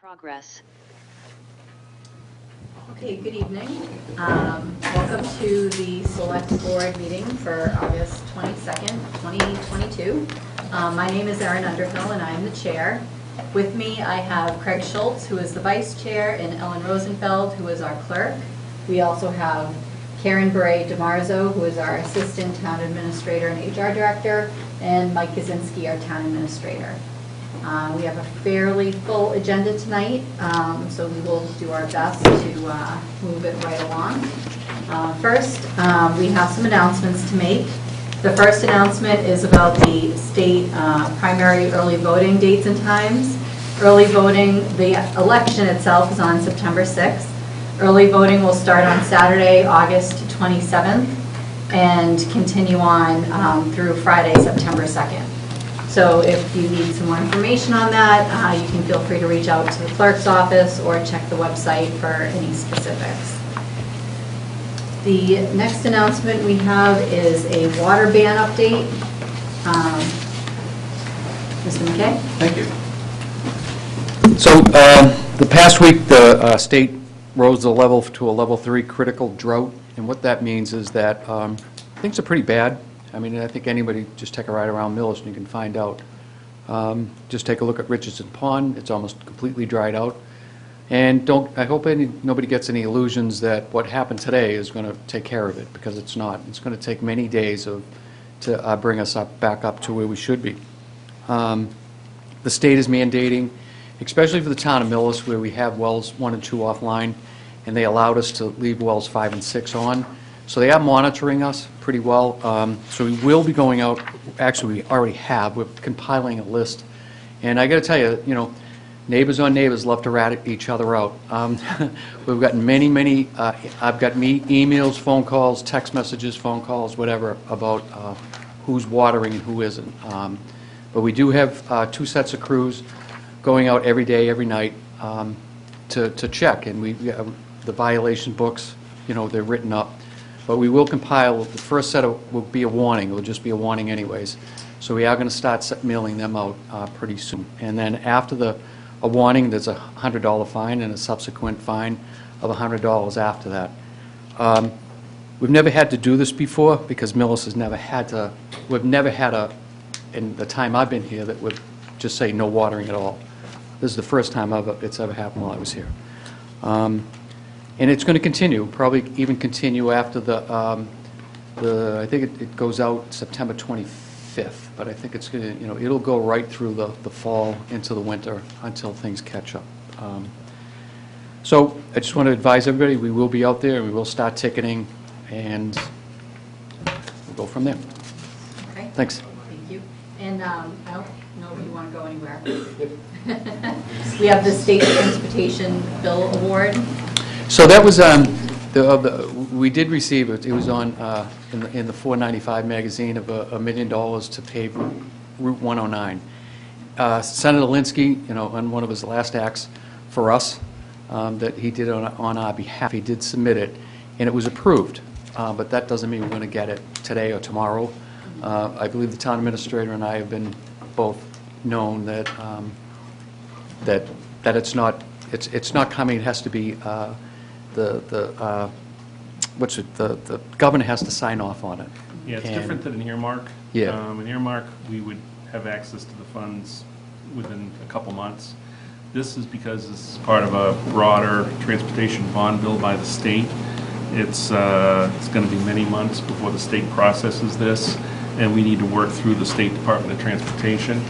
Progress. Okay, good evening. Welcome to the Select Board meeting for August 22nd, 2022. My name is Erin Underhill and I'm the chair. With me I have Craig Schultz, who is the vice chair, and Ellen Rosenfeld, who is our clerk. We also have Karen Beret DeMarzo, who is our assistant town administrator and HR director, and Mike Kaczynski, our town administrator. We have a fairly full agenda tonight, so we will do our best to move it right along. First, we have some announcements to make. The first announcement is about the state primary early voting dates and times. Early voting, the election itself is on September 6th. Early voting will start on Saturday, August 27th, and continue on through Friday, September 2nd. So if you need some more information on that, you can feel free to reach out to the clerk's office or check the website for any specifics. The next announcement we have is a water ban update. Mr. McKay? Thank you. So the past week, the state rose the level to a level 3 critical drought, and what that means is that things are pretty bad. I mean, I think anybody just take a ride around Millis and you can find out. Just take a look at Richardson Pond. It's almost completely dried out. And I hope nobody gets any illusions that what happened today is going to take care of it, because it's not. It's going to take many days to bring us back up to where we should be. The state is mandating, especially for the town of Millis, where we have wells 1 and 2 offline, and they allowed us to leave wells 5 and 6 on. So they are monitoring us pretty well. So we will be going out. Actually, we already have. We're compiling a list. And I got to tell you, neighbors on neighbors love to rat each other out. We've gotten many, I've got emails, phone calls, text messages, phone calls, whatever, about who's watering and who isn't. But we do have 2 sets of crews going out every day, every night to check. And the violation books, they're written up. But we will compile, the first set will be a warning. It will just be a warning anyways. So we are going to start mailing them out pretty soon. And then after a warning, there's a $100 fine and a subsequent fine of $100 after that. We've never had to do this before because Millis has never had to, we've never had in the time I've been here, that would just say no watering at all. This is the first time it's ever happened while I was here. And it's going to continue, probably even continue after I think it goes out September 25th, but I think it's going to, it'll go right through the fall into the winter until things catch up. So I just want to advise everybody, we will be out there, and we will start ticketing, and we'll go from there. Okay. Thanks. Thank you. And I don't know if you want to go anywhere. We have the State Transportation Bill Award. So that was, we did receive it. It was on in the 495 magazine of $1 million to pave Route 109. Senator Linsky, on one of his last acts for us that he did on our behalf, he did submit it, and it was approved. But that doesn't mean we're going to get it today or tomorrow. I believe the town administrator and I have been both known that that it's not coming. It has to be. The governor has to sign off on it. Yeah, it's different than an earmark. Yeah. An earmark, we would have access to the funds within a couple months. This is because this is part of a broader transportation bond bill by the state. It's going to be many months before the state processes this, and we need to work through the State Department of Transportation.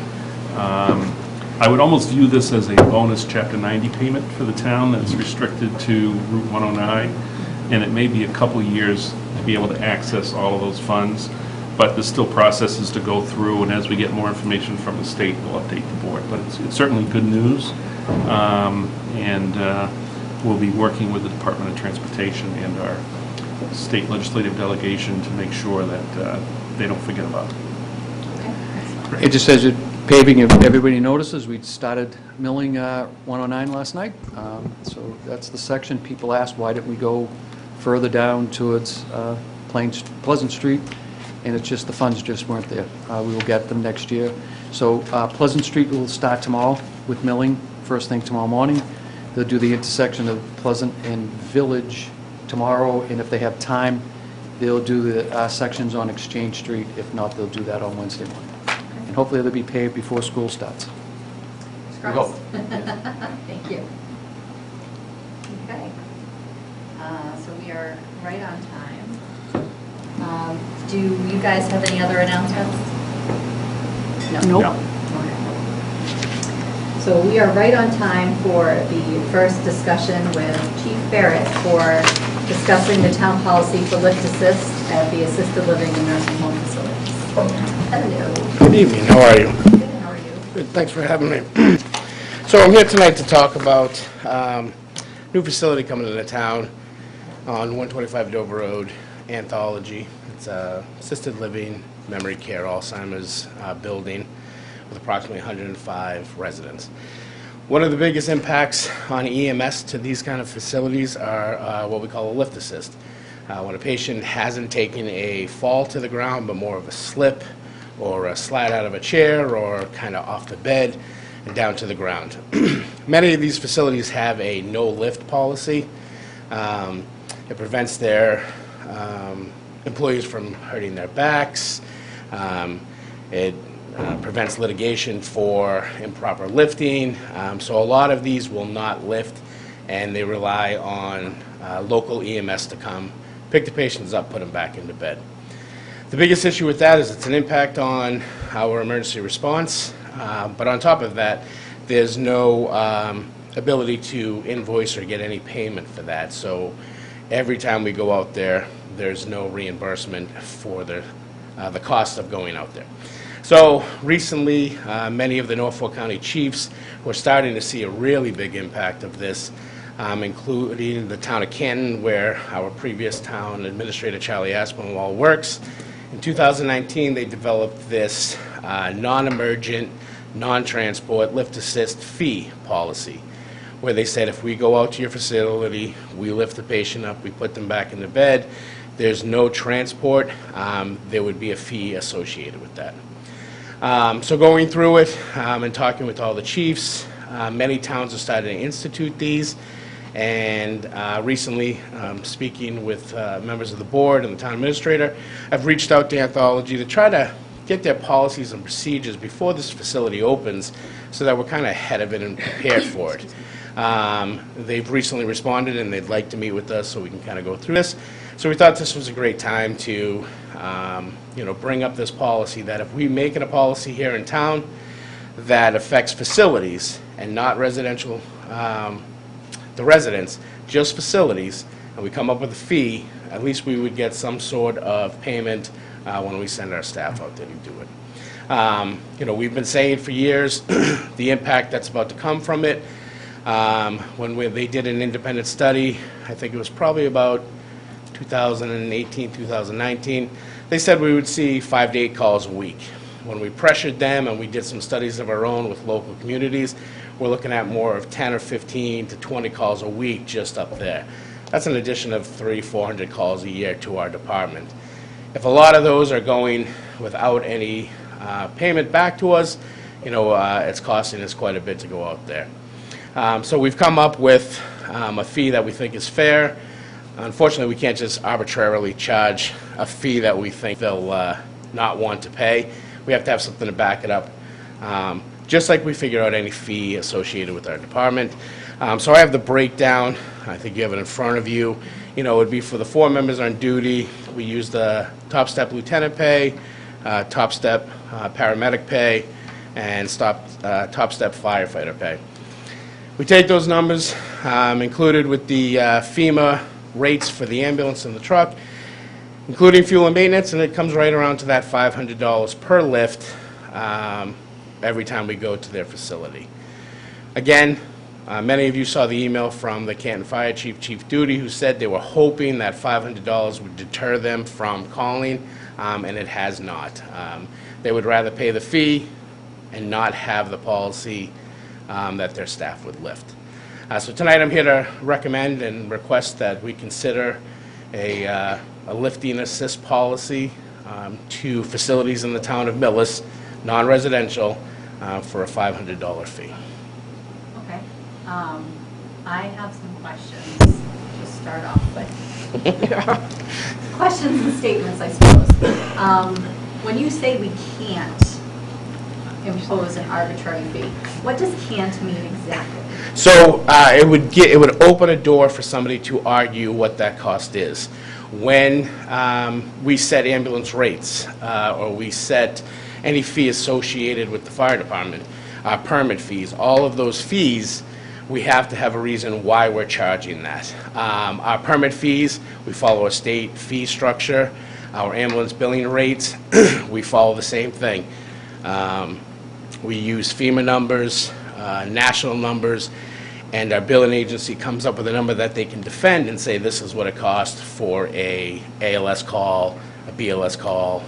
I would almost view this as a bonus Chapter 90 payment for the town that's restricted to Route 109, and it may be a couple years to be able to access all of those funds, but there's still processes to go through, and as we get more information from the state, we'll update the board. But it's certainly good news, and we'll be working with the Department of Transportation and our state legislative delegation to make sure that they don't forget about it. Okay. It just says it. Paving, if everybody notices, we started milling 109 last night. So that's the section. People asked, why didn't we go further down towards Pleasant Street? And it's just the funds just weren't there. We will get them next year. So Pleasant Street will start tomorrow with milling first thing tomorrow morning. They'll do the intersection of Pleasant and Village tomorrow, and if they have time, they'll do the sections on Exchange Street. If not, they'll do that on Wednesday morning. And hopefully they'll be paved before school starts. We hope. Thank you. Okay. So we are right on time. Do you guys have any other announcements? No. No. Okay. So we are right on time for the first discussion with Chief Barrett for discussing the town policy for lift assist at the assisted living and nursing home facilities. Hello. Good evening, how are you? Good, how are you? Good, thanks for having me. So I'm here tonight to talk about new facility coming into town on 125 Dover Road, Anthology. It's a assisted living, memory care, Alzheimer's building with approximately 105 residents. One of the biggest impacts on EMS to these kind of facilities are what we call a lift assist. When a patient hasn't taken a fall to the ground, but more of a slip or a slide out of a chair or kind of off the bed and down to the ground. Many of these facilities have a no lift policy. It prevents their employees from hurting their backs. It prevents litigation for improper lifting. So a lot of these will not lift, and they rely on local EMS to come, pick the patients up, put them back into bed. The biggest issue with that is it's an impact on our emergency response, but on top of that, there's no ability to invoice or get any payment for that. So every time we go out there, there's no reimbursement for the cost of going out there. So recently, many of the Norfolk County chiefs were starting to see a really big impact of this, including the town of Canton, where our previous town administrator, Charlie Aspinwall, works. In 2019, they developed this non-emergent, non-transport lift assist fee policy, where they said if we go out to your facility, we lift the patient up, we put them back in the bed, there's no transport, there would be a fee associated with that. So going through it and talking with all the chiefs, many towns have started to institute these, and recently, speaking with members of the board and the town administrator, I've reached out to Anthology to try to get their policies and procedures before this facility opens so that we're kind of ahead of it and prepared for it. They've recently responded and they'd like to meet with us so we can kind of go through this. So we thought this was a great time to bring up this policy, that if we make it a policy here in town that affects facilities and not residential, the residents, just facilities, and we come up with a fee, at least we would get some sort of payment when we send our staff out there to do it. We've been saying for years the impact that's about to come from it. When they did an independent study, I think it was probably about 2018, 2019, they said we would see 5 to 8 calls a week. When we pressured them and we did some studies of our own with local communities, we're looking at more of 10 or 15 to 20 calls a week just up there. That's an addition of 300-400 calls a year to our department. If a lot of those are going without any payment back to us, it's costing us quite a bit to go out there. So we've come up with a fee that we think is fair. Unfortunately, we can't just arbitrarily charge a fee that we think they'll not want to pay. We have to have something to back it up, just like we figure out any fee associated with our department. So I have the breakdown. I think you have it in front of you. It would be for the 4 members on duty. We use the top step lieutenant pay, top step paramedic pay, and top step firefighter pay. We take those numbers, included with the FEMA rates for the ambulance and the truck, including fuel and maintenance, and it comes right around to that $500 per lift every time we go to their facility. Again, many of you saw the email from the Canton Fire Chief, Chief Duty, who said they were hoping that $500 would deter them from calling, and it has not. They would rather pay the fee and not have the policy that their staff would lift. So tonight I'm here to recommend and request that we consider a lifting assist policy to facilities in the town of Millis, non-residential, for a $500 fee. Okay. I have some questions to start off with. Questions and statements, I suppose. When you say we can't impose an arbitrary fee, what does can't mean exactly? So it would open a door for somebody to argue what that cost is. When we set ambulance rates, or we set any fee associated with the fire department, permit fees, all of those fees, we have to have a reason why we're charging that. Our permit fees, we follow a state fee structure. Our ambulance billing rates, we follow the same thing. We use FEMA numbers, national numbers, and our billing agency comes up with a number that they can defend and say this is what it costs for a ALS call, a BLS call,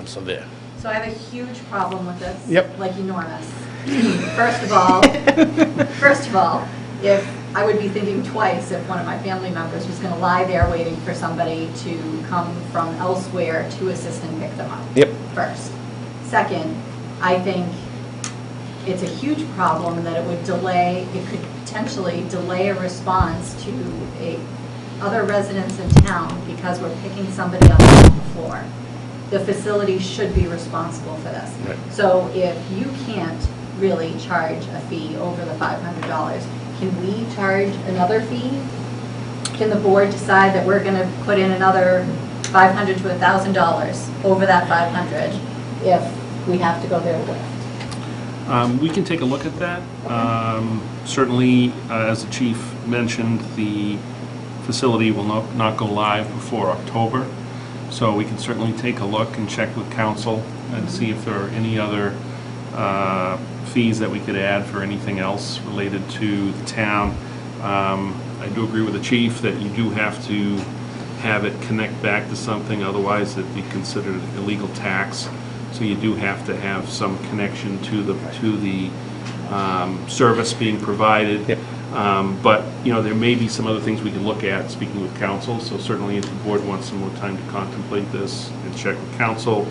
so there. So I have a huge problem with this. Yep. Like enormous. First of all, if I would be thinking twice if one of my family members was going to lie there waiting for somebody to come from elsewhere to assist and pick them up. Yep. First. Second, I think it's a huge problem that it would delay, it could potentially delay a response to other residents in town because we're picking somebody up off the floor. The facility should be responsible for this. Right. So if you can't really charge a fee over the $500, can we charge another fee? Can the board decide that we're going to put in another $500 to $1,000 over that $500 if we have to go there with? We can take a look at that. Certainly, as the chief mentioned, the facility will not go live before October. So we can certainly take a look and check with council and see if there are any other fees that we could add for anything else related to the town. I do agree with the chief that you do have to have it connect back to something, otherwise it'd be considered illegal tax. So you do have to have some connection to the service being provided. Yep. But, there may be some other things we can look at, speaking with council. So certainly if the board wants some more time to contemplate this and check with council,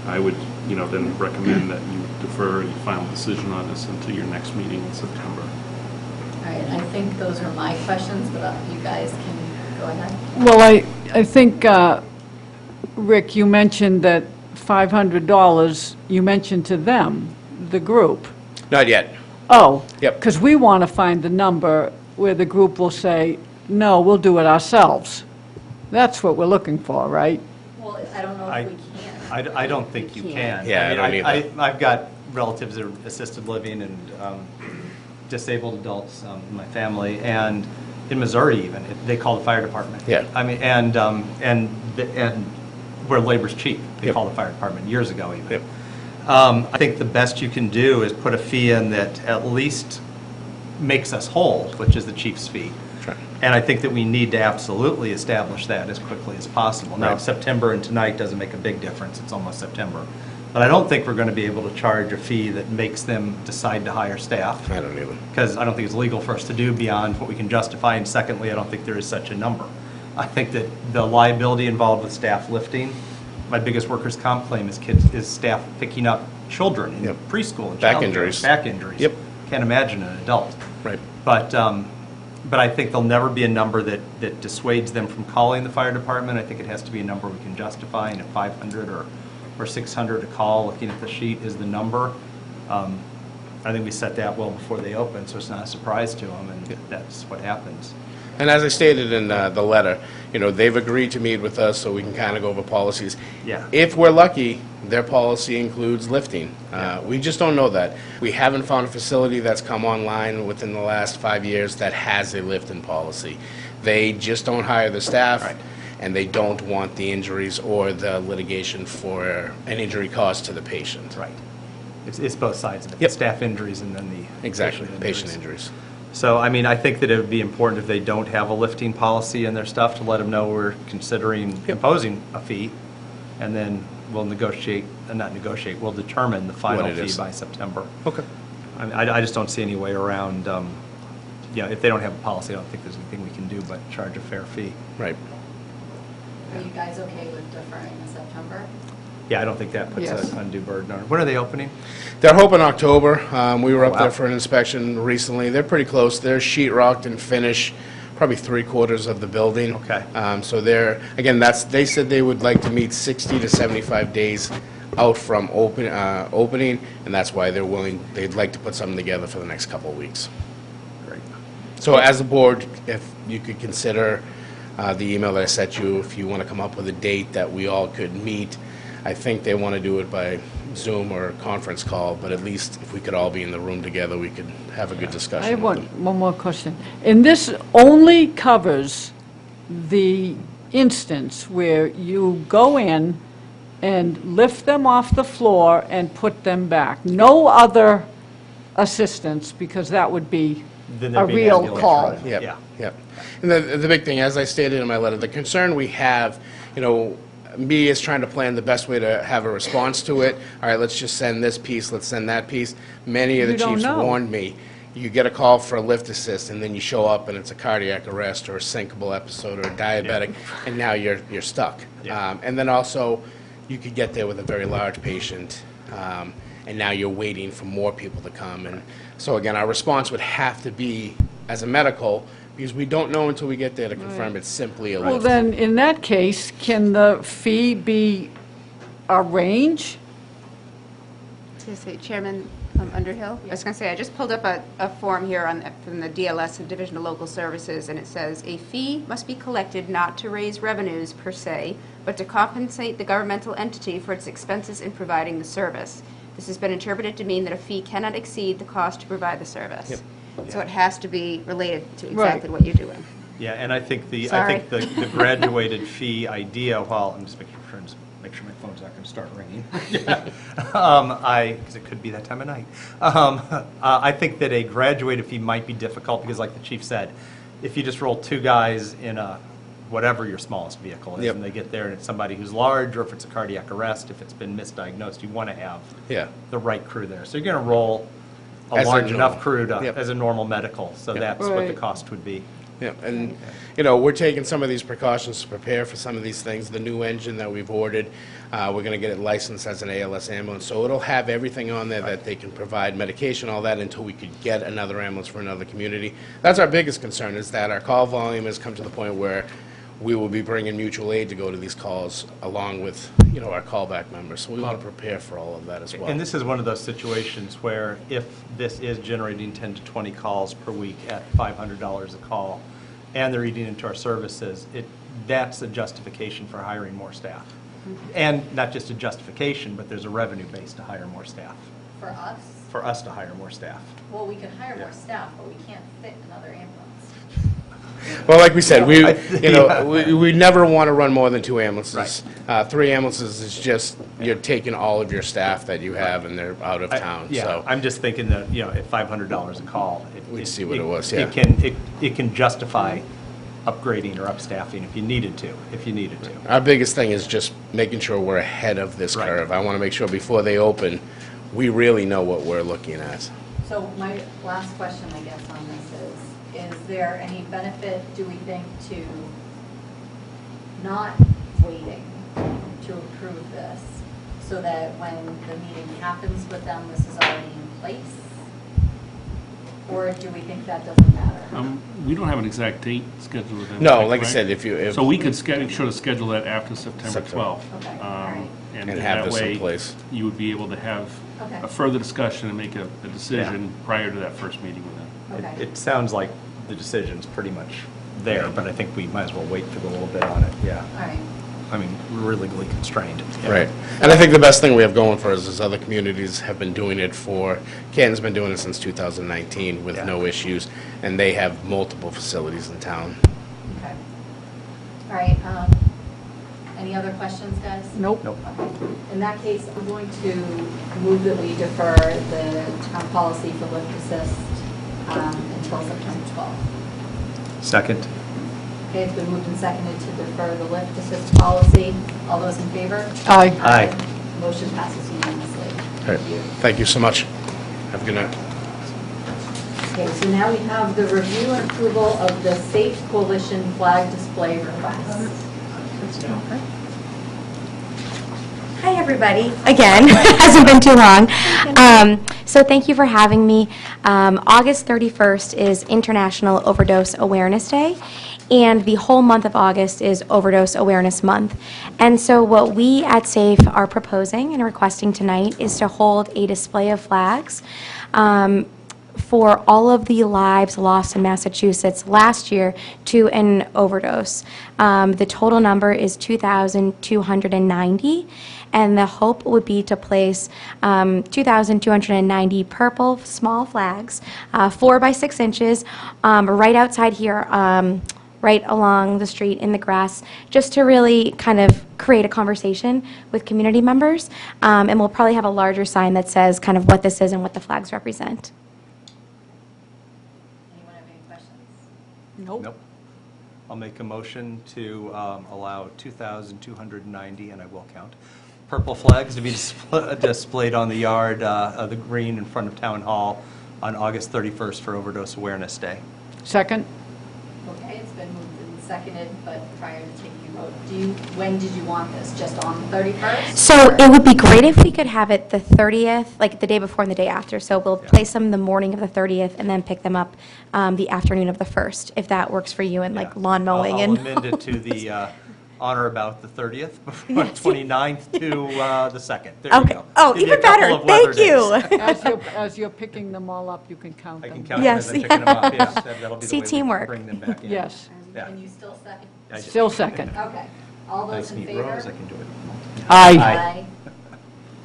I would, then recommend that you defer any final decision on this until your next meeting in September. All right, I think those are my questions, but you guys can go ahead. Well, I think, Rick, you mentioned that $500, you mentioned to them, the group. Not yet. Oh. Yep. Because we want to find the number where the group will say, no, we'll do it ourselves. That's what we're looking for, right? Well, I don't know if we can. I don't think you can. Yeah, I don't either. I've got relatives that are assisted living and disabled adults in my family, and in Missouri even, they call the fire department. Yeah. I mean, and where labor's cheap, they Yep. call the fire department years ago even. Yep. I think the best you can do is put a fee in that at least makes us whole, which is the chief's fee. Right. And I think that we need to absolutely establish that as quickly as possible. Now, Right. September and tonight doesn't make a big difference, it's almost September. But I don't think we're going to be able to charge a fee that makes them decide to hire staff, I don't either. because I don't think it's legal for us to do beyond what we can justify, and secondly, I don't think there is such a number. I think that the liability involved with staff lifting, my biggest workers' comp claim is staff picking up children in Yep. preschool and Back childcare. injuries. Back injuries. Yep. Can't imagine an adult. Right. But I think there'll never be a number that dissuades them from calling the fire department. I think it has to be a number we can justify, and if 500 or 600 a call, looking at the sheet, is the number. I think we set that well before they open, so it's not a surprise to them, and that's what happens. And as I stated in the letter, they've agreed to meet with us so we can kind of go over policies. Yeah. If we're lucky, their policy includes lifting. We just don't know that. We haven't found a facility that's come online within the last 5 years that has a lifting policy. They just don't hire the staff, Right. and they don't want the injuries or the litigation for an injury caused to the patient. Right. It's both sides of it. Yep. Staff injuries and then the Exactly, patient injuries. So, I mean, I think that it would be important if they don't have a lifting policy in their stuff to let them know we're considering imposing a fee, and then we'll we'll determine the final What it fee is. by September. Okay. I mean, I just don't see any way around, if they don't have a policy, I don't think there's anything we can do but charge a fair fee. Right. Are you guys okay with deferring to September? Yeah, I don't think that puts Yes. an undue burden on it. When are they opening? They're hoping October. We were Oh, up there wow. for an inspection recently. They're pretty close. They're sheet rocked and finished, probably 3/4 of the building. Okay. So they're, again, they said they would like to meet 60 to 75 days out from opening, and that's why they'd like to put something together for the next couple of weeks. Great. So as a board, if you could consider the email that I sent you, if you want to come up with a date that we all could meet. I think they want to do it by Zoom or conference call, but at least if we could all be in the room together, we could have a good discussion. I have with them. one more question. And this only covers the instance where you go in and lift them off the floor and put them back. No other assistance, because that would be Then a there'd be an real ambulance call. running. Yep, Yeah. yep. And the big thing, as I stated in my letter, the concern we have, me is trying to plan the best way to have a response to it. All right, let's just send this piece, let's send that piece. Many of the You don't chiefs know. warned me, you get a call for a lift assist, and then you show up and it's a cardiac arrest or a syncopal episode or a diabetic, and now you're stuck. Yeah. And then also, you could get there with a very large patient, and now you're waiting for more people to come. And so again, our response would have to be, as a medical, because we don't know until we get there to confirm it's simply a Well, lift. then, in that case, can the fee be a range? To say, Chairman Underhill, I was going to say, I just pulled up a form here from the DLS, the Division of Local Services, and it says, "A fee must be collected not to raise revenues per se, but to compensate the governmental entity for its expenses in providing the service. This has been interpreted to mean that a fee cannot exceed the cost to provide the service." Yep. So it has to be related to Right. exactly what you're doing. Yeah, and I think the Sorry. graduated fee idea, while, I'm just making sure my phone's not going to start ringing. Because it could be that time of night. I think that a graduated fee might be difficult because, like the chief said, if you just roll two guys in a, whatever your smallest vehicle is, Yep. and they get there and it's somebody who's large, or if it's a cardiac arrest, if it's been misdiagnosed, you want to have Yeah. the right crew there. So you're going to roll a As a large enough normal. crew to, Yep. as a normal medical, so Yep. that's what the Right. cost would be. Yeah, and, we're taking some of these precautions to prepare for some of these things. The new engine that we've ordered, we're gonna get it licensed as an ALS ambulance, so it'll have everything on there that they can provide medication, all that, until we could get another ambulance for another community. That's our biggest concern, is that our call volume has come to the point where we will be bringing mutual aid to go to these calls, along with, our callback members, so we wanna prepare for all of that as well. And this is one of those situations where if this is generating 10 to 20 calls per week at $500 a call, and they're eating into our services, that's a justification for hiring more staff. And not just a justification, but there's a revenue base to hire more staff, For us, for us to hire more staff. well, we can hire Yeah. more staff, but we can't fit another ambulance. Well, like we said, Yeah. we never want to run more than 2 ambulances. 3 ambulances is just, you're taking all of your staff that you have and they're out of town, Yeah, so. I'm just thinking that, at $500 a call. We'd see what it was, yeah. It can justify upgrading or upstaffing if you needed to. Our biggest thing is just making sure we're ahead of this Right. curve. I want to make sure before they open, we really know what we're looking at. So my last question, I guess, on this is there any benefit, do we think, to not waiting to approve this, so that when the meeting happens with them, this is already in place? Or do we think that doesn't matter? We don't have an exact date scheduled with them. No, is that like I correct? said, if So we could should have scheduled that after September September. 12th. Okay, all right. And have that this in way, place. you would be able to have Okay. a further discussion and make a decision prior to that first meeting with them. Okay. It sounds like the decision's pretty much there, but I think we might as well wait for a little bit on it, yeah. All right. I mean, we're legally constrained. Yeah. Right. And I think the best thing we have going for us is other communities have been doing it Canton's been doing it since 2019 with Yeah. no issues, and they have multiple facilities in town. Okay. All right, any other questions, guys? Nope. Nope. Okay. In that case, I'm going to move that we defer the town policy for lift assist until September 12th. Second? Okay, it's been moved and seconded to defer the lift assist policy. All those in favor? Aye. Aye. Motion passes unanimously. All right. Thank you. Thank you so much. Have a good night. Okay, so now we have the review and approval of the Safe Coalition flag display request. Hi, everybody. Again, hasn't been too long. So thank you for having me. August 31st is International Overdose Awareness Day, and the whole month of August is Overdose Awareness Month. And so what we at SAFE are proposing and requesting tonight is to hold a display of flags for all of the lives lost in Massachusetts last year to an overdose. The total number is 2,290, and the hope would be to place 2,290 purple small flags, 4 by 6 inches, right outside here, right along the street in the grass, just to really kind of create a conversation with community members. And we'll probably have a larger sign that says kind of what this is and what the flags represent. Anyone have any questions? Nope. I'll make a motion to allow 2,290, and I will count, purple flags to be displayed on the yard of the green in front of Town Hall on August 31st for Overdose Awareness Day. Second? Okay, it's been moved and seconded, but prior to taking a vote, when did you want this? Just on the 31st? So it would be great if we could have it the 30th, like the day before and the day after. So we'll place them the morning of the 30th and then pick them up the afternoon of the 1st, if that works for you, and like Yeah. lawn mowing I'll and. amend it to the honor about the 30th, before 29th to the 2nd. There you Okay. go. Oh, Give you a even better. couple of weather Thank you. days. As you're picking them all up, you can count I them. can count them Yes, as I'm picking them up, yes. That'll be the See, way we teamwork. bring them back in. Yes, Yeah. And you still second? I do. still second. Okay. All those Nice in neat favor? rows, I can do it. Aye. Aye.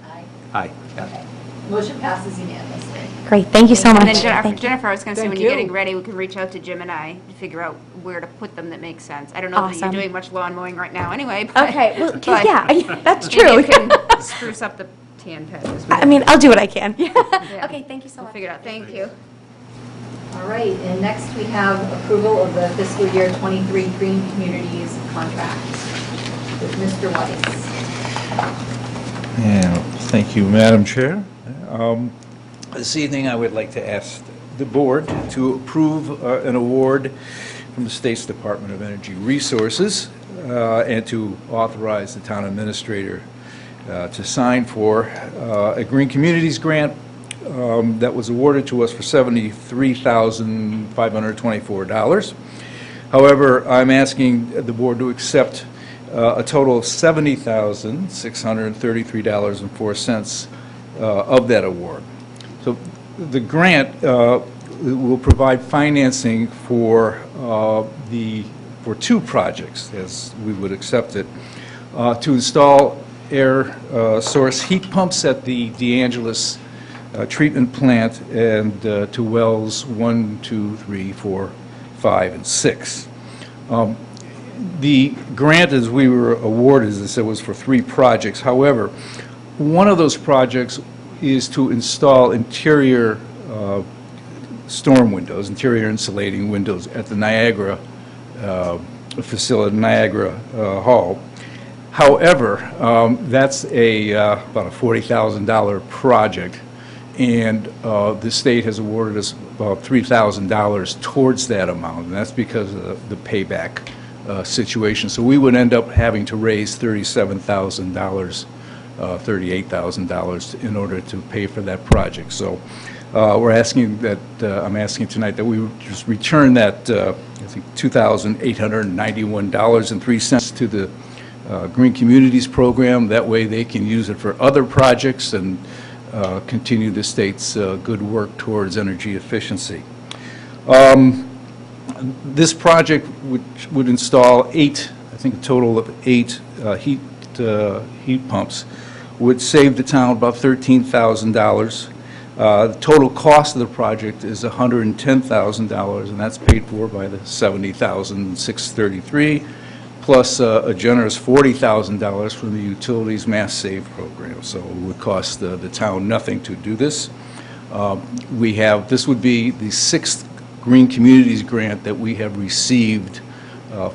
Aye. Aye. Yeah. Okay. Motion passes unanimously. Great, thank you so much. And then Jennifer, Thank you. Jennifer, I was going to say, Thank when you're you. getting ready, we can reach out to Jim and I to figure out where to put them that makes sense. I don't know that you're Awesome. doing much lawn mowing right now anyway, but. Okay, well, but yeah, that's maybe true. you can spruce up the tan patches. I mean, I'll do what I can. Yeah. Okay, thank you so We'll much. figure it out. Thank you. All right, and next we have approval of the fiscal year '23 Green Communities contract with Mr. Weiss. Yeah, thank you, Madam Chair. This evening, I would like to ask the board to approve an award from the State's Department of Energy Resources and to authorize the town administrator to sign for a Green Communities grant that was awarded to us for $73,524. However, I'm asking the board to accept a total of $70,633.04 of that award. So the grant will provide financing for for 2 projects, as we would accept it, to install air source heat pumps at the DeAngelis treatment plant and to wells 1, 2, 3, 4, 5, and 6. The grant, as we were awarded, as I said, was for 3 projects. However, one of those projects is to install interior storm windows, interior insulating windows at the Niagara facility, Niagara Hall. However, that's about a $40,000 project, and the state has awarded us about $3,000 towards that amount, and that's because of the payback situation. So we would end up having to raise $37,000, $38,000 in order to pay for that project. So we're asking that, I'm asking tonight that we would just return that, I think, $2,891.03 to the Green Communities Program. That way they can use it for other projects and continue the state's good work towards energy efficiency. This project would install 8, I think a total of 8 heat pumps, would save the town about $13,000. The total cost of the project is $110,000, and that's paid for by the $70,633, plus a generous $40,000 from the Utilities Mass Save program. So it would cost the town nothing to do this. This would be the 6th Green Communities grant that we have received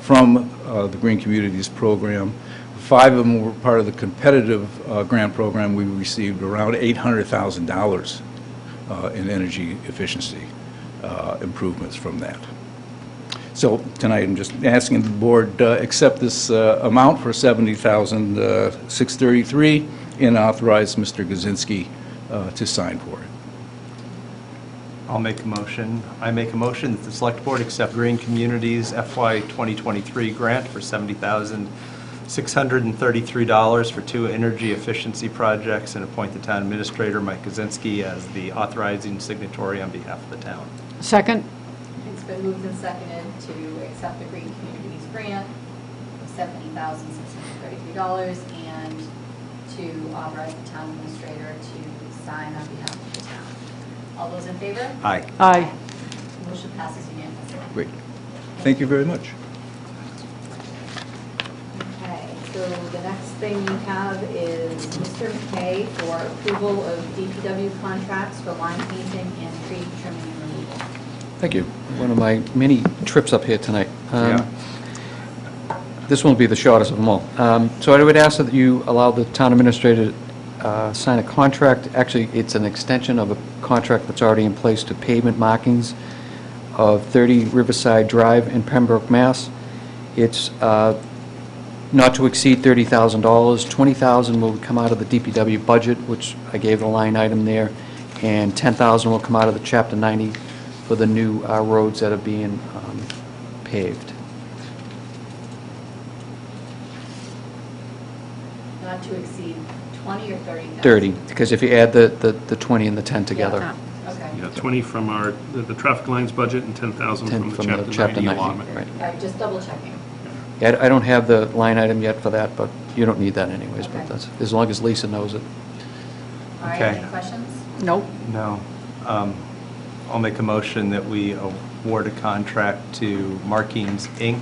from the Green Communities program. 5 of them were part of the competitive grant program. We received around $800,000 in energy efficiency improvements from that. So tonight, I'm just asking the board accept this amount for $70,633 and authorize Mr. Kaczynski to sign for it. I'll make a motion. I make a motion that the Select Board accept Green Communities FY 2023 grant for $70,633 for 2 energy efficiency projects and appoint the town administrator, Mike Kaczynski, as the authorizing signatory on behalf of the town. Second? It's been moved and seconded to accept the Green Communities grant of $70,633 and to authorize the town administrator to sign on behalf of the town. All those in favor? Aye. Aye. Motion passes unanimously. Great. Thank you very much. Okay, so the next thing we have is Mr. McKay for approval of DPW contracts for line painting and tree trimming and removal. Thank you. One of my many trips up here tonight. Yeah. This one will be the shortest of them all. So I would ask that you allow the town administrator to sign a contract. Actually, it's an extension of a contract that's already in place to pavement markings of 30 Riverside Drive in Pembroke, Mass. It's not to exceed $30,000. $20,000 will come out of the DPW budget, which I gave the line item there, and $10,000 will come out of the Chapter 90 for the new roads that are being paved. Not to exceed 20 or 30,000? 30, because if you add the 20 and the 10 together. Yeah. Okay. Yeah, 20 from the traffic lines budget and 10,000 10 from the from the Chapter Chapter 90 90, allotment. right. All right, just double checking. Yeah, I don't have the line item yet for that, but you don't need that anyways, but Okay. that's, as long as Lisa knows it. All right, Okay. any questions? Nope. No. I'll make a motion that we award a contract to Markings, Inc.,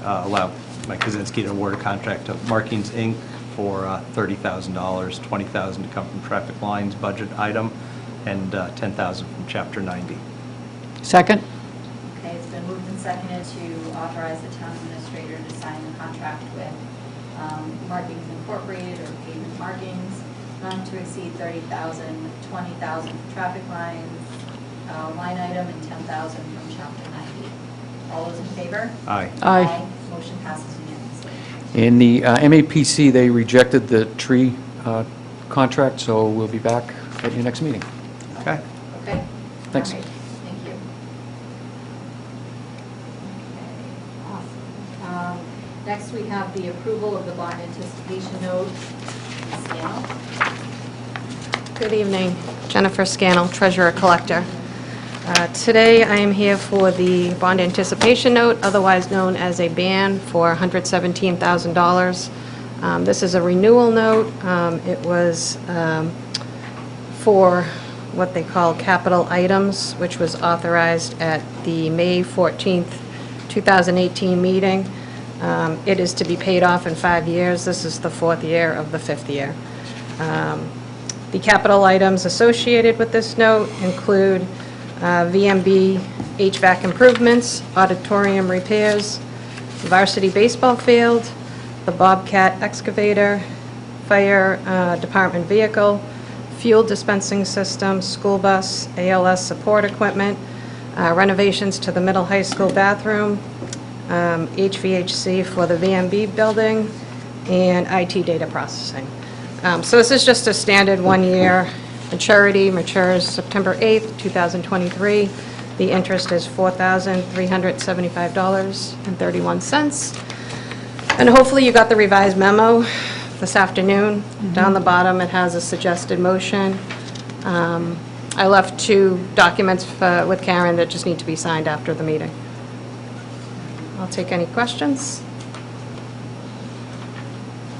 allow Mike Kaczynski to award a contract to Markings, Inc. for $30,000, $20,000 to come from traffic lines budget item, and $10,000 from Chapter 90. Second? Okay, it's been moved and seconded to authorize the town administrator to sign the contract with Markings Incorporated or Pavement Markings, not to exceed 30,000, 20,000 for traffic lines, line item, and 10,000 from Chapter 90. All those in favor? Aye. Aye. Motion passes unanimously. In the MAPC, they rejected the tree contract, so we'll be back at your next meeting. Okay. Okay? Thanks. All right, thank you. Okay, awesome. Next, we have the approval of the bond anticipation note. Scannell. Good evening. Jennifer Scannell, Treasurer Collector. Today, I am here for the bond anticipation note, otherwise known as a ban, for $117,000. This is a renewal note. It was for what they call capital items, which was authorized at the May 14th, 2018 meeting. It is to be paid off in 5 years. This is the 4th year of the 5th year. The capital items associated with this note include VMB HVAC improvements, auditorium repairs, varsity baseball field, the Bobcat excavator, fire department vehicle, fuel dispensing system, school bus, ALS support equipment, renovations to the middle high school bathroom, HVAC for the VMB building, and IT data processing. So this is just a standard one-year maturity, matures September 8th, 2023. The interest is $4,375.31. And hopefully you got the revised memo this afternoon. Down the bottom, it has a suggested motion. I left 2 documents with Karen that just need to be signed after the meeting. I'll take any questions.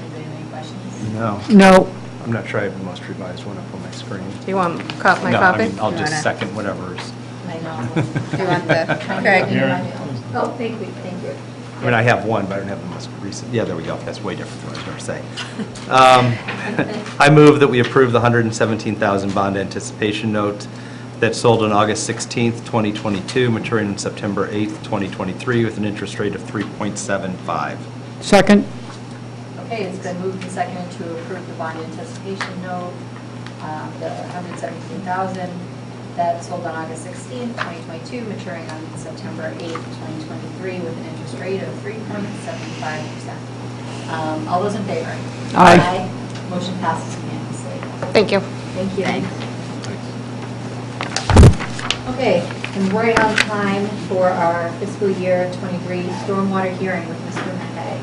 Anybody have any questions? No. No. I'm not sure I have the most revised one up on my screen. Do you want my copy? No, I mean, I'll just wanna- second whatever's. I know. Do you want the, Craig? Oh, thank you, thank you. I mean, I have one, but I don't have the most recent. Yeah, there we go. That's way different than what I was going to say. I move that we approve the $117,000 bond anticipation note that sold on August 16th, 2022, maturing on September 8th, 2023, with an interest rate of 3.75. Second? Okay, it's been moved and seconded to approve the bond anticipation note, the $117,000 that sold on August 16th, 2022, maturing on September 8th, 2023, with an interest rate of 3.75%. All those in favor? Aye. Motion passes unanimously. Thank you. Thank you. Okay, and right on time for our fiscal year '23 stormwater hearing with Mr. Mackay.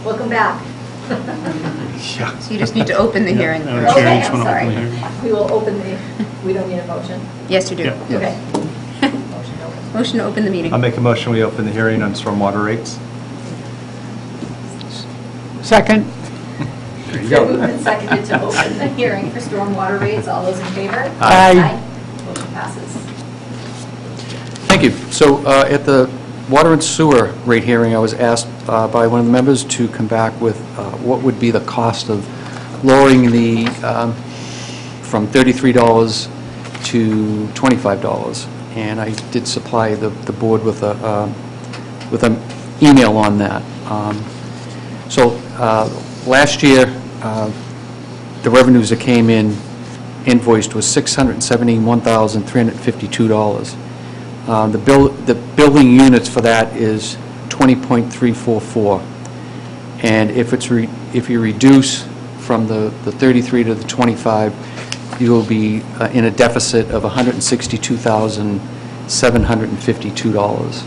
Welcome back. So you just need to open the hearing Madam first. Chair, Okay, you just I'm wanna sorry. open the hearing? We will open the, we don't need a motion? Yes, you do. Yeah. Okay. Motion to open. Motion to open the meeting. I'll make a motion, we open the hearing on stormwater rates. Second? It's been moved and seconded to open the hearing for stormwater rates. All those in favor? Aye. Motion passes. Thank you. So at the water and sewer rate hearing, I was asked by one of the members to come back with what would be the cost of lowering the, from $33 to $25. And I did supply the board with an email on that. So last year, the revenues that came in invoiced was $671,352. The building units for that is 20.344. And if you reduce from the 33 to the 25, you will be in a deficit of $162,752.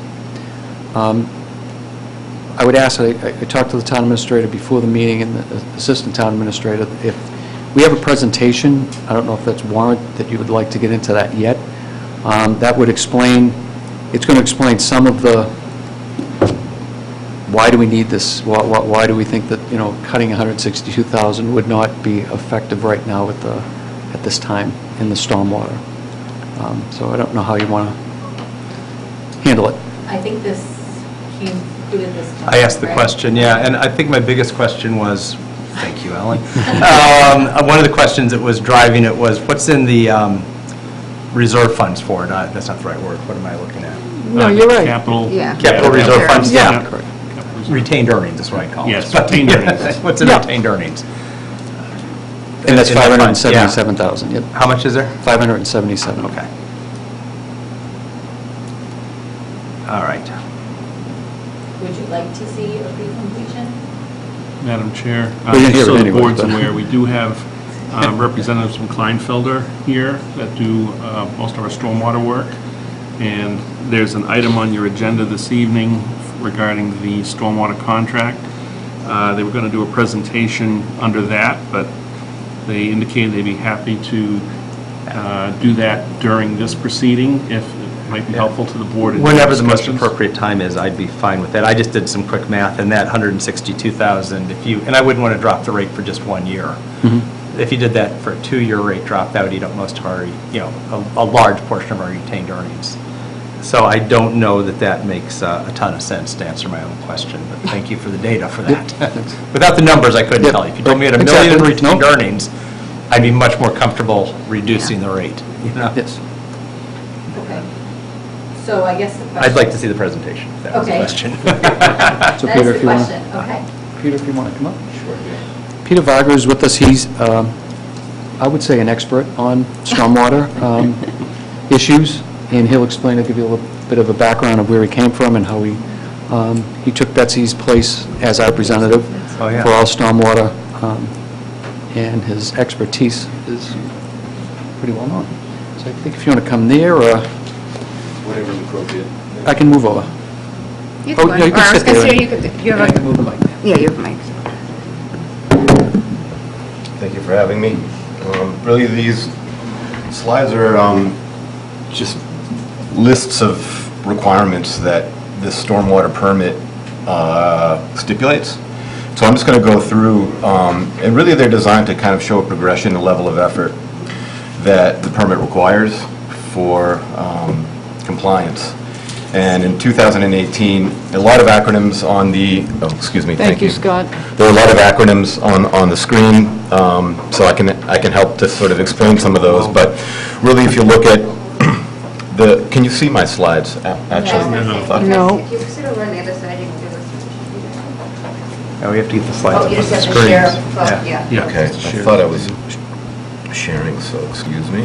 I would ask, I talked to the town administrator before the meeting and the assistant town administrator, if we have a presentation, I don't know if that's warrant, that you would like to get into that yet. That would explain, it's going to explain some of the, why do we need this? Why do we think that, cutting 162,000 would not be effective right now at this time in the stormwater? So I don't know how you want to handle it. I think this, he included this. I asked the right? question, yeah, and I think my biggest question was, thank you, Ellen. One of the questions that was driving it was, what's in the reserve funds for it? That's not the right word, what am I looking at? No, you're right. Capital. Yeah. Capital reserve funds? Yeah. Correct. Capital reserve. Retained earnings is what I call it. Yes, retained earnings. What's in Yeah. retained earnings? And that's In that fund, yeah. 577,000, yep. How much is there? 577. Okay. All right. Would you like to see a pre-completion? Madam Chair. We didn't hear it So the anyway, board's but- aware, we do have representatives from Kleinfelder here that do most of our stormwater work. And there's an item on your agenda this evening regarding the stormwater contract. They were going to do a presentation under that, but they indicated they'd be happy to do that during this proceeding, if it might be helpful to the board. in Whenever the most discussions. appropriate time is, I'd be fine with that. I just did some quick math, and that 162,000, and I wouldn't want to drop the rate for just 1 year. If you did that for a 2-year rate drop, that would eat up most of our, a large portion of our retained earnings. So I don't know that that makes a ton of sense, to answer my own question, but thank you for the data for that. Without the numbers, I couldn't Yep. tell you. If you told me at $1 Exactly. million in retained Nope. earnings, I'd be much more comfortable reducing the rate, Yes. Okay. So I guess the question. I'd like to see the presentation, if that was the Okay. question. So That Peter, is if the you want question, okay. Peter, if you want to come up? Sure. Peter Varga is with us. He's, I would say, an expert on stormwater issues, and he'll explain, he'll give you a little bit of a background of where he came from and how he took Betsy's place as our representative Oh, yeah. for all stormwater, and his expertise is pretty well known. So I think if you want to come there, or Whatever's appropriate. I can move over. You Oh, can go yeah, you ahead. can Or I was sit going to there. say, you I have can a, move the mic. yeah, you have a mic. Thank you for having me. Really, these slides are just lists of requirements that this stormwater permit stipulates. So I'm just going to go through, and really they're designed to kind of show a progression, the level of effort that the permit requires for compliance. And in 2018, a lot of acronyms on the, excuse me, Thank you, Scott. there are a lot of acronyms on the screen, so I can help to sort of explain some of those. But really, if you look at can you see my slides, actually? No. If you sit over on the other side, you can do this. Yeah, we have to get the slides Oh, up you on just the have to screen. share, well, yeah. Yeah. Okay, I thought I was sharing, so excuse me.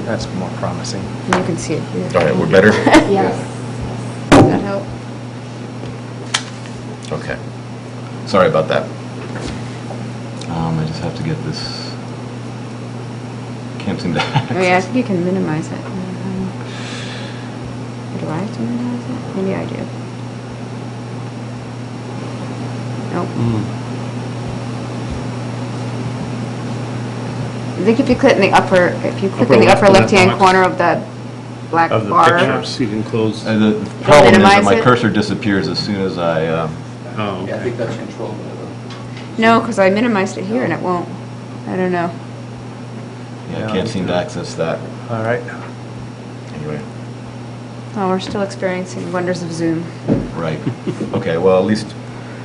That's more promising. And you can see it here. All right, we're better? Yes. Does that help? Okay. Sorry about that. I just have to get this, can't seem to. Oh, yeah, I think you can minimize it. Do I have to minimize it? Maybe I do. Nope. I think if you click in the upper, left-hand corner of the black Of the bar. pictures, you can close. The problem is that minimize my it? cursor disappears as soon as I, Oh, Yeah, I okay. think that's controlled by No, because I minimized it here and it won't. I don't know. yeah, I can't seem to access that. All right. Anyway, Oh, we're still experiencing wonders of Zoom. right. Okay, well, at least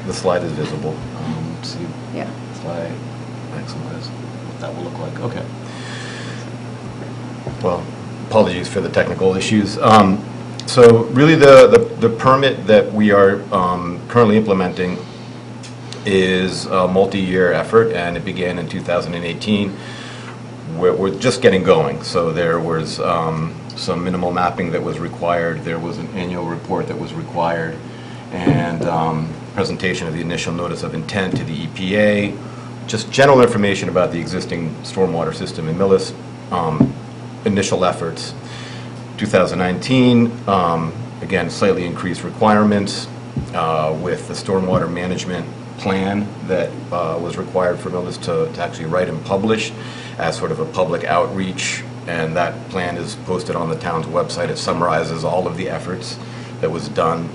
the slide is visible. Let's see, Yeah. slide, maximize, what that will look like. Okay. Well, apologies for the technical issues. So really, the permit that we are currently implementing is a multi-year effort, and it began in 2018. We're just getting going, so there was some minimal mapping that was required, there was an annual report that was required, and presentation of the initial notice of intent to the EPA, just general information about the existing stormwater system in Millis, initial efforts. 2019, again, slightly increased requirements with the stormwater management plan that was required for Millis to actually write and publish as sort of a public outreach, and that plan is posted on the town's website. It summarizes all of the efforts that was done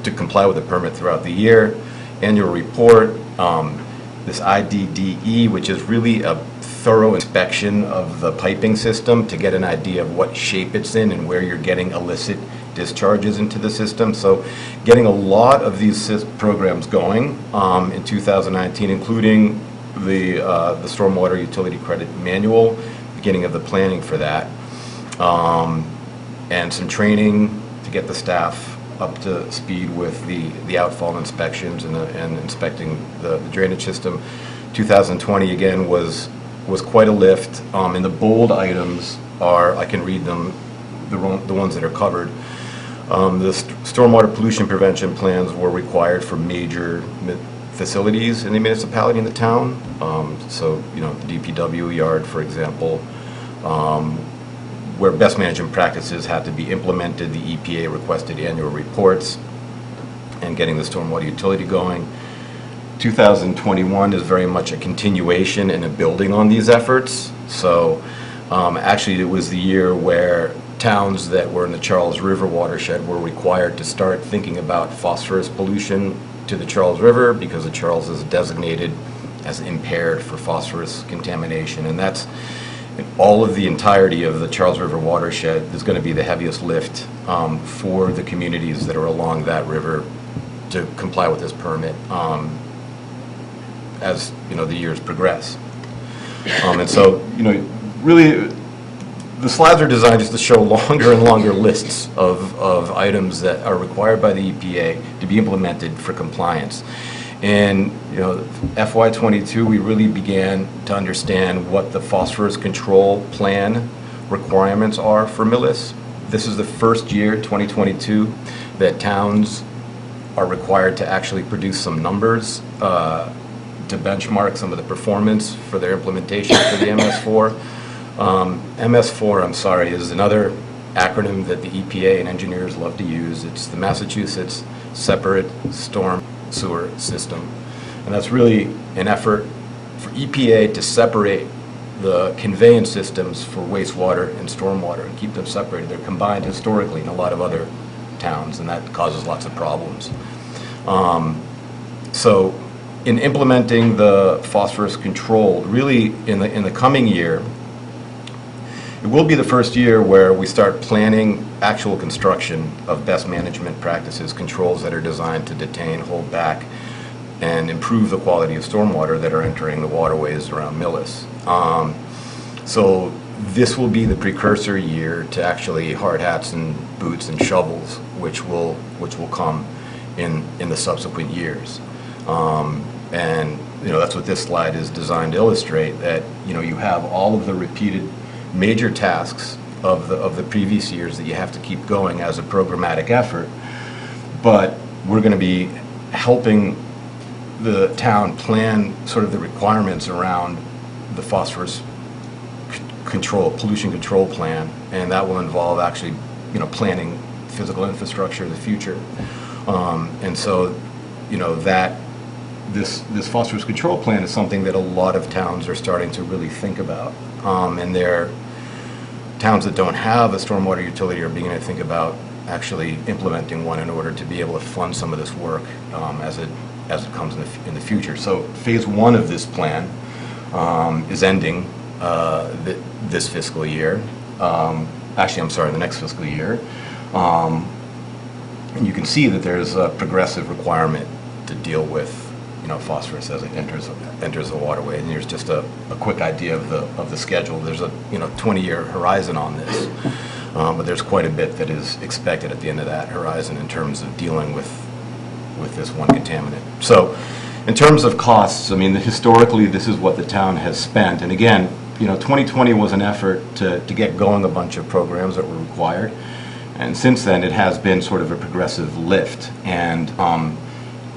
to comply with the permit throughout the year. Annual report, this IDDE, which is really a thorough inspection of the piping system to get an idea of what shape it's in and where you're getting illicit discharges into the system. So getting a lot of these programs going in 2019, including the Stormwater Utility Credit Manual, beginning of the planning for that, and some training to get the staff up to speed with the outfall inspections and inspecting the drainage system. 2020, again, was quite a lift. And the bold items are, I can read them, the ones that are covered. The stormwater pollution prevention plans were required for major facilities in the municipality, in the town. So, you know, the DPW yard, for example, where best management practices had to be implemented, the EPA requested annual reports and getting the stormwater utility going. 2021 is very much a continuation and a building on these efforts. So actually, it was the year where towns that were in the Charles River watershed were required to start thinking about phosphorus pollution to the Charles River, because the Charles is designated as impaired for phosphorus contamination. And that's all of the entirety of the Charles River watershed is going to be the heaviest lift for the communities that are along that river to comply with this permit as, you know, the years progress. And so, you know, really, the slides are designed just to show longer and longer lists of items that are required by the EPA to be implemented for compliance. And, you know, FY22, we really began to understand what the phosphorus control plan requirements are for Millis. This is the first year, 2022, that towns are required to actually produce some numbers to benchmark some of the performance for their implementation for the MS4. MS4, I'm sorry, is another acronym that the EPA and engineers love to use. It's the Massachusetts Separate Storm Sewer System. And that's really an effort for EPA to separate the conveyance systems for wastewater and stormwater and keep them separated. They're combined historically in a lot of other towns, and that causes lots of problems. So in implementing the phosphorus control, really in the coming year, it will be the first year where we start planning actual construction of best management practices, controls that are designed to detain, hold back, and improve the quality of stormwater that are entering the waterways around Millis. So this will be the precursor year to actually hard hats and boots and shovels, which will come in the subsequent years. And, you know, that's what this slide is designed to illustrate, that, you know, you have all of the repeated major tasks of the previous years that you have to keep going as a programmatic effort, but we're going to be helping the town plan sort of the requirements around the phosphorus control, pollution control plan, and that will involve actually, planning physical infrastructure in the future. And so, that this phosphorus control plan is something that a lot of towns are starting to really think about. And there towns that don't have a stormwater utility are beginning to think about actually implementing one in order to be able to fund some of this work as it comes in the future. So phase one of this plan is ending this fiscal year. Actually, I'm sorry, the next fiscal year. And you can see that there's a progressive requirement to deal with phosphorus as it enters the waterway. And here's just a quick idea of the schedule. There's a 20-year horizon on this, but there's quite a bit that is expected at the end of that horizon in terms of dealing with this one contaminant. So in terms of costs, I mean, historically, this is what the town has spent. And again, 2020 was an effort to get going a bunch of programs that were required. And since then, it has been sort of a progressive lift. And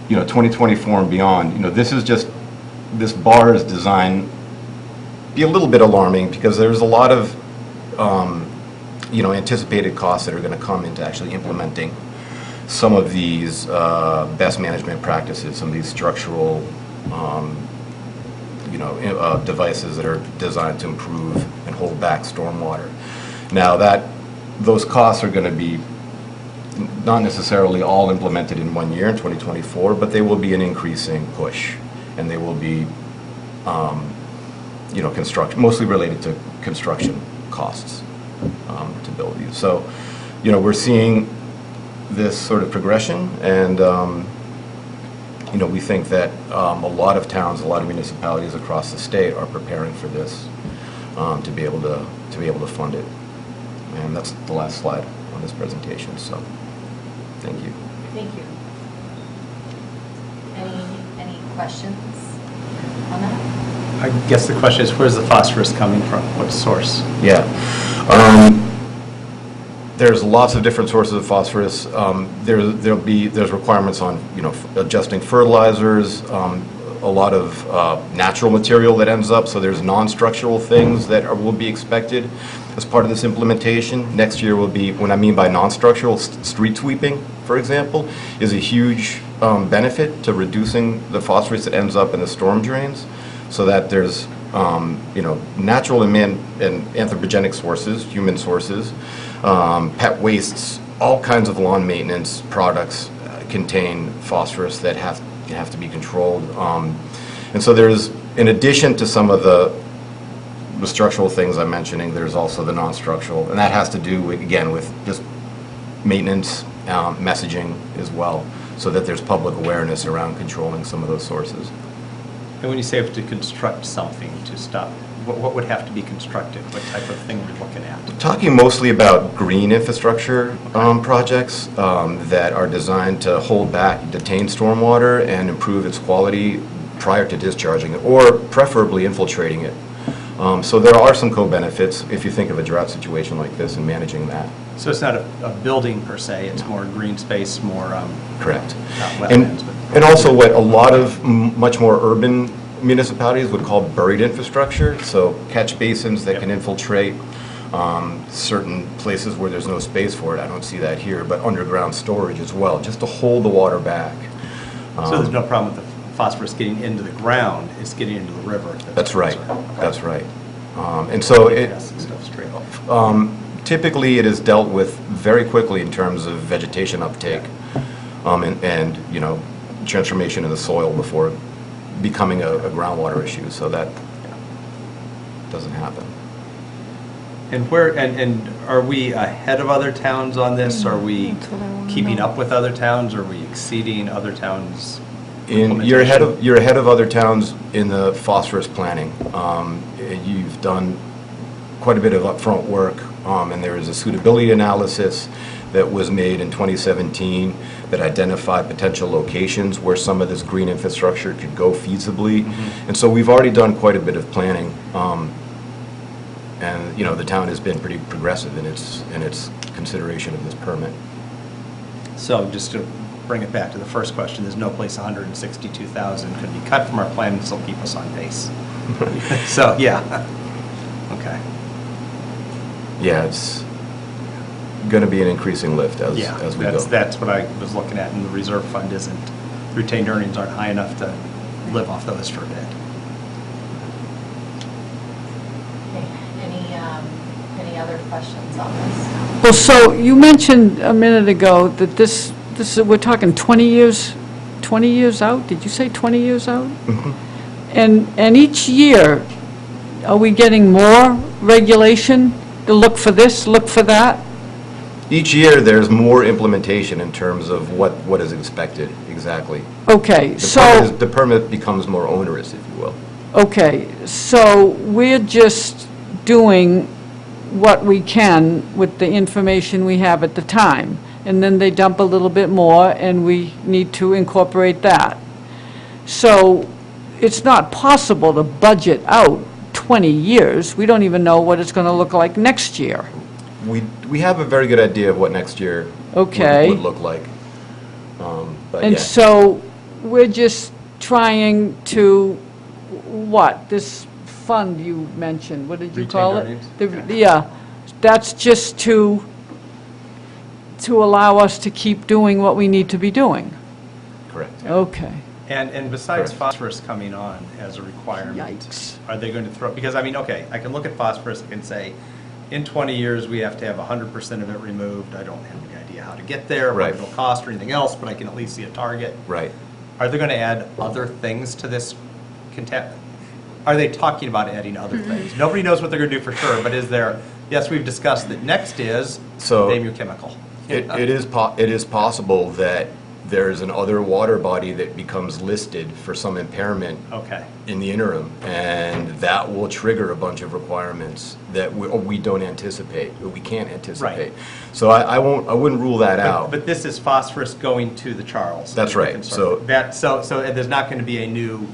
2024 and beyond, this bar is designed to be a little bit alarming because there's a lot of, anticipated costs that are going to come into actually implementing some of these best management practices, some of these structural, devices that are designed to improve and hold back stormwater. Now those costs are going to be not necessarily all implemented in 1 year, in 2024, but they will be an increasing push, and they will be, construction, mostly related to construction costs to build these. So, we're seeing this sort of progression, and we think that a lot of towns, a lot of municipalities across the state are preparing for this to be able to fund it. And that's the last slide on this presentation, so thank you. Thank you. Any questions on that? I guess the question is, where's the phosphorus coming from? What source? Yeah. There's lots of different sources of phosphorus. There's requirements on, adjusting fertilizers, a lot of natural material that ends up, so there's non-structural things that will be expected as part of this implementation. Next year will be, when I mean by non-structural, street sweeping, for example, is a huge benefit to reducing the phosphorus that ends up in the storm drains, so that there's natural and anthropogenic sources, human sources, pet wastes, all kinds of lawn maintenance products contain phosphorus that have to be controlled. And so there's, in addition to some of the structural things I'm mentioning, there's also the non-structural, and that has to do with, again, with just maintenance, messaging as well, so that there's public awareness around controlling some of those sources. And when you say have to construct something to stop, what would have to be constructed? What type of thing are we looking at? Talking mostly about green infrastructure projects that are designed to hold back, detain stormwater and improve its quality prior to discharging it, or preferably infiltrating it. So there are some co-benefits if you think of a drought situation like this and managing that. So it's not a building per se, it's more green space, more Correct. not wetlands, but... And also what a lot of much more urban municipalities would call buried infrastructure, so catch basins that can infiltrate certain places where there's no space for it. I don't see that here, but underground storage as well, just to hold the water back. So there's no problem with the phosphorus getting into the ground, it's getting into the river. That's right, that's right. And so typically it is dealt with very quickly in terms of vegetation uptake and transformation in the soil before becoming a groundwater issue, so that doesn't happen. And and are we ahead of other towns on this? Are we keeping up with other towns? Are we exceeding other towns? You're ahead of other towns in the phosphorus planning. You've done quite a bit of upfront work, and there is a suitability analysis that was made in 2017 that identified potential locations where some of this green infrastructure could go feasibly. And so we've already done quite a bit of planning And, you know, the town has been pretty progressive in its consideration of this permit. So just to bring it back to the first question, there's no place 162,000 could be cut from our plan and still keep us on pace. So, yeah. Okay. Yeah, it's going to be an increasing lift as we go. That's what I was looking at, and the reserve fund isn't, retained earnings aren't high enough to live off those for a bit. Okay, any other questions on this? Well, so you mentioned a minute ago that this we're talking 20 years out? Did you say 20 years out? And each year, are we getting more regulation to look for this, look for that? Each year, there's more implementation in terms of what is expected, exactly. Okay, so... The permit becomes more onerous, if you will. Okay, so we're just doing what we can with the information we have at the time, and then they dump a little bit more, and we need to incorporate that. So it's not possible to budget out 20 years. We don't even know what it's going to look like next year. We have a very good idea of what next year would look like. But And yeah. so we're just trying to, what, this fund you mentioned, what did you call it? Retained Yeah, that's just to allow us to keep doing what we need to be doing. Correct. Okay. And besides Correct. phosphorus coming on as a requirement, Yikes. are they going to throw, because I mean, okay, I can look at phosphorus and say, in 20 years, we have to have 100% of it removed. I don't have any idea how to get there, what Right. it'll cost or anything else, but I can at least see a target. Right. Are they going to add other things to this Are they talking about adding other things? Nobody knows what they're going to do for sure, but is there, yes, we've discussed that next is, So- name your chemical. It is possible that there's an other water body that becomes listed for some impairment Okay. in the interim, and that will trigger a bunch of requirements that we don't anticipate, or we can't anticipate. So I wouldn't rule that out. But this is phosphorus going to the Charles. That's is the right. concern. So there's not going to be a new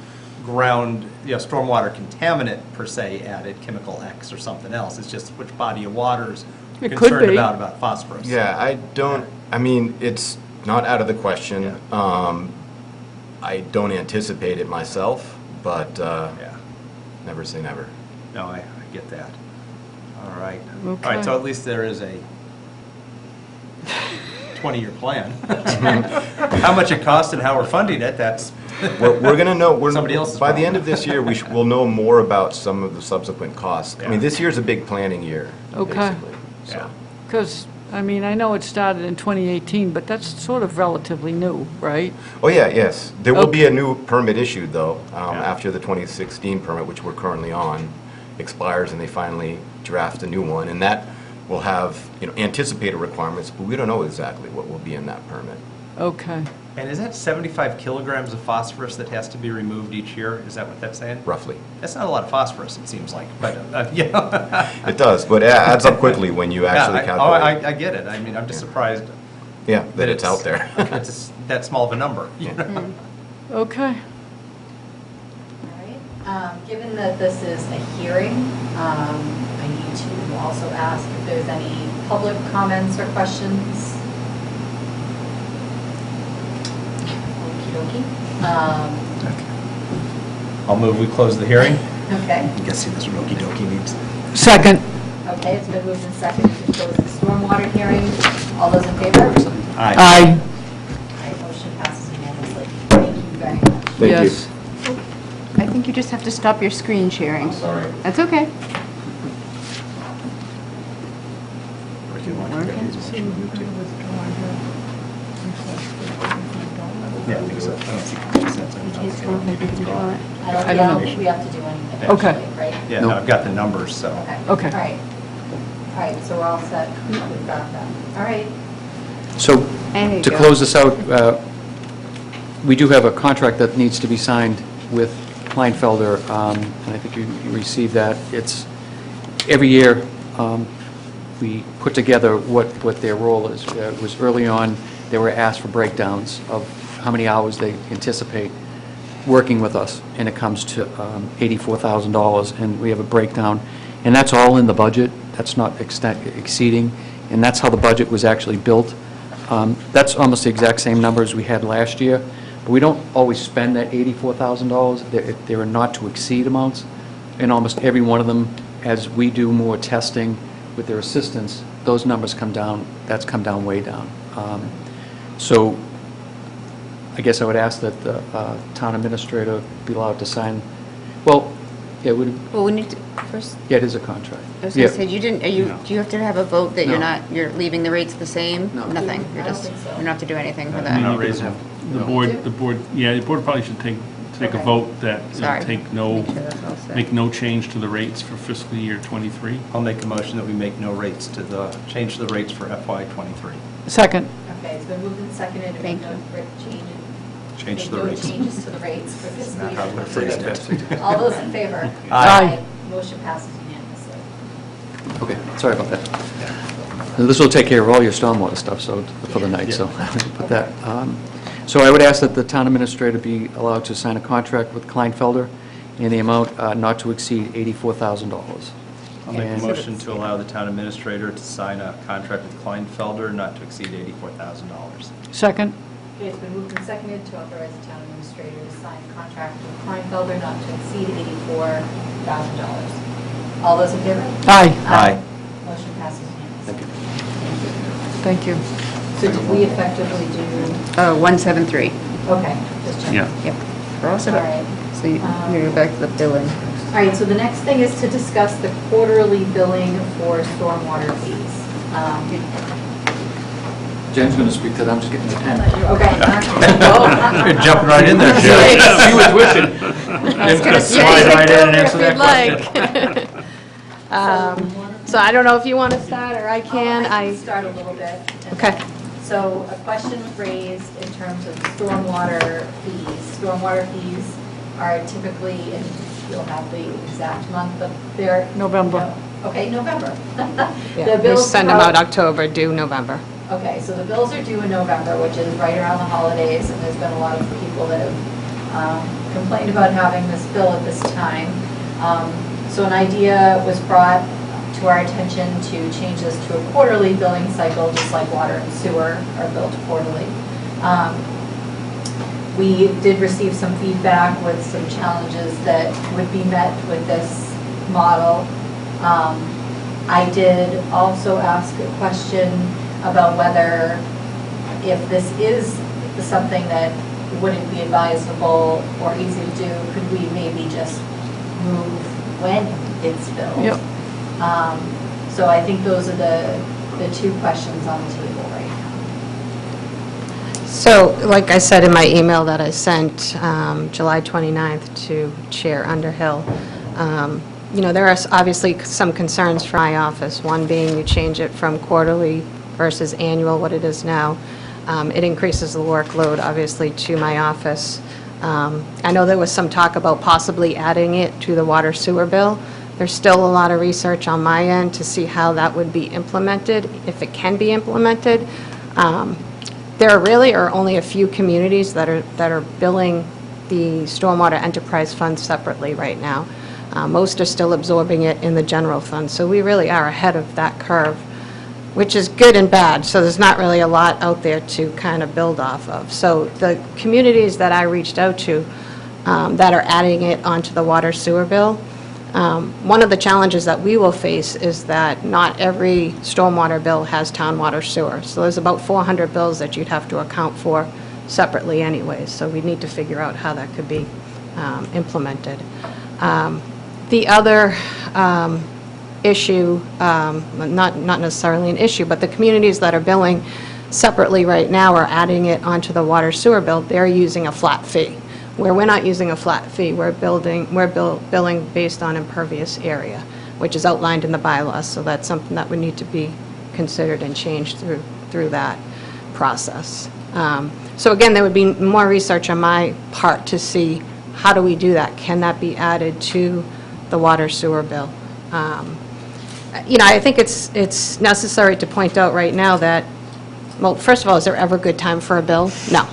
ground, stormwater contaminant per se added, chemical X or something else. It's just which body of water's It could concerned be. about phosphorus. Yeah, I mean, it's not out of the question. Yeah. I don't anticipate it myself, but Yeah. never say never. No, I get that. All right. All Okay. right, so at least there is a 20-year plan. How much it costs and how we're funding it, that's, We're going to know, Somebody else's by the end problem. of this year, we'll know more about some of the subsequent costs. I Yeah. mean, this year's a big planning year, Okay. basically. yeah. So, Because, I mean, I know it started in 2018, but that's sort of relatively new, right? oh, yeah, yes. There will Okay. be a new permit issued, though, Yeah. after the 2016 permit, which we're currently on, expires, and they finally draft a new one. And that will have, anticipated requirements, but we don't know exactly what will be in that permit. Okay. And is that 75 kilograms of phosphorus that has to be removed each year? Is that what that's saying? Roughly. That's not a lot of phosphorus, it seems like, but, yeah. It does, but it adds up quickly when you actually Yeah, calculate. I get it. I mean, I'm just surprised Yeah, that it's out there. it's that small of a number. you know? Okay. All right. Given that this is a hearing, I need to also ask if there's any public comments or questions. Okey-dokey. I'll move, we close the hearing. Okay, I'm guessing this okey dokey means. Second. okay, it's been moved and seconded to close the stormwater hearing. All those in favor? Aye. Aye. Aye, motion passes unanimously. Thank you very much. Thank you. Yes. I think you just have to stop your screen sharing. Sorry. That's okay. Yeah, I think so. I don't see any sense in it. I don't think we have to do anything Okay. actually, right? Yeah, no, I've got the numbers, so. Okay. All right. All right, so we're all set. We've got that. All right. So, There you to go. close this out, we do have a contract that needs to be signed with Kleinfelder, and I think you received that. It's, every year, we put together what their role is. It was early on, they were asked for breakdowns of how many hours they anticipate working with us, and it comes to $84,000, and we have a breakdown. And that's all in the budget. That's not exceeding, and that's how the budget was actually built. That's almost the exact same numbers we had last year, but we don't always spend that $84,000. There are not to exceed amounts, and almost every one of them, as we do more testing with their assistance, those numbers come down, that's come down way down. So I guess I would ask that the town administrator be allowed to sign, well, yeah, Well, we need to, first, yeah, it is a contract. I was going Yeah. to say, you didn't, do you have to have a vote that you're No. not, you're leaving the rates the same? No. Nothing? You're I don't just, think so. you don't have to do anything for I mean, that? you could have- The board, yeah, the board probably should take a Okay. vote that, Sorry. take no, Make sure that's all set. make no change to the rates for fiscal year '23. I'll make a motion that we make no rates to the, change the rates for FY '23. Second. Okay, it's been moved and seconded. to Thank make no Change make the no rates. changes to the rates for fiscal Not how year I'm gonna phrase 23. that. All those in favor? Aye. Motion passes unanimously. Okay, sorry about that. This will take care of all your stormwater stuff, so, for the night, so, put that. So I would ask that the town administrator be allowed to sign a contract with Kleinfelder in the amount not to exceed $84,000. I'll make a And- motion to allow the town administrator to sign a contract with Kleinfelder not to exceed $84,000. Second. Okay, it's been moved and seconded to authorize the town administrator to sign a contract with Kleinfelder not to exceed $84,000. All those in favor? Aye. Aye. Motion passes unanimously. Thank you. So did we effectively do, 173. okay, just checking. Yeah. Yep. We're all set All up. right. So you go back to the billing. All right, so the next thing is to discuss the quarterly billing for stormwater fees. Jen's going to speak to that, I'm just getting the pen. Okay. You're jumping right in there, Jim. She was wishing. Jim's gonna slide right in and answer that question. So I don't know if you want to start, or I can. I can start a little bit. Okay. So a question was raised in terms of stormwater fees. Stormwater fees are typically, and you'll have the exact month, but they're... November. Okay, November. Yeah, The we bills send come them out October, due November. Okay, so the bills are due in November, which is right around the holidays, and there's been a lot of people that have complained about having this bill at this time. So an idea was brought to our attention to change this to a quarterly billing cycle, just like water and sewer are billed quarterly. We did receive some feedback with some challenges that would be met with this model. I did also ask a question about whether, if this is something that wouldn't be advisable or easy to do, could we maybe just move when it's billed? Yep. So I think those are the two questions on the table right now. So, like I said in my email that I sent July 29th to Chair Underhill, there are obviously some concerns for my office, one being you change it from quarterly versus annual, what it is now. It increases the workload, obviously, to my office. I know there was some talk about possibly adding it to the water sewer bill. There's still a lot of research on my end to see how that would be implemented, if it can be implemented. There really are only a few communities that are billing the Stormwater Enterprise Fund separately right now. Most are still absorbing it in the general fund, so we really are ahead of that curve, which is good and bad, so there's not really a lot out there to kind of build off of. So the communities that I reached out to that are adding it onto the water sewer bill, one of the challenges that we will face is that not every stormwater bill has town water sewer. So there's about 400 bills that you'd have to account for separately anyways, so we need to figure out how that could be implemented. The other issue, not necessarily an issue, but the communities that are billing separately right now are adding it onto the water sewer bill. They're using a flat fee. Where we're not using a flat fee, we're billing based on impervious area, which is outlined in the bylaws, so that's something that would need to be considered and changed through that process. So again, there would be more research on my part to see how do we do that? Can that be added to the water sewer bill? I think it's necessary to point out right now that, well, first of all, is there ever a good time for a bill? No,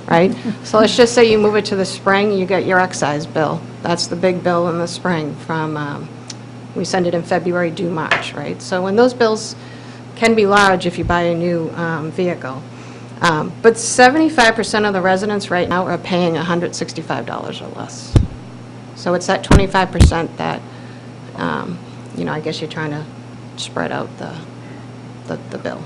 right? So let's just say you move it to the spring, you get your excise bill. That's the big bill in the spring from We send it in February, due March, right? So when those bills can be large if you buy a new vehicle. But 75% of the residents right now are paying $165 or less. So it's that 25% that, I guess you're trying to spread out the bill.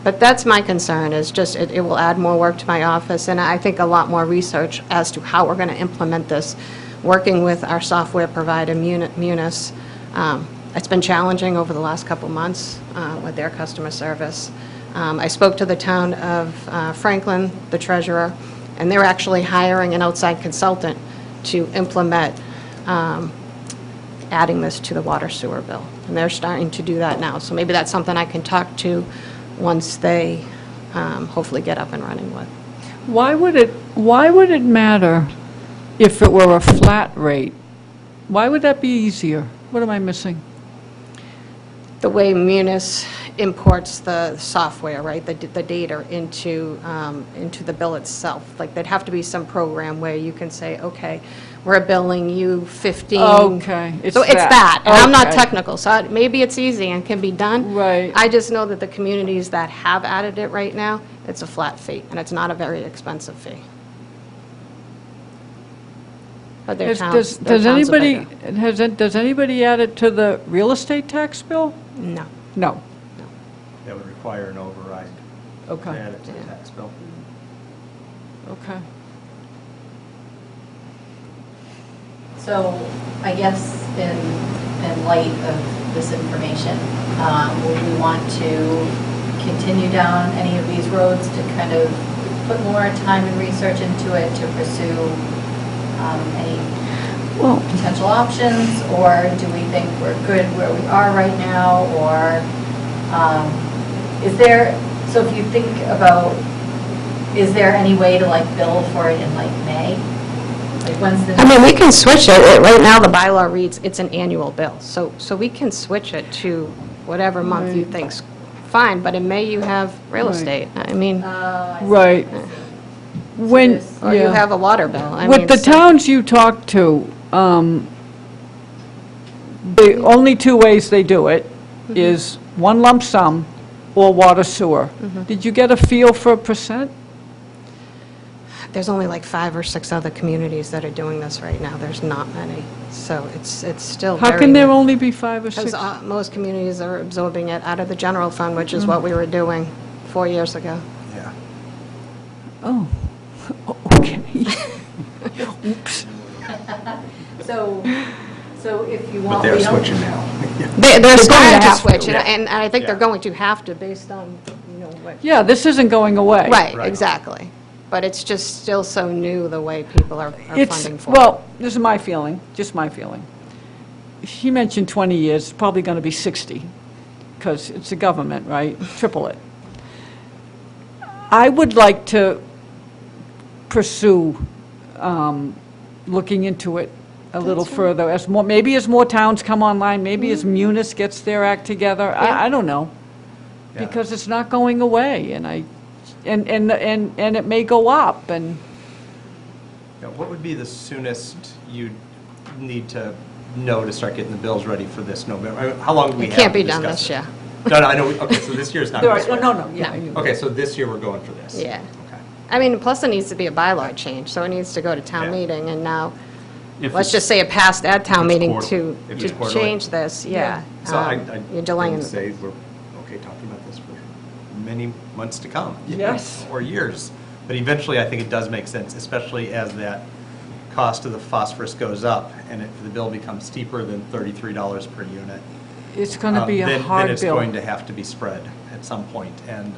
But that's my concern, is just it will add more work to my office, and I think a lot more research as to how we're going to implement this, working with our software provider, Munis. It's been challenging over the last couple months with their customer service. I spoke to the town of Franklin, the treasurer, and they're actually hiring an outside consultant to implement adding this to the water sewer bill. And they're starting to do that now. So maybe that's something I can talk to once they hopefully get up and running with. Why would it matter if it were a flat rate? Why would that be easier? What am I missing? The way Munis imports the software, right, the data into the bill itself. Like, there'd have to be some program where you can say, okay, we're billing you 15. Okay, it's So it's that. that. And I'm not Okay. technical, so maybe it's easy and can be done. Right. I just know that the communities that have added it right now, it's a flat fee, and it's not a very expensive fee. But their towns are bigger. Does anybody add it to the real estate tax bill? No. No. That would require an override to Okay, add it to the tax bill. okay. So I guess in light of this information, would we want to continue down any of these roads to kind of put more time and research into it to pursue any Well, potential options? Or do we think we're good where we are right now? Or is there, so if you think about, is there any way to like bill for it in like May? Like when's the? I mean, we can switch it. Right now, the bylaw reads it's an annual bill. So we can switch it to whatever month you think's fine, but in May you have real Right. estate. I mean, I see. right. When, or you yeah. have a water bill. I With mean, the so- towns you talk to, the only two ways they do it is one lump sum or water sewer. Did you get a feel for a percent? There's only like 5 or 6 other communities that are doing this right now. There's not many. So it's still very... How can there only be 5 or 6? Because most communities are absorbing it out of the general fund, which is what we were doing 4 years ago. Yeah. Oh, okay. Oops. So if you But want, they're we don't. switching now. They're starting to have switch, to. and I think they're Yeah. going to have to based on, what... Yeah, this isn't going away. Right, Right. exactly. But it's just still so new, the way people are It's, funding for it. well, this is my feeling, just my feeling. She mentioned 20 years, it's probably going to be 60, because it's a government, right? Triple it. I would like to pursue looking into it a little further, maybe as more towns come online, maybe as Munis gets their act together, Yeah. I don't know. Yeah. Because it's not going away, and it may go up, and Now, what would be the soonest you'd need to know to start getting the bills ready for this November? I mean, how long do we It have can't to be done discuss this it? year. No, I know, okay, so this year's not going to no, yeah. I knew. Okay, so this year we're going for this? Yeah. Okay. I mean, plus it needs to be a bylaw change, so it needs to go to town Yeah. meeting, and now, If let's it's- just say it passed at town It's meeting quarterly. If to it's quarterly. change this, yeah. So I You're delaying would the... say we're okay talking about this for many months to come. Yes. Or years. But eventually, I think it does make sense, especially as that cost of the phosphorus goes up, and if the bill becomes steeper than $33 per unit. It's going to be a then hard it's bill. going to have to be spread at some point. And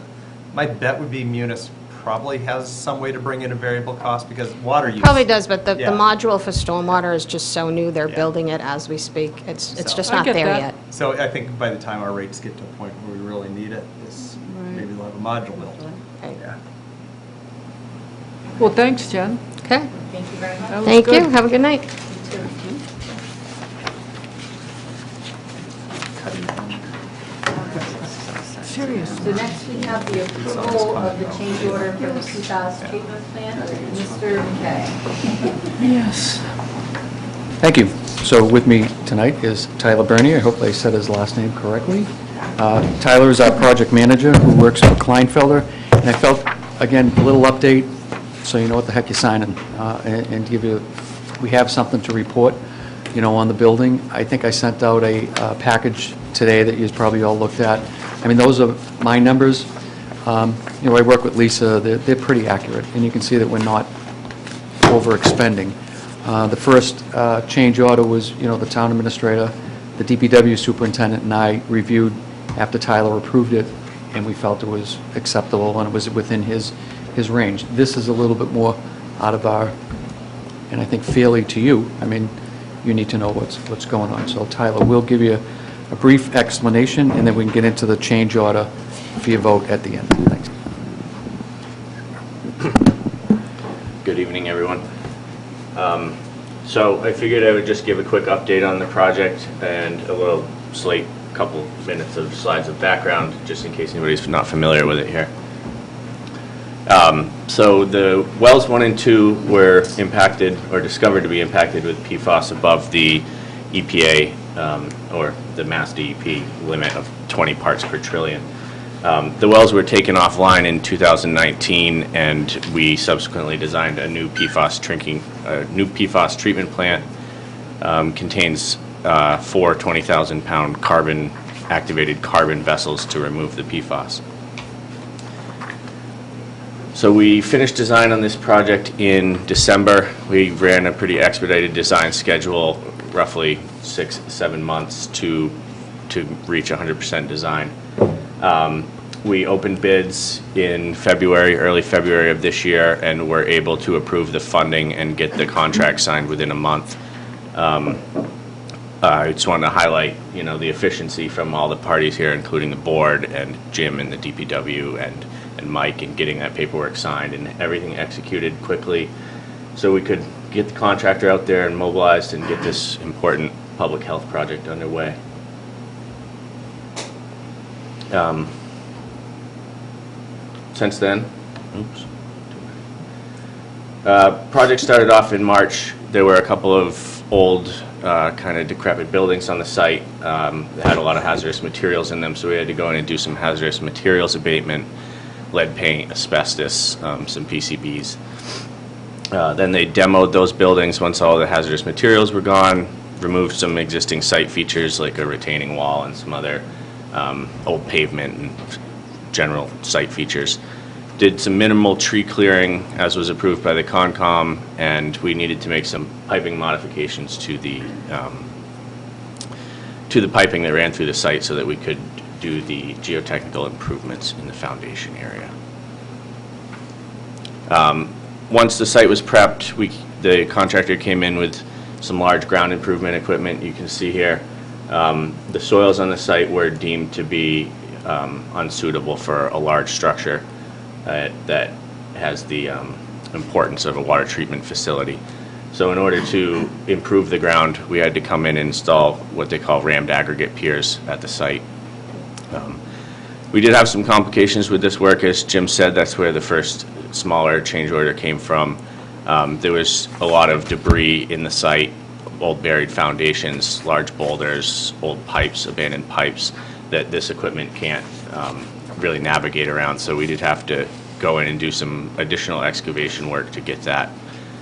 my bet would be Munis probably has some way to bring in a variable cost, because water use. Probably does, but the Yeah. module for stormwater is just so new, they're Yeah. building it as we speak. It's So- just I not get there that. yet. So I think by the time our rates get to a point where we really need it, Right. maybe we'll have a module built. Right. Yeah. Well, thanks, Jen. Okay, Thank you very much. That was thank you, good. have a good night. Seriously. So next we have the approval of the change order for the PFAS treatment plant. Mr. McKay. Yes. Thank you. So with me tonight is Tyler Bernier. I hope I said his last name correctly. Tyler is our project manager who works for Kleinfelder. And I felt, again, a little update, so you know what the heck you're signing, and give you, we have something to report, you know, on the building. I think I sent out a package today that you've probably all looked at. I mean, those are my numbers. You know, I work with Lisa. They're pretty accurate, and you can see that we're not over-expending. The first change order was, you know, the town administrator, the DPW superintendent, and I reviewed after Tyler approved it, and we felt it was acceptable and it was within his range. This is a little bit more out of our, and I think fairly to you. I mean, you need to know what's going on. So Tyler will give you a brief explanation, and then we can get into the change order for your vote at the end. Thanks. Good evening, everyone. So I figured I would just give a quick update on the project and a little couple minutes of slides of background, just in case anybody's not familiar with it here. So the wells 1 and 2 were impacted or discovered to be impacted with PFAS above the EPA or the Mass DEP limit of 20 parts per trillion. The wells were taken offline in 2019, and we subsequently designed a new PFAS treatment plant. Contains 4 20,000-pound activated carbon vessels to remove the PFAS. So we finished design on this project in December. We ran a pretty expedited design schedule, roughly 6-7 months to reach 100% design. We opened bids in early February of this year, and were able to approve the funding and get the contract signed within a month. I just wanted to highlight, you know, the efficiency from all the parties here, including the board and Jim and the DPW and Mike, in getting that paperwork signed and everything executed quickly, so we could get the contractor out there and mobilized and get this important public health project underway. Since then, project started off in March. There were a couple of old, kind of decrepit buildings on the site that had a lot of hazardous materials in them, so we had to go in and do some hazardous materials abatement, lead paint, asbestos, some PCBs. Then they demoed those buildings once all the hazardous materials were gone, removed some existing site features like a retaining wall and some other old pavement and general site features. Did some minimal tree clearing as was approved by the Concom, and we needed to make some piping modifications to the piping that ran through the site so that we could do the geotechnical improvements in the foundation area. Once the site was prepped, the contractor came in with some large ground improvement equipment. You can see here the soils on the site were deemed to be unsuitable for a large structure that has the importance of a water treatment facility. So in order to improve the ground, we had to come in and install what they call rammed aggregate piers at the site. We did have some complications with this work. As Jim said, that's where the first smaller change order came from. There was a lot of debris in the site, old buried foundations, large boulders, old pipes, abandoned pipes that this equipment can't really navigate around. So we did have to go in and do some additional excavation work to get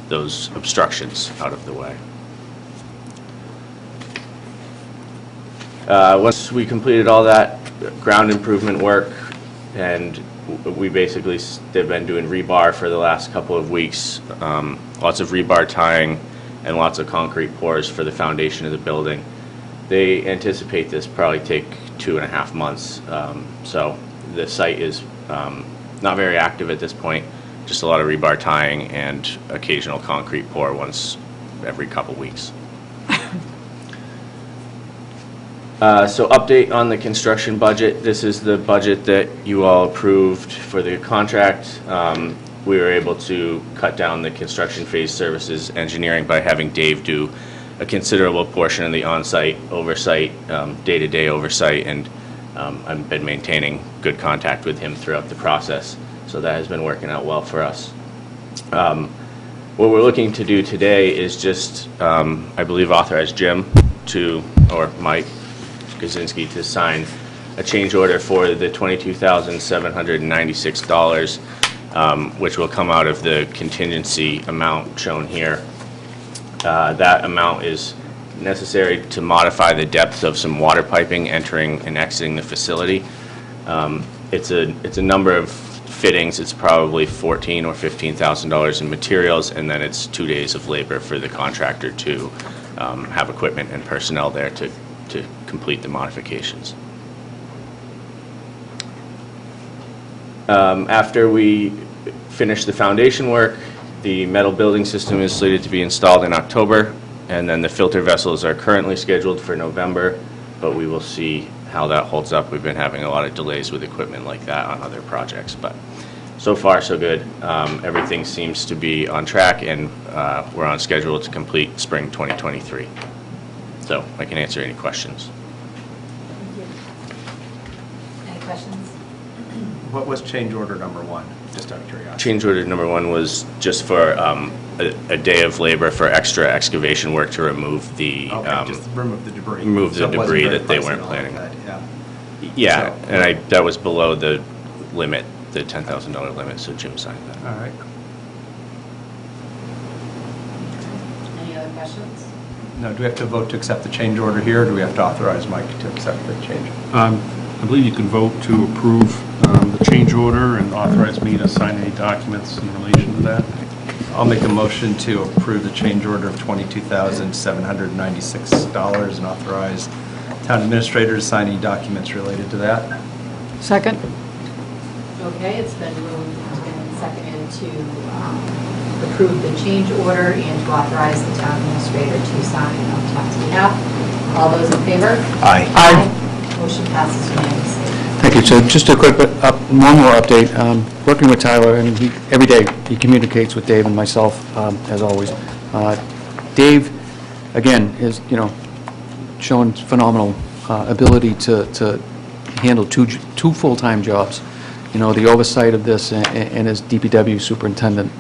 those obstructions out of the way. Once we completed all that ground improvement work, and they've been doing rebar for the last couple of weeks, lots of rebar tying and lots of concrete pours for the foundation of the building. They anticipate this probably take 2.5 months. So the site is not very active at this point, just a lot of rebar tying and occasional concrete pour once every couple weeks. So update on the construction budget. This is the budget that you all approved for the contract. We were able to cut down the construction phase services engineering by having Dave do a considerable portion of the on-site oversight, day-to-day oversight, and I've been maintaining good contact with him throughout the process. So that has been working out well for us. What we're looking to do today is just, I believe, authorize Jim or Mike Kaczynski to sign a change order for the $22,796, which will come out of the contingency amount shown here. That amount is necessary to modify the depth of some water piping entering and exiting the facility. It's a number of fittings. It's probably $14,000 or $15,000 in materials, and then it's 2 days of labor for the contractor to have equipment and personnel there to complete the modifications. After we finish the foundation work, the metal building system is slated to be installed in October, and then the filter vessels are currently scheduled for November, but we will see how that holds up. We've been having a lot of delays with equipment like that on other projects, but so far so good. Everything seems to be on track, and we're on schedule to complete spring 2023. So I can answer any questions. Any questions? What was change order number 1, just out of curiosity? Change order number 1 was just for a day of labor for extra excavation work to remove the Okay, just remove the debris. remove the So it wasn't debris very that they pricey weren't and all planning. that, yeah. Yeah, So- and that was below the limit, the $10,000 limit, so Jim signed that. All right. Any other questions? Now, do we have to vote to accept the change order here, or do we have to authorize Mike to accept the change? I believe you can vote to approve the change order and authorize me to sign any documents in relation to that. I'll make a motion to approve the change order of $22,796 and authorize town administrator to sign any documents related to that. Second? Okay, it's been moved and seconded to approve the change order and to authorize the town administrator to sign on town's behalf. All those in favor? Aye. Aye. Motion passes unanimously. Thank you. So just a quick, one more update. Working with Tyler, and every day he communicates with Dave and myself, as always. Dave, again, is, showing phenomenal ability to handle two full-time jobs. The oversight of this and as DPW superintendent.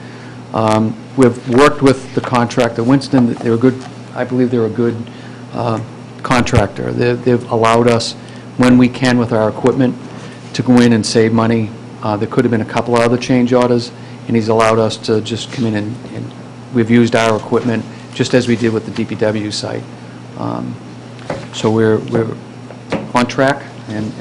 We've worked with the contractor, Winston. They're a good, I believe they're a good contractor. They've allowed us, when we can with our equipment, to go in and save money. There could have been a couple of other change orders, and he's allowed us to just come in and we've used our equipment, just as we did with the DPW site. So we're on track, and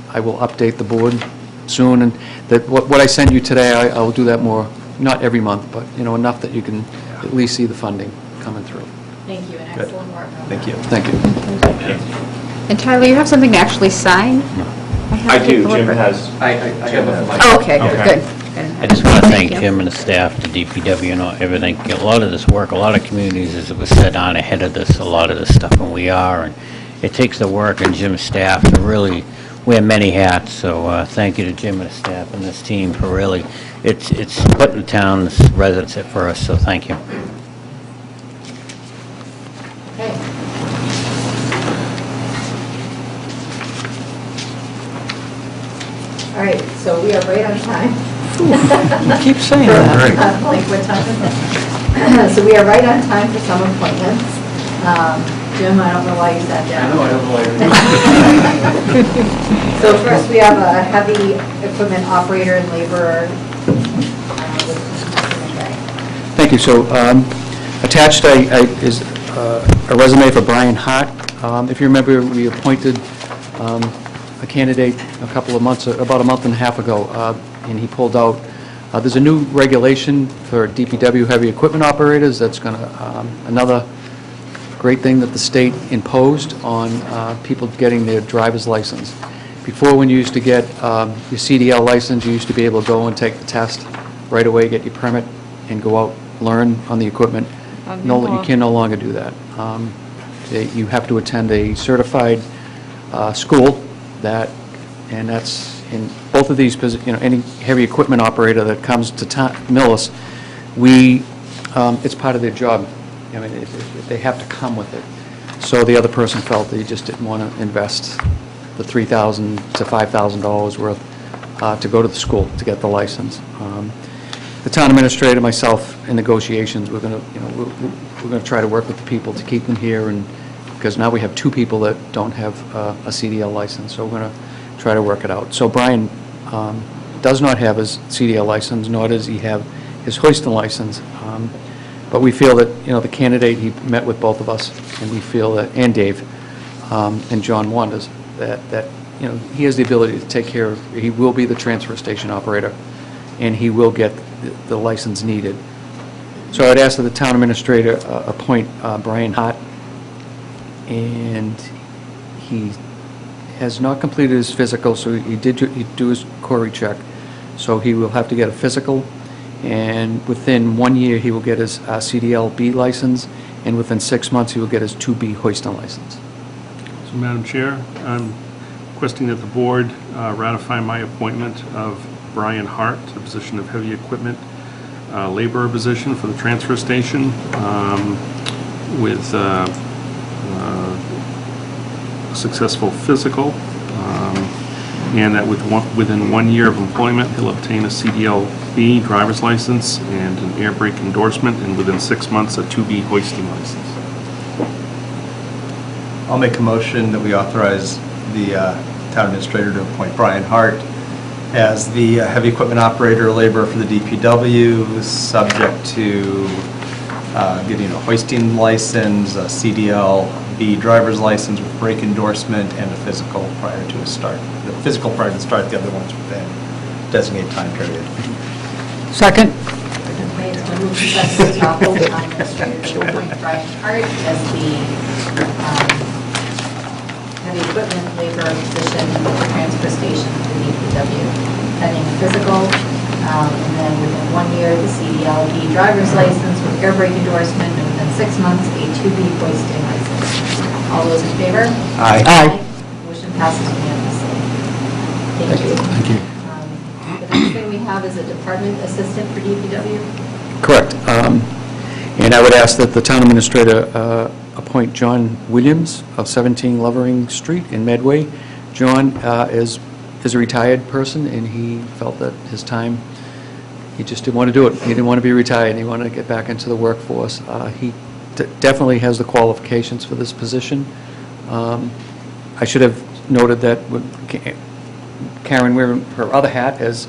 I will update the board soon. And that what I sent you today, I'll do that more, not every month, but, enough that you can at least see the funding coming through. Thank you, and Good. excellent work. Thank you. Thank you. And Tyler, you have something to actually sign? I do, Jim has. Oh, okay, good. I just want to thank you. Jim and the staff, the DPW, everything. A lot of this work, a lot of communities, as it was said, aren't ahead of this, a lot of this stuff, and we are. And it takes the work and Jim's staff to really wear many hats. So thank you to Jim and the staff and this team for really, it's putting the town's residents at first, so thank you. Okay. All right, so we are right on time. You keep saying that. Like, what time is it? So we are right on time for some appointments. Jim, I don't know why you sat down. I don't know why So first, we have a heavy equipment operator and laborer with Mr. McKay. Thank you. So attached is a resume for Brian Hart. If you remember, we appointed a candidate about a month and a half ago, and he pulled out. There's a new regulation for DPW heavy equipment operators that's going to, another great thing that the state imposed on people getting their driver's license. Before, when you used to get your CDL license, you used to be able to go and take the test right away, get your permit, and go out, learn on the equipment. No, you can no longer do that. You have to attend a certified school and that's in both of these, any heavy equipment operator that comes to Millis, it's part of their job. I mean, they have to come with it. So the other person felt they just didn't want to invest the $3,000 to $5,000 worth to go to the school to get the license. the town administrator, myself, in negotiations, we're going to, we're going to try to work with the people to keep them here, and, because now we have 2 people that don't have a CDL license, so we're going to try to work it out. So Brian does not have his CDL license, nor does he have his hoisting license, but we feel that, the candidate, he met with both of us, and we feel that, and Dave, and John Wanders, that he has the ability to take care of, he will be the transfer station operator, and he will get the license needed. So I'd ask that the town administrator appoint Brian Hart, and he has not completed his physical, so he did do his query check, so he will have to get a physical, and within 1 year, he will get his CDL B license, and within 6 months, he will get his 2B hoisting license. So, Madam Chair, I'm requesting that the board ratify my appointment of Brian Hart to the position of heavy equipment laborer position for the transfer station with successful physical, and that within 1 year of employment, he'll obtain a CDL-B driver's license and an air brake endorsement, and within 6 months, a 2B hoisting license. I'll make a motion that we authorize the town administrator to appoint Brian Hart as the heavy equipment operator laborer for the DPW, subject to getting a hoisting license, a CDL-B driver's license with brake endorsement, and a physical prior to his start. The physical prior to the start, the other ones within designated time period. Second? Okay, it's been moved and seconded to adopt the town administrator to appoint Brian Hart as the heavy equipment labor position at the transfer station for the DPW, pending a physical, and then within 1 year, the CDL-B driver's license with air brake endorsement, and within 6 months, a 2B hoisting license. All those in favor? Aye. Motion passes unanimously. Thank you. Thank you. The next thing we have is a department assistant for DPW. Correct. And I would ask that the town administrator appoint John Williams of 17 Lovering Street in Medway. John is a retired person, and he felt that his time, he just didn't want to do it. He didn't want to be retired. He wanted to get back into the workforce. He definitely has the qualifications for this position. I should have noted that Karen, wearing her other hat as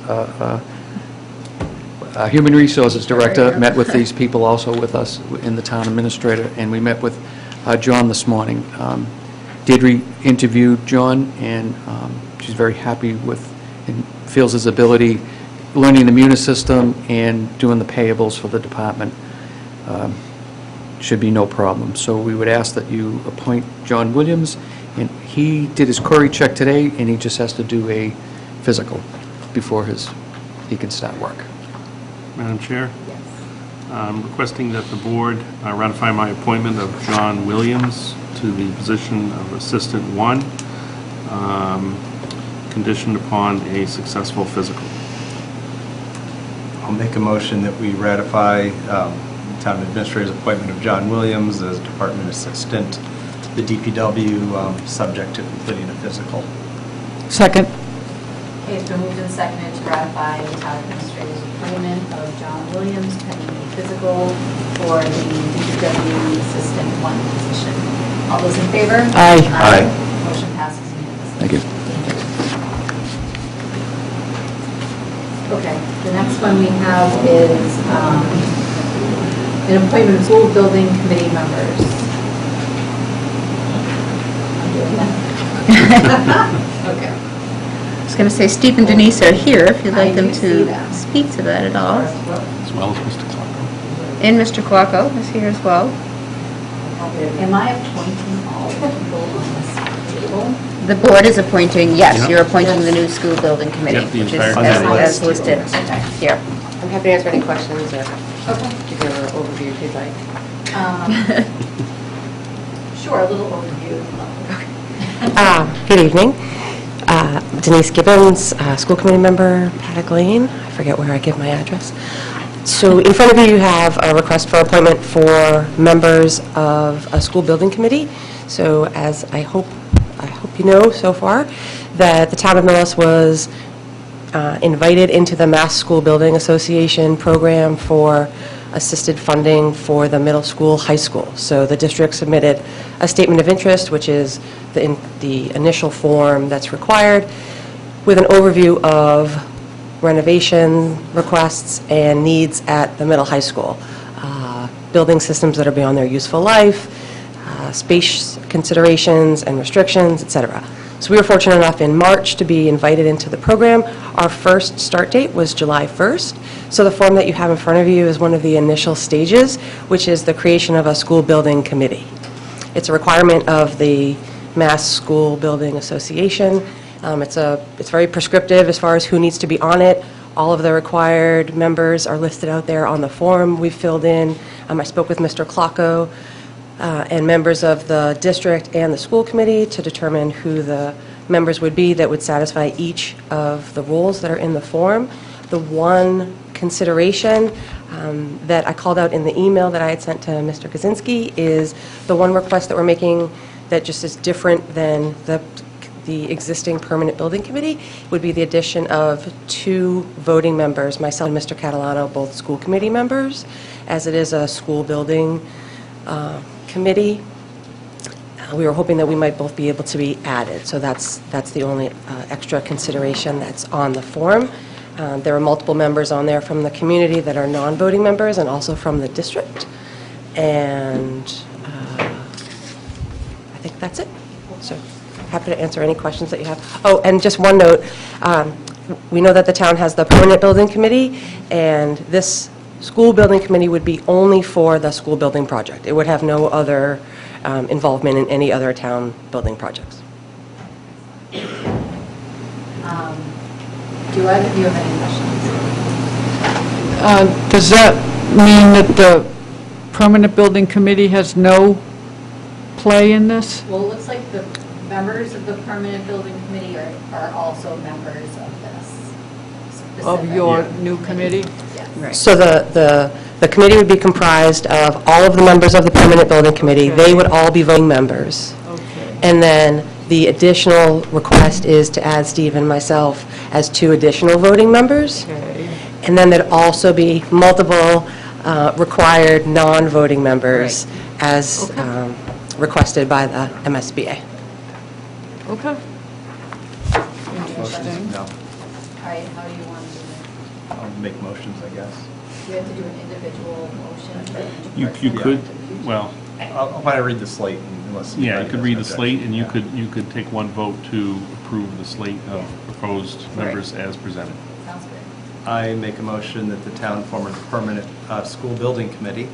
Human Resources Director, met with these people also with us in the town administrator, and we met with John this morning. Deirdre interviewed John, and she's very happy with, and feels his ability learning the Munis system and doing the payables for the department. Should be no problem. So we would ask that you appoint John Williams, and he did his query check today, and he just has to do a physical before he can start work. Madam Chair? Yes. I'm requesting that the board ratify my appointment of John Williams to the position of Assistant 1, conditioned upon a successful physical. I'll make a motion that we ratify town administrator's appointment of John Williams as department assistant, the DPW, subject to completing a physical. Second? Okay, it's been moved and seconded to ratify the town administrator's appointment of John Williams pending a physical for the DPW Assistant 1 position. All those in favor? Aye. Aye. Motion passes unanimously. Thank you. Okay, the next one we have is an appointment of school building committee members. I'm doing that. Okay. I was going to say Steve and Denise are here, if you'd I like them do see to them. speak to that at all. As well as Mr. Clark. And Mr. Quacco is here as well. Am I appointing all the people on this table? The board is appointing, yes, Yep. you're appointing the new school building committee, Yep, the which is entire as listed here. I'm happy to answer any questions or Okay. give you an overview if you'd like. Sure, a little overview. Good evening. Denise Gibbons, school committee member, Paddock Lane. I forget where I give my address. So in front of you, you have a request for appointment for members of a school building committee. So as I hope you know so far, that the town of Millis was invited into the Mass School Building Association program for assisted funding for the middle school, high school. So the district submitted a statement of interest, which is the initial form that's required, with an overview of renovation requests and needs at the middle high school. Building systems that are beyond their useful life, space considerations and restrictions, et cetera. So we were fortunate enough in March to be invited into the program. Our first start date was July 1st. So the form that you have in front of you is one of the initial stages, which is the creation of a school building committee. It's a requirement of the Mass School Building Association. It's very prescriptive as far as who needs to be on it. All of the required members are listed out there on the form we filled in. I spoke with Mr. Klocko and members of the district and the school committee to determine who the members would be that would satisfy each of the roles that are in the form. The one consideration that I called out in the email that I had sent to Mr. Kaczynski is the one request that we're making that just is different than the existing permanent building committee would be the addition of 2 voting members, myself and Mr. Catalano, both school committee members, as it is a school building committee. We were hoping that we might both be able to be added, so that's the only extra consideration that's on the form. There are multiple members on there from the community that are non-voting members and also from the district, and I think that's it. So happy to answer any questions that you have. Oh, and just one note, we know that the town has the permanent building committee, and this school building committee would be only for the school building project. It would have no other involvement in any other town building projects. Do either of you have any questions? Does that mean that the permanent building committee has no play in this? Well, it looks like the members of the permanent building committee are also members of this Of specific. your new committee? Yes. So the committee would be comprised of all of the members of the permanent building committee. Okay. They would all be voting members. Okay. And then the additional request is to add Steve and myself as 2 additional voting members. Okay. And then there'd also be multiple required non-voting members as requested by the MSBA. Okay. Interesting. No, All right, how do you want to do it? I'll make motions, I guess. Do you have to do an individual motion for each You person? could, well, I'll want to read the slate unless. yeah, you could read the objection. slate, and you could take one vote to approve the slate of proposed members as presented. Sounds good. I make a motion that the town form a permanent school building committee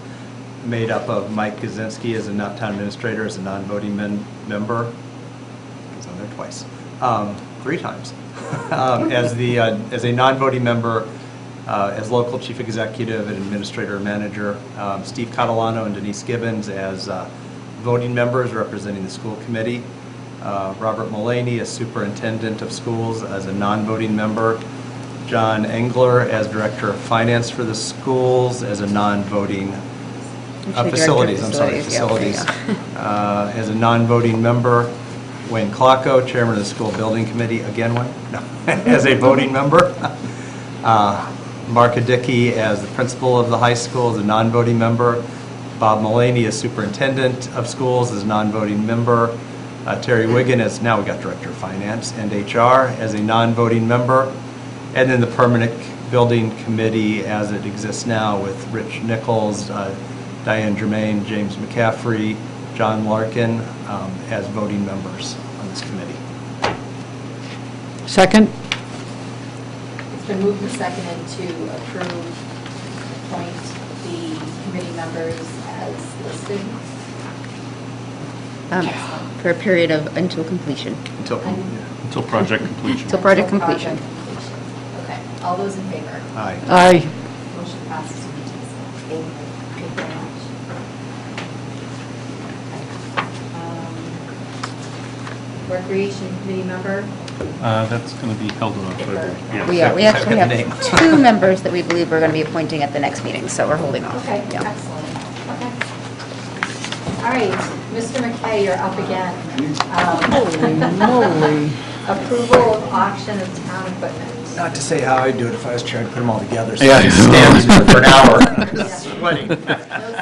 made up of Mike Kaczynski as a town administrator, as a non-voting member. He's on there twice, 3 times. As a non-voting member, as local chief executive and administrator manager, Steve Catalano and Denise Gibbons as voting members representing the school committee, Robert Mullaney as superintendent of schools as a non-voting member, John Engler as director of finance for the schools as a non-voting facilities, I'm sorry, facilities. As a non-voting member, Wayne Klocko, chairman of the school building committee, again, Wayne? No, as a voting member. Mark Adicki as the principal of the high school as a non-voting member. Bob Mullaney as superintendent of schools as a non-voting member. Terry Wiggin as, now we got director of finance and HR as a non-voting member. And then the permanent building committee as it exists now with Rich Nichols, Diane Germain, James McCaffrey, John Larkin as voting members on this committee. Second? It's been moved and seconded to approve, appoint the committee members as listed. For a period of, until completion. Until project completion. Till project completion. Okay, all those in favor? Aye. Aye. Motion passes unanimously. Thank you very much. Recreation committee member? That's going to be held on February. We actually have 2 members that we believe we're going to be appointing at the next meeting, so we're holding off. Okay, Yeah. excellent. Okay. All right, Mr. McKay, you're up again. Holy moly. approval of auction of town equipment. Not to say how I'd do it if I was chair, I'd put them all together, so Yeah. I'd stand for an hour, sweating. No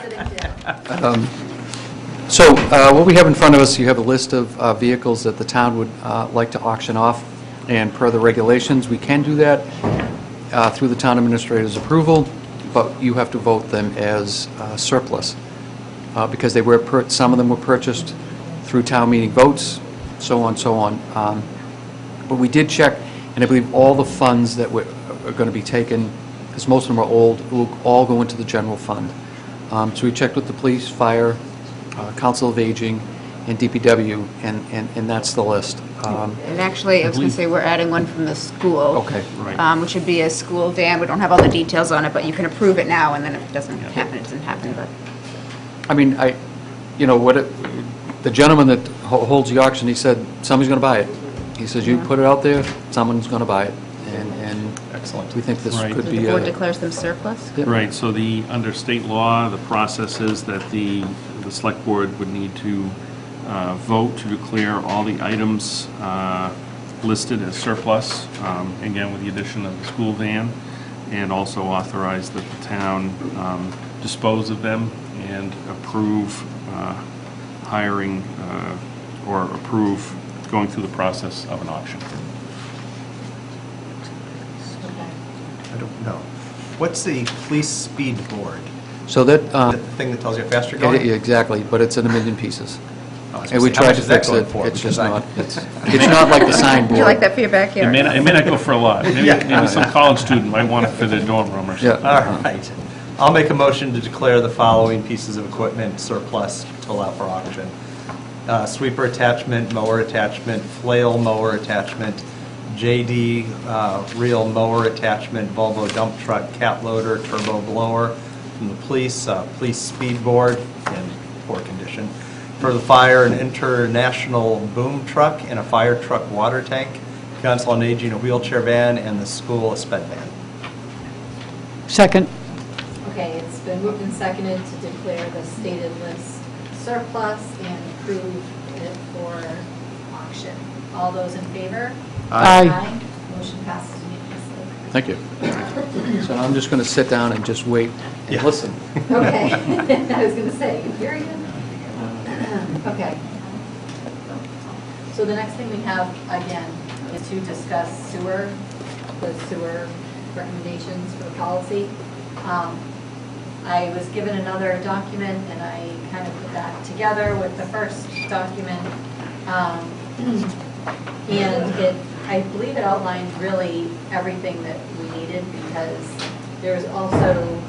sitting down. So what we have in front of us, you have a list of vehicles that the town would like to auction off, and per the regulations, we can do that through the town administrator's approval, but you have to vote them as surplus, because they were, some of them were purchased through town meeting votes, so on, so on. But we did check, and I believe all the funds that are going to be taken, because most of them are old, will all go into the general fund. So we checked with the police, fire, Council of Aging, and DPW, and that's the list. And actually, I was going to say, we're adding one from the school. Okay. Which would be a school van. We don't have all the details on it, but you can approve it now, and then if it doesn't happen, it doesn't happen, but. I mean, the gentleman that holds the auction, he said, somebody's going to buy it. He says, you put it out there, someone's going to buy it. And Excellent. we think this Right. could So be the a... board declares them surplus? Yep. Right, so under state law, the process is that the select board would need to vote to declare all the items listed as surplus, again, with the addition of the school van, and also authorize that the town dispose of them and approve hiring or approve going through the process of an auction. I don't know. What's the police speed board? So that... The thing that tells you how fast you're going? Yeah, exactly, but it's in a million pieces. I was And we gonna say, how tried much to is that fix going it. for? It's just Because I- not, it's not like the sign board. Would you like that for your It backyard? may not go for a lot. Maybe some college student might want it for their dorm room or something. Yeah. All right. I'll make a motion to declare the following pieces of equipment surplus to allow for auction. Sweeper attachment, mower attachment, flail mower attachment, JD reel mower attachment, Volvo dump truck, cat loader, turbo blower. From the police, police speed board in poor condition. For the fire, an international boom truck and a fire truck water tank. Council on Aging, a wheelchair van, and the school, a sped van. Second. Okay, it's been moved and seconded to declare the stated list surplus and approve it for auction. All those in favor? Aye. Motion passes unanimously. Thank you. So I'm just going to sit down and just wait and Yeah. listen. Okay, I was going to say, you hear you? Okay. So the next thing we have, again, is to discuss the sewer recommendations for the policy. I was given another document, and I kind of put that together with the first document. And I believe it outlines really everything that we needed, because there's also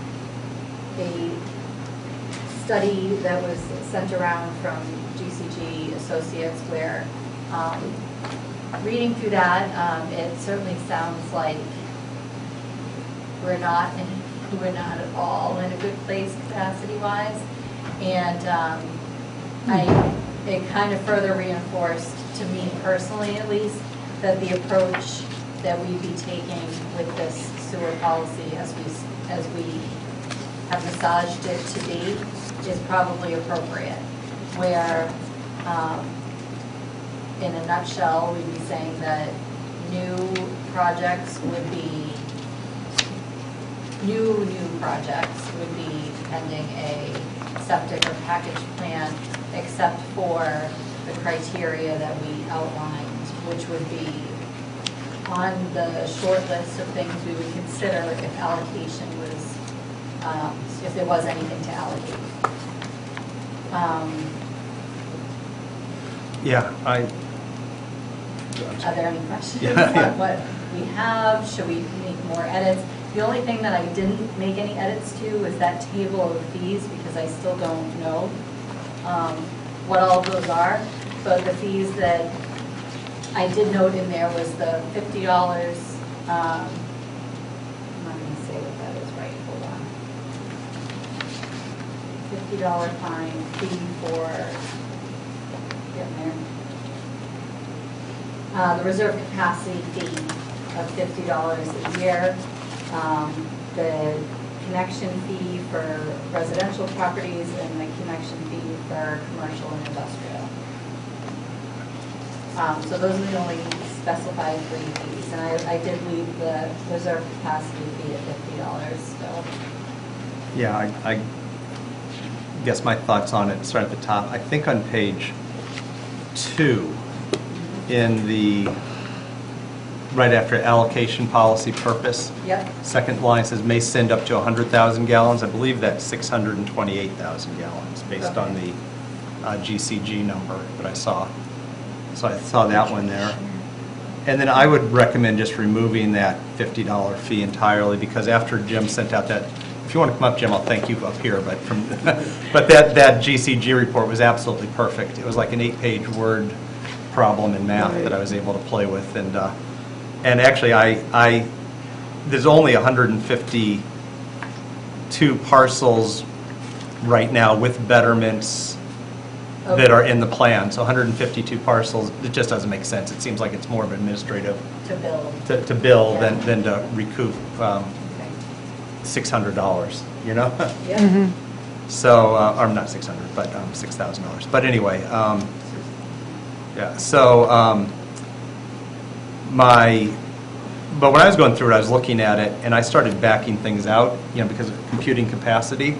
a study that was sent around from GCG Associates where, reading through that, it certainly sounds like we're not at all in a good place capacity-wise. And it kind of further reinforced, to me personally at least, that the approach that we'd be taking with this sewer policy as we have massaged it to be is probably appropriate. Where, in a nutshell, we'd be saying that new projects would be new projects would be pending a septic or package plan, except for the criteria that we outlined, which would be on the short list of things we would consider if allocation was, if there was anything to allocate. Yeah, Are there any questions Yeah. on what we have? Should we make more edits? The only thing that I didn't make any edits to is that table of fees, because I still don't know what all of those are. But the fees that I did note in there was the $50, I'm not going to say what that is right, hold on. $50 fine fee for, getting there. The reserve capacity fee of $50 a year. The connection fee for residential properties and the connection fee for commercial and industrial. So those are the only specify 3 fees, and I did leave the reserve capacity fee at $50 still. Yeah, I guess my thoughts on it start at the top. I think on page 2, in the, right after allocation policy purpose, Yep. second line says may send up to 100,000 gallons. I believe that's 628,000 gallons based on the GCG number that I saw. So I saw that one there. And then I would recommend just removing that $50 fee entirely, because after Jim sent out that, if you want to come up, Jim, I'll thank you up here, but from, but that GCG report was absolutely perfect. It was like an 8-page word problem in math that I was able to play with, and actually there's only 152 parcels right now with betterments that are in the plan, so 152 parcels, it just doesn't make sense. It seems like it's more of administrative To build. to bill Yeah. than to recoup $600, you know? Yeah. So, or not 600, but $6,000. But anyway, yeah, so but when I was going through it, I was looking at it, and I started backing things out, you know, because of computing capacity.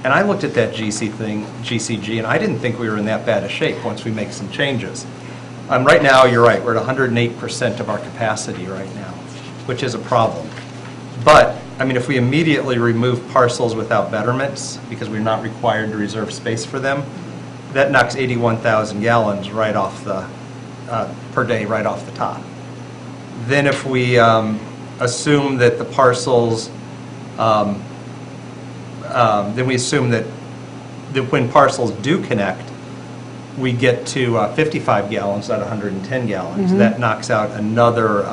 And I looked at that GCG, and I didn't think we were in that bad a shape once we make some changes. Right now, you're right, we're at 108% of our capacity right now, which is a problem. But, I mean, if we immediately remove parcels without betterments, because we're not required to reserve space for them, that knocks 81,000 gallons right off the, per day, right off the top. Then if we assume that the parcels, then we assume that when parcels do connect, we get to 55 gallons, not 110 gallons. That knocks out another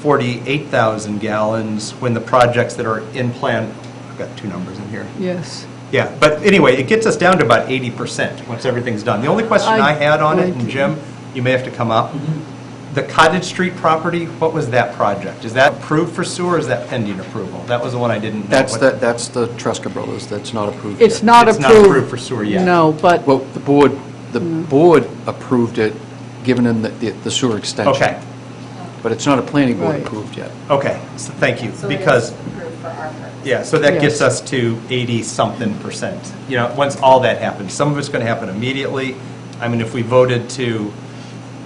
48,000 gallons when the projects that are in plan, I've got 2 numbers in here. Yes. Yeah, but anyway, it gets us down to about 80% once everything's done. The only question I had on it, and Jim, you may have to come up, the Cottage Street property, what was that project? Is that approved for sewer, or is that pending approval? That was the one I didn't know. That's the Tresca Brothers, that's not approved It's yet. not It's approved. not approved for sewer yet. No, but Well, the board approved it, given them the sewer extension. Okay, But it's not a planning board Right. approved yet. okay, so thank you, So it is because, approved for our purpose. yeah, so that gets Yes. us to 80-something%. You know, once all that happens, some of it's going to happen immediately. I mean, if we voted to,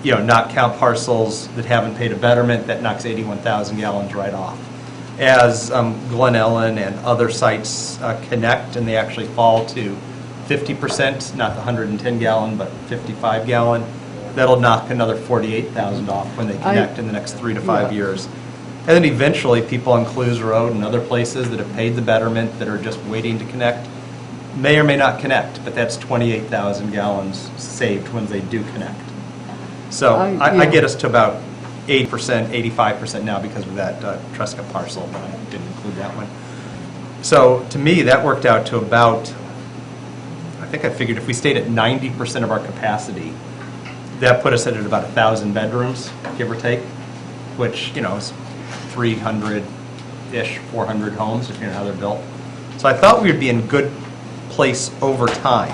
you know, not count parcels that haven't paid a betterment, that knocks 81,000 gallons right off. As Glen Ellen and other sites connect and they actually fall to 50%, not the 110 gallon, but 55 gallon, that'll knock another 48,000 off when they connect in the next 3 to 5 Yeah. years. And then eventually, people on Clues Road and other places that have paid the betterment, that are just waiting to connect, may or may not connect, but that's 28,000 gallons saved when they do connect. So I yeah. get us to about 80%, 85% now because of that Tresca parcel, but I didn't include that one. So to me, that worked out to about, I think I figured if we stayed at 90% of our capacity, that put us at about 1,000 bedrooms, give or take, which, you know, is 300-ish, 400 homes, depending on how they're built. So I thought we'd be in good place over time.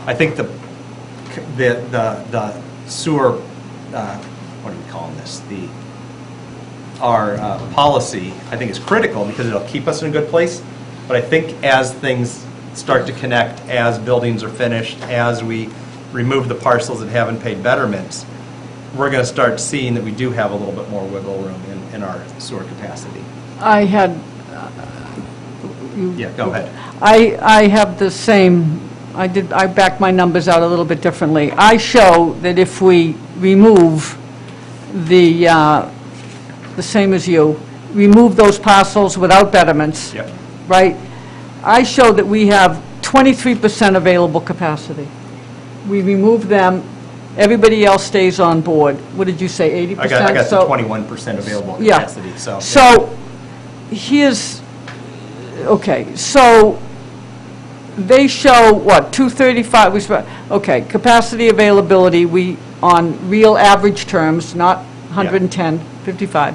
I think the sewer, what are we calling this? Our policy, I think, is critical because it'll keep us in a good place. But I think as things start to connect, as buildings are finished, as we remove the parcels that haven't paid betterments, we're going to start seeing that we do have a little bit more wiggle room in our sewer capacity. I had, Yeah, go ahead. I have the same, I backed my numbers out a little bit differently. I show that if we remove the same as you, remove those parcels without betterments, Yep. right? I show that we have 23% available capacity. We remove them, everybody else stays on board. What did you say, 80%? I got the So- 21% available Yeah. capacity, so. So, here's, okay, so they show, what, 235, okay, capacity availability, we, on real average terms, not 110, 55.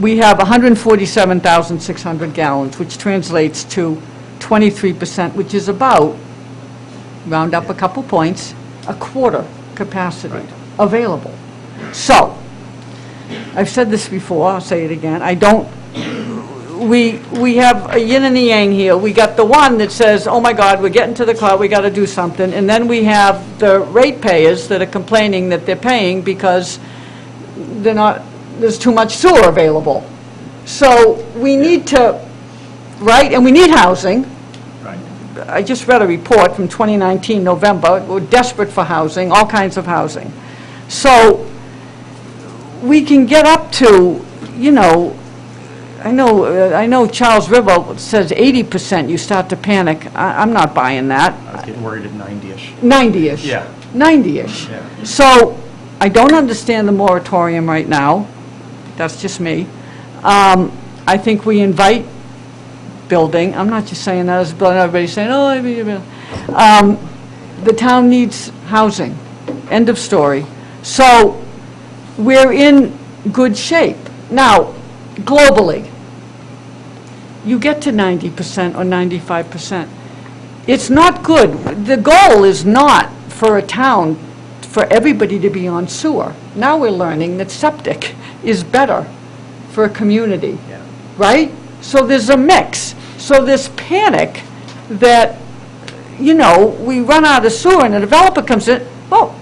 We have 147,600 gallons, which translates to 23%, which is about, round up a couple points, a quarter capacity available. So, I've said this before, I'll say it again, I don't, we have a yin and a yang here. We got the one that says, oh my God, we're getting to the cloud, we got to do something. And then we have the ratepayers that are complaining that they're paying because they're not, there's too much sewer available. So we need to, right, and we need housing. Right. I just read a report from 2019, November, we're desperate for housing, all kinds of housing. So we can get up to, you know, I know Charles River says 80%, you start to panic. I'm not buying that. I was getting worried at 90-ish. 90-ish. Yeah. 90-ish. Yeah. So I don't understand the moratorium right now. That's just me. I think we invite building. I'm not just saying that as a building. Everybody's saying, oh, I mean, the town needs housing. End of story. So we're in good shape. Now, globally, you get to 90% or 95%. It's not good. The goal is not for a town, for everybody to be on sewer. Now we're learning that septic is better for a community, right? So there's a mix. So this panic that, you know, we run out of sewer and a developer comes in, oh,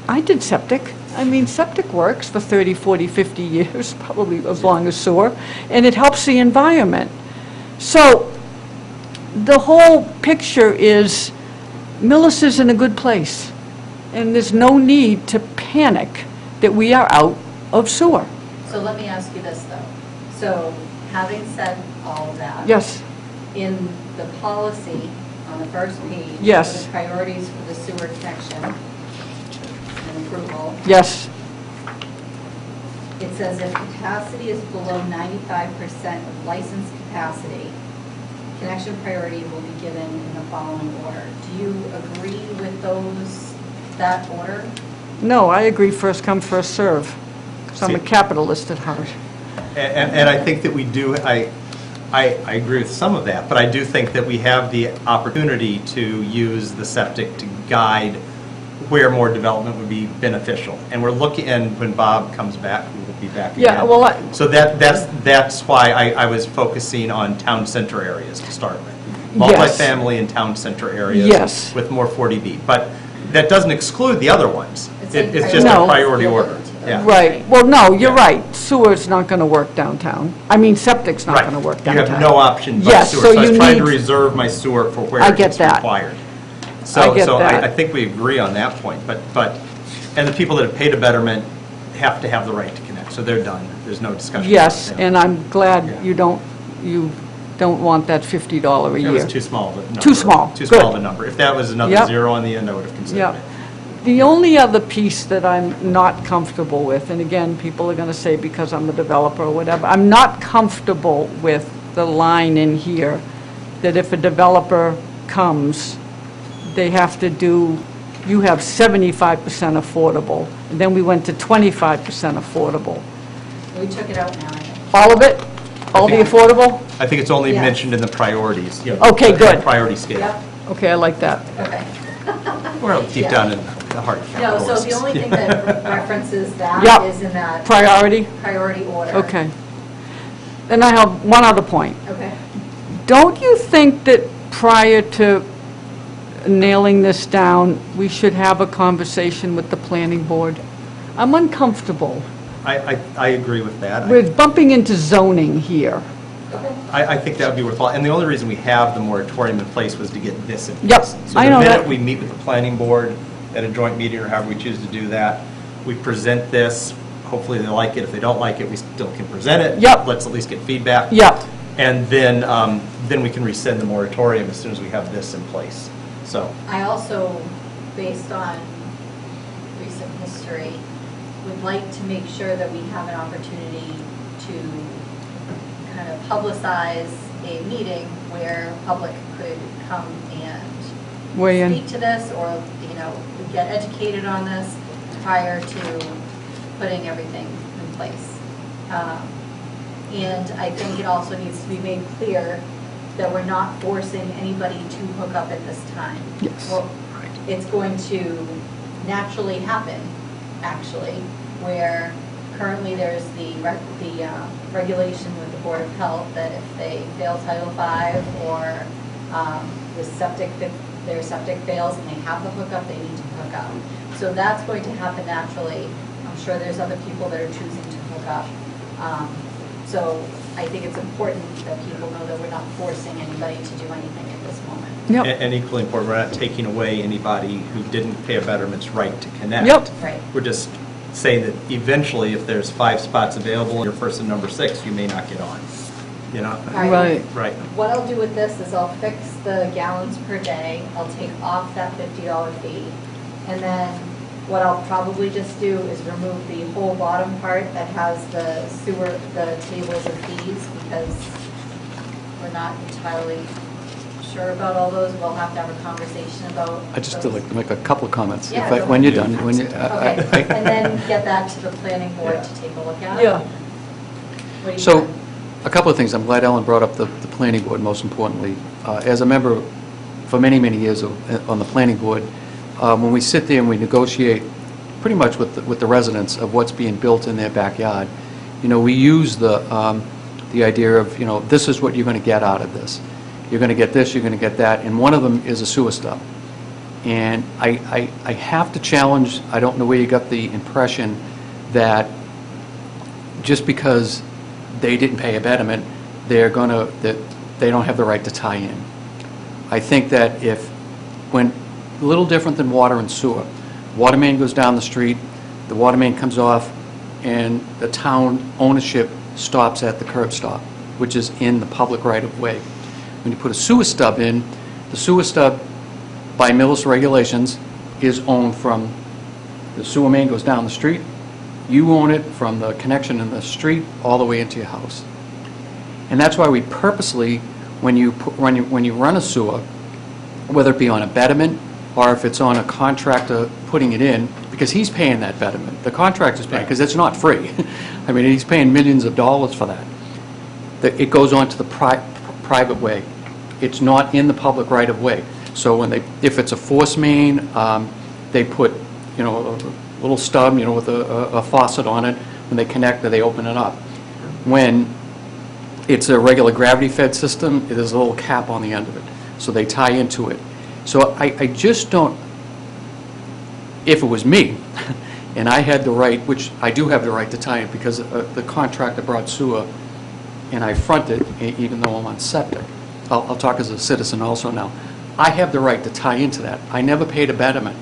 I did septic. I mean, septic works for 30, 40, 50 years, probably as long as sewer, and it helps the environment. So the whole picture is Millis is in a good place, and there's no need to panic that we are out of sewer. So let me ask you this, though. So having said all of that. Yes. In the policy on the first page. Yes. The priorities for the sewer connection and approval. Yes. It says if capacity is below 95% of licensed capacity, connection priority will be given in the following order. Do you agree with that order? No, I agree, first come, first serve, because I'm a capitalist at heart. And I think that we do, I agree with some of that, but I do think that we have the opportunity to use the septic to guide where more development would be beneficial. And we're looking, and when Bob comes back, we will be back again. Yeah, well, So that's why I was focusing on town center areas to start with. Yes. Multifamily and town center areas. Yes. With more 40B. But that doesn't exclude the other ones. It's It's a just a No. priority order. Yeah. Right, well, no, you're right, sewer's not going to work downtown. I mean, septic's not Right. going to work You downtown. have no option but Yes, sewer. so So I was you trying to need- reserve my sewer for where I get it's that. required. I So, get so that. I think we agree on that point, but, and the people that have paid a betterment have to have the right to connect, so they're done. There's no discussion. Yes, about that. and I'm glad you don't want that $50 a year. It was too small of a number. Too small, Too small of good. a number. If that was another Yep. zero on the end, I would have considered Yeah. it. The only other piece that I'm not comfortable with, and again, people are going to say because I'm a developer or whatever, I'm not comfortable with the line in here that if a developer comes, they have to do, you have 75% affordable, and then we went to 25% affordable. We took it out now, I think. All of it? All the affordable? I think it's only Yes. mentioned in the priorities. Okay, good. Priority scale. Yep, Okay, I like that. okay. We're deep Yeah. down in the heart of No, capitalists. so the only thing that references that Yep. is in that Priority? priority order. Okay. Then I have one other point. Okay. Don't you think that prior to nailing this down, we should have a conversation with the planning board? I'm uncomfortable. I agree with that. We're bumping into zoning here. I think that would be worthwhile. And the only reason we have the moratorium in place was to get this in Yep, place. So I the know minute that. we meet with the planning board at a joint meeting or however we choose to do that, we present this, hopefully they like it. If they don't like it, we still can present it. Yep. Let's at least get feedback. Yep. And then we can rescind the moratorium as soon as we have this in place. So, I also, based on recent history, would like to make sure that we have an opportunity to kind of publicize a meeting where public could come and Weigh in. speak to this, or, you know, get educated on this prior to putting everything in place. And I think it also needs to be made clear that we're not forcing anybody to hook up at this time. Yes. Well, it's going to naturally happen, actually, where currently there's the regulation with the Board of Health that if they fail Title V or their septic fails and they have the hookup, they need to hook up. So that's going to happen naturally. I'm sure there's other people that are choosing to hook up. So I think it's important that people know that we're not forcing anybody to do anything at this moment. Yep. And equally important, we're not taking away anybody who didn't pay a betterment's right to connect. Yep. Right. We're just saying that eventually, if there's 5 spots available and you're person number 6, you may not get on. You know? Right. Right. What I'll do with this is I'll fix the gallons per day, I'll take off that $50 fee, and then what I'll probably just do is remove the whole bottom part that has the tables of fees, because we're not entirely sure about all those. We'll have to have a conversation about I'd just those. like to make a couple of comments. Yeah, If I- go When you're ahead. done, when you, Okay, and then get that to the planning board to take a look at. Yeah. What do you So, think? a couple of things. I'm glad Ellen brought up the planning board, most importantly. As a member for many, many years on the planning board, when we sit there and we negotiate pretty much with the residents of what's being built in their backyard, we use the idea of, this is what you're going to get out of this. You're going to get this, you're going to get that, and one of them is a sewer stub. And I have to challenge, I don't know where you got the impression that just because they didn't pay a betterment, that they don't have the right to tie in. I think that when a little different than water and sewer, water main goes down the street, the water main comes off, and the town ownership stops at the curb stop, which is in the public right-of-way. When you put a sewer stub in, the sewer stub, by Millis regulations, is owned from, the sewer main goes down the street, you own it from the connection in the street all the way into your house. And that's why we purposely, when you run a sewer, whether it be on a betterment or if it's on a contractor putting it in, because he's paying that betterment. The contractor's paying, because it's not free. I mean, he's paying millions of dollars for that. It goes on to the private way. It's not in the public right-of-way. So if it's a force main, they put, a little stub, with a faucet on it. When they connect, they open it up. When it's a regular gravity-fed system, there's a little cap on the end of it. So they tie into it. So I just don't, if it was me, and I had the right, which I do have the right to tie it because the contractor brought sewer, and I fronted, even though I'm on septic. I'll talk as a citizen also now. I have the right to tie into that. I never paid a betterment.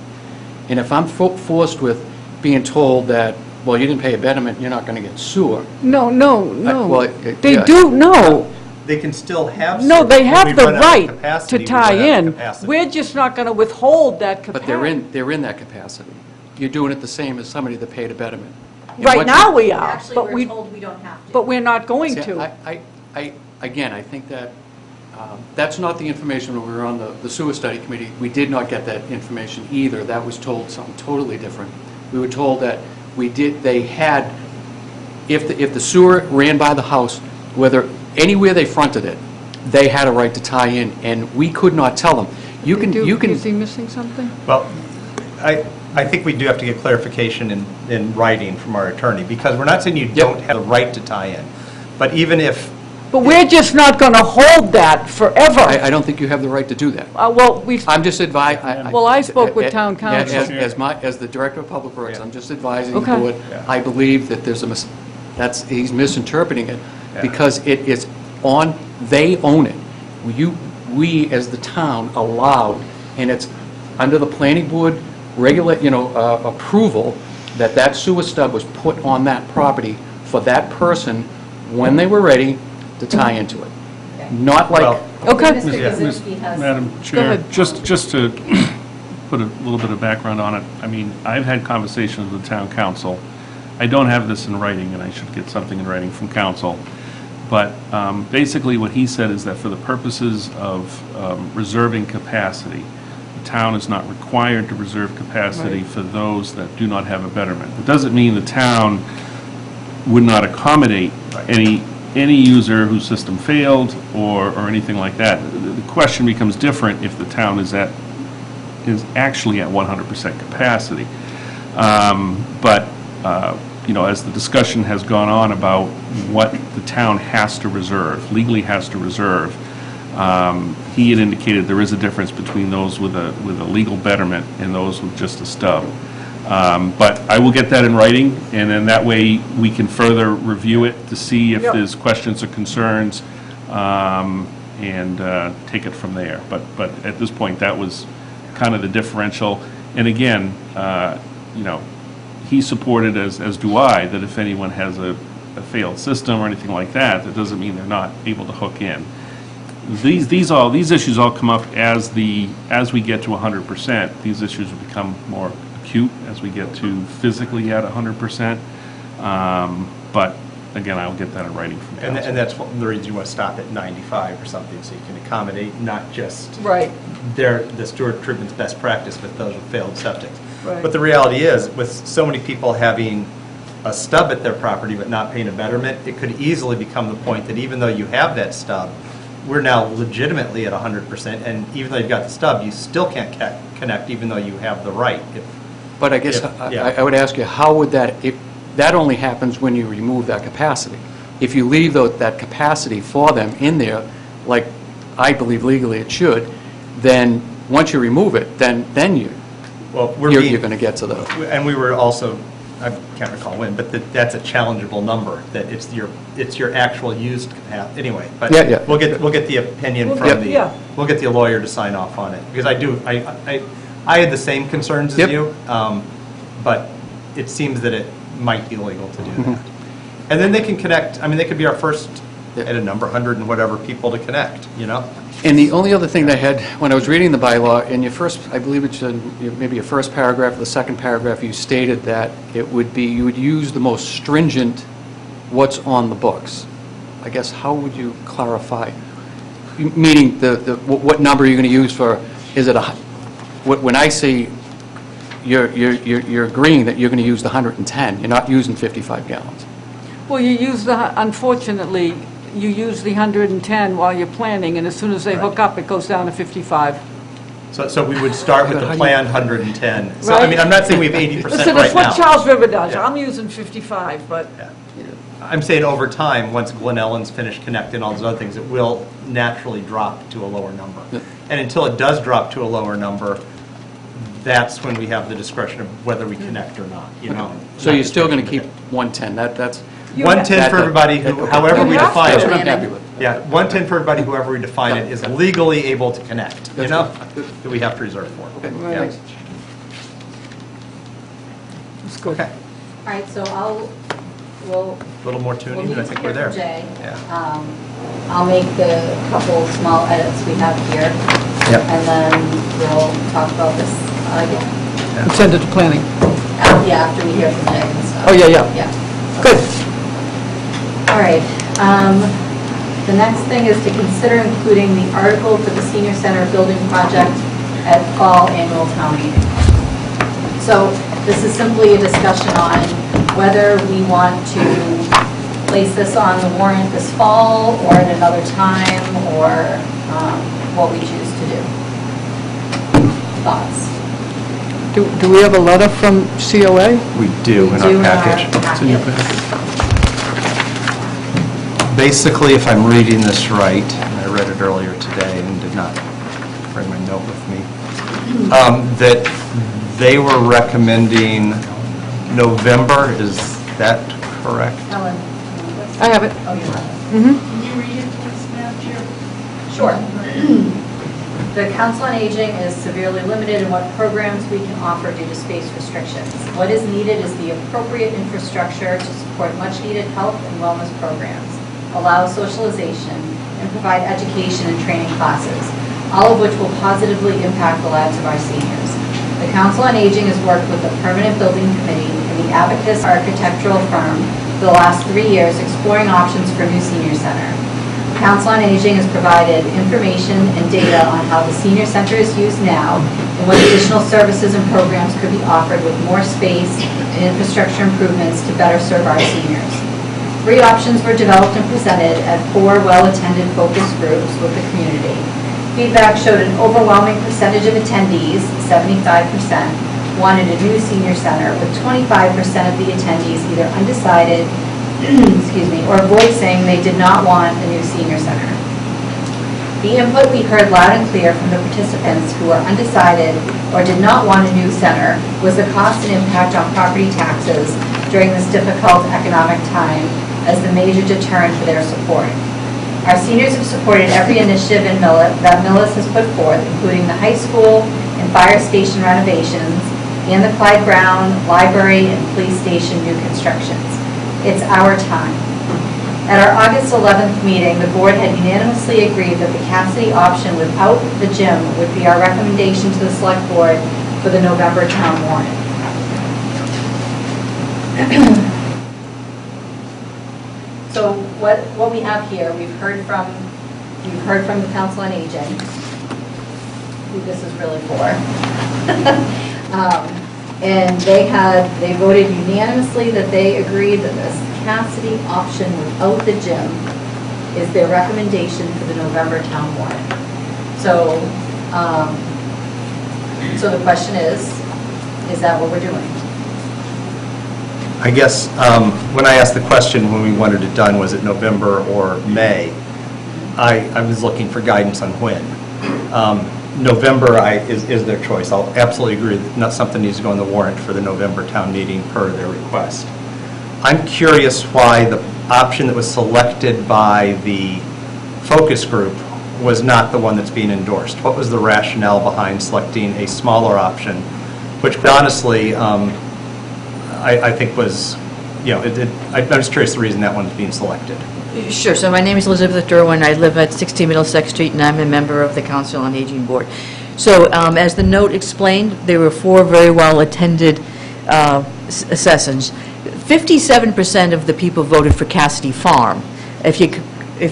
And if I'm forced with being told that, well, you didn't pay a betterment, you're not going to get sewer. No. well, They yeah. do, no. They can still have. No, sewer. they When have we the run out of right capacity, to we run tie out of in. capacity. We're just not going to withhold that capacity. But they're in that capacity. You're doing it the same as somebody that paid a betterment. And Right what now you- we are, Actually, but we're told we don't have to. but we're not going See, to. Again, I think that that's not the information when we were on the sewer study committee. We did not get that information either. That was told something totally different. We were told that they had, if the sewer ran by the house, anywhere they fronted it, they had a right to tie in, and we could not tell them. Is he missing something? Well, I think we do have to get clarification in writing from our attorney, because we're not saying you don't have the right to tie in. But even if, But we're just not going to hold that forever. I don't think you have the right to do that. I'm just advising. Well, I spoke with town council. As the director of public works, I'm just advising the Okay. board. I believe that he's misinterpreting it, because it is they own it. We, as the town, allowed, and it's under the planning board approval, that sewer stub was put on that property for that person when they were ready to tie into it. Not like, Okay. Mr. Kaczynski has. Madam Go Chair, ahead. just to put a little bit of background on it, I mean, I've had conversations with town council. I don't have this in writing, and I should get something in writing from council. But basically what he said is that for the purposes of reserving capacity, the town is not required to reserve capacity for those that do not have a betterment. It doesn't mean the town would not accommodate any user whose system failed or anything like that. The question becomes different if the town is actually at 100% capacity. But as the discussion has gone on about what the town has to reserve, legally has to reserve, he had indicated there is a difference between those with a legal betterment and those with just a stub. But I will get that in writing, and then that way we can further review it to see if there's questions or concerns, and take it from there. But at this point, that was kind of the differential. And again, he supported, as do I, that if anyone has a failed system or anything like that, that doesn't mean they're not able to hook in. These issues all come up as we get to 100%. These issues will become more acute as we get to physically at 100%. But again, I'll get that in writing from council. And that's the reason you want to stop at 95 or something, so you can accommodate not just Right. the Stewart treatment's best practice, but those with failed septics. Right. But the reality is, with so many people having a stub at their property but not paying a betterment, it could easily become the point that even though you have that stub, we're now legitimately at 100%, and even though you've got the stub, you still can't connect even though you have the right. But I guess I would ask you, how would that only happens when you remove that capacity. If you leave that capacity for them in there, like I believe legally it should, then once you remove it, then you're going to get to the... And we were also, I can't recall when, but that's a challengeable number, that it's your actual used capacity, anyway. But Yeah. we'll get the opinion from we'll get the lawyer to sign off on it, because I had the same concerns as you, but it seems that it might be legal to do that. And then they can connect, they could be our first, at a number, 100 and whatever people to connect, And the only other thing that I had, when I was reading the bylaw, in your first, I believe it's maybe your first paragraph or the second paragraph, you stated that you would use the most stringent what's on the books. I guess, how would you clarify? Meaning, what number are you going to use for, is it when I say you're agreeing that you're going to use the 110, you're not using 55 gallons. Well, unfortunately, you use the 110 while you're planning, and as soon as they hook up, it goes down to 55. So we would start with the planned 110. So, Right. I'm not saying we have 80% right now. Listen, that's what Charles River does. Yeah. I'm using 55, but... I'm saying over time, once Glen Ellen's finished connecting all those other things, it will naturally drop to a lower number. And until it does drop to a lower number, that's when we have the discretion of whether we connect or not, So you're still going to keep 110, that's... 110 for everybody, however we define That's what I'm it. happy with. Yeah, 110 for everybody, whoever we define it, is legally able to connect, that we have to reserve for. Yeah. Right. It's good. Okay, All right, so we'll a little more tuning, need and I to think hear we're there. from Jay. Yeah. I'll make the couple small edits we have here. Yep. And then we'll talk about this again. And send it to planning. Yeah, after we hear from Jay and stuff. Oh, yeah. Yeah. Good. All right. The next thing is to consider including the article for the senior center building project at fall annual town meeting. So this is simply a discussion on whether we want to place this on the warrant this fall or at another time, or what we choose to do. Thoughts? Do we have a letter from COA? We do in our package. Basically, if I'm reading this right, and I read it earlier today and did not bring my note with me, that they were recommending November, is that correct? Ellen? I have it. Oh, you have it. Mm-hmm. Can you read it, please, Madam Chair? Sure. The Council on Aging is severely limited in what programs we can offer due to space restrictions. What is needed is the appropriate infrastructure to support much-needed health and wellness programs, allow socialization, and provide education and training classes, all of which will positively impact the lives of our seniors. The Council on Aging has worked with the Permanent Building Committee and the Abacus architectural firm for the last 3 years exploring options for a new senior center. The Council on Aging has provided information and data on how the senior center is used now and what additional services and programs could be offered with more space and infrastructure improvements to better serve our seniors. 3 options were developed and presented at 4 well-attended focus groups with the community. Feedback showed an overwhelming percentage of attendees, 75%, wanted a new senior center, with 25% of the attendees either undecided, excuse me, or voicing they did not want a new senior center. The input we heard loud and clear from the participants who were undecided or did not want a new center was the cost and impact on property taxes during this difficult economic time as the major deterrent for their support. Our seniors have supported every initiative in that Millis has put forth, including the high school and fire station renovations and the Clyde Brown Library and Police Station new constructions. It's our time. At our August 11th meeting, the board had unanimously agreed that the Cassidy option without the gym would be our recommendation to the select board for the November town warrant. So what we have here, we've heard from the Council on Aging, who this is really for. And they voted unanimously that they agreed that this Cassidy option without the gym is their recommendation for the November town warrant. So, so the question is that what we're doing? I guess when I asked the question when we wanted it done, was it November or May? I was looking for guidance on when. November is their choice. I'll absolutely agree that not something needs to go on the warrant for the November town meeting per their request. I'm curious why the option that was selected by the focus group was not the one that's being endorsed. What was the rationale behind selecting a smaller option, which honestly, I think was, I'm just curious the reason that one's being selected. Sure. So my name is Elizabeth Derwin. I live at 16 Middlesex Street, and I'm a member of the Council on Aging Board. So as the note explained, there were 4 very well-attended sessions. 57% of the people voted for Cassidy Farm, if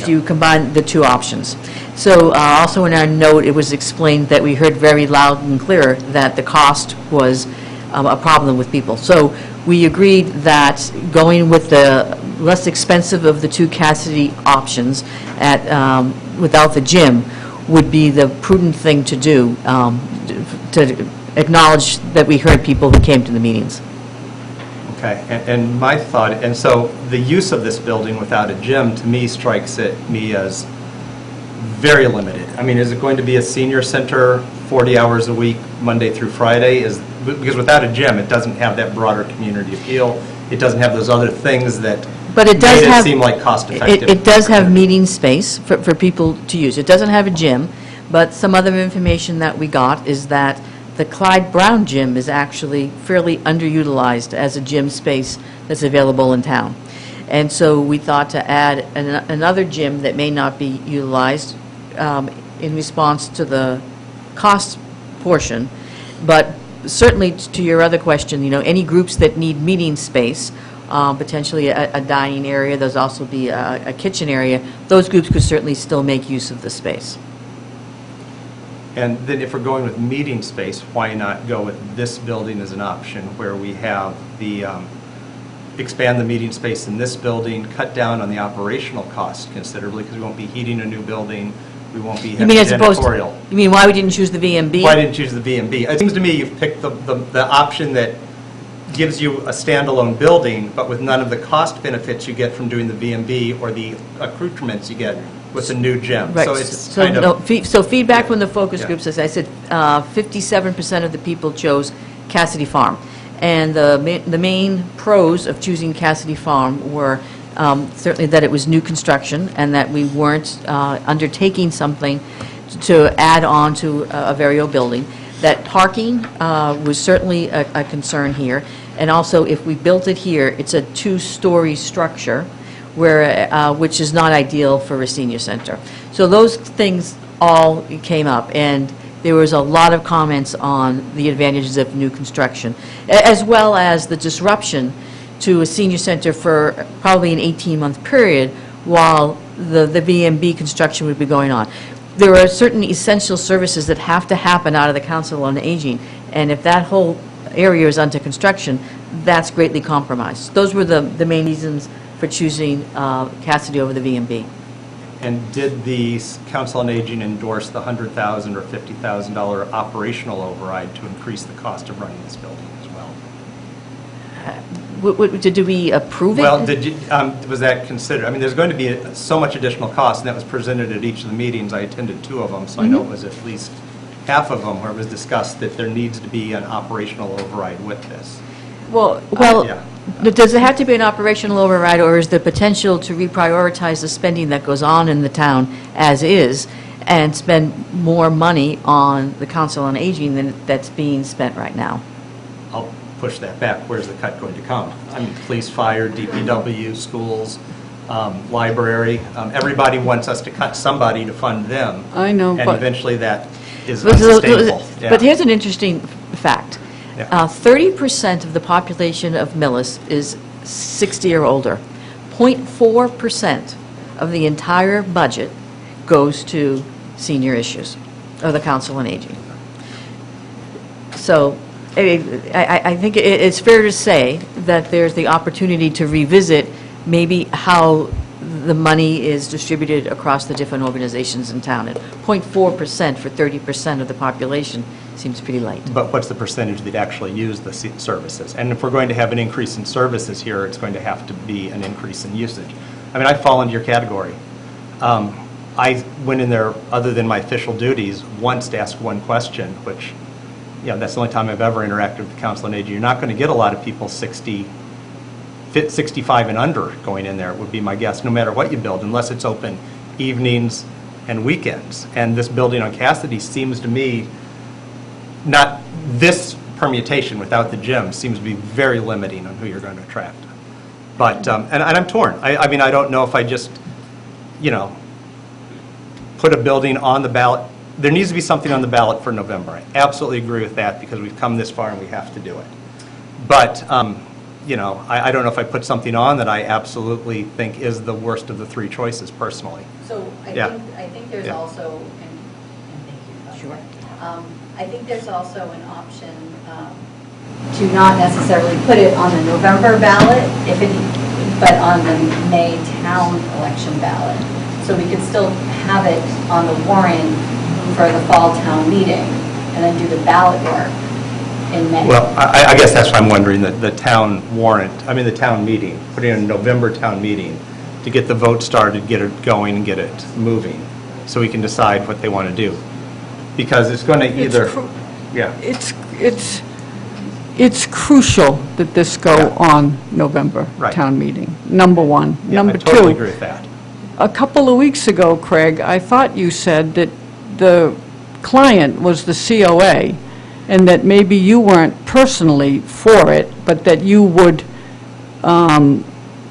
you combine the two options. So also in our note, it was explained that we heard very loud and clear that the cost was a problem with people. So we agreed that going with the less expensive of the 2 Cassidy options at without the gym would be the prudent thing to do, to acknowledge that we heard people who came to the meetings. Okay, and my thought, and so the use of this building without a gym, to me, strikes at me as very limited. I mean, is it going to be a senior center 40 hours a week, Monday through Friday? Because without a gym, it doesn't have that broader community appeal. It doesn't have those other things that made it seem like cost-effective. It does have meeting space for people to use. It doesn't have a gym, but some other information that we got is that the Clyde Brown gym is actually fairly underutilized as a gym space that's available in town. And so we thought to add another gym that may not be utilized in response to the cost portion. But certainly to your other question, any groups that need meeting space, potentially a dining area, there's also be a kitchen area, those groups could certainly still make use of the space. And then if we're going with meeting space, why not go with this building as an option where we have the, expand the meeting space in this building, cut down on the operational costs considerably, because we won't be heating a new building, we won't be having janitorial. You mean why we didn't choose the VMB? Why didn't you choose the VMB? It seems to me you've picked the option that gives you a standalone building, but with none of the cost benefits you get from doing the VMB or the accoutrements you get with the new gym. Right. So it's kind of... So feedback from the focus groups, as I said, 57% of the people chose Cassidy Farm. And the main pros of choosing Cassidy Farm were certainly that it was new construction and that we weren't undertaking something to add on to a very old building. That parking was certainly a concern here. And also, if we built it here, it's a 2-story structure, which is not ideal for a senior center. So those things all came up, and there was a lot of comments on the advantages of new construction, as well as the disruption to a senior center for probably an 18-month period while the VMB construction would be going on. There are certain essential services that have to happen out of the Council on Aging, and if that whole area is under construction, that's greatly compromised. Those were the main reasons for choosing Cassidy over the VMB. And did the Council on Aging endorse the $100,000 or $50,000 operational override to increase the cost of running this building as well? Did we approve it? Well, was that considered? I mean, there's going to be so much additional cost, and that was presented at each of the meetings. I attended 2 of them, so I know it was at least half of them where it was discussed that there needs to be an operational override with this. Well, Yeah. does it have to be an operational override, or is there potential to reprioritize the spending that goes on in the town as is, and spend more money on the Council on Aging than that's being spent right now? I'll push that back. Where's the cut going to come? I mean, police, fire, DPW, schools, library. Everybody wants us to cut somebody to fund them. I know, And but- eventually that is unsustainable. Yeah. But here's an interesting fact. Yeah. 30% of the population of Millis is 60 or older. 0.4% of the entire budget goes to senior issues, or the Council on Aging. So I think it's fair to say that there's the opportunity to revisit maybe how the money is distributed across the different organizations in town. And 0.4% for 30% of the population seems pretty light. But what's the percentage that actually use the services? And if we're going to have an increase in services here, it's going to have to be an increase in usage. I mean, I fall into your category. I went in there, other than my official duties, once to ask one question, which, that's the only time I've ever interacted with the Council on Aging. You're not going to get a lot of people 65 and under going in there, would be my guess, no matter what you build, unless it's open evenings and weekends. And this building on Cassidy seems to me, not this permutation without the gym, seems to be very limiting on who you're going to attract. But, and I'm torn. I mean, I don't know if I just, put a building on the ballot. There needs to be something on the ballot for November. I absolutely agree with that, because we've come this far and we have to do it. But, I don't know if I put something on that I absolutely think is the worst of the 3 choices personally. So I think there's Yeah. also, and thank you. Sure. I think there's also an option to not necessarily put it on the November ballot, but on the May town election ballot. So we could still have it on the warrant for the fall town meeting, and then do the ballot work in May. Well, I guess that's why I'm wondering, the town warrant, the town meeting, putting in a November town meeting to get the vote started, get it going, and get it moving, so we can decide what they want to do. Because it's going to either, It's crucial that this go on November Right. town meeting, number one. Number I totally two, agree with that. a couple of weeks ago, Craig, I thought you said that the client was the COA, and that maybe you weren't personally for it, but that you would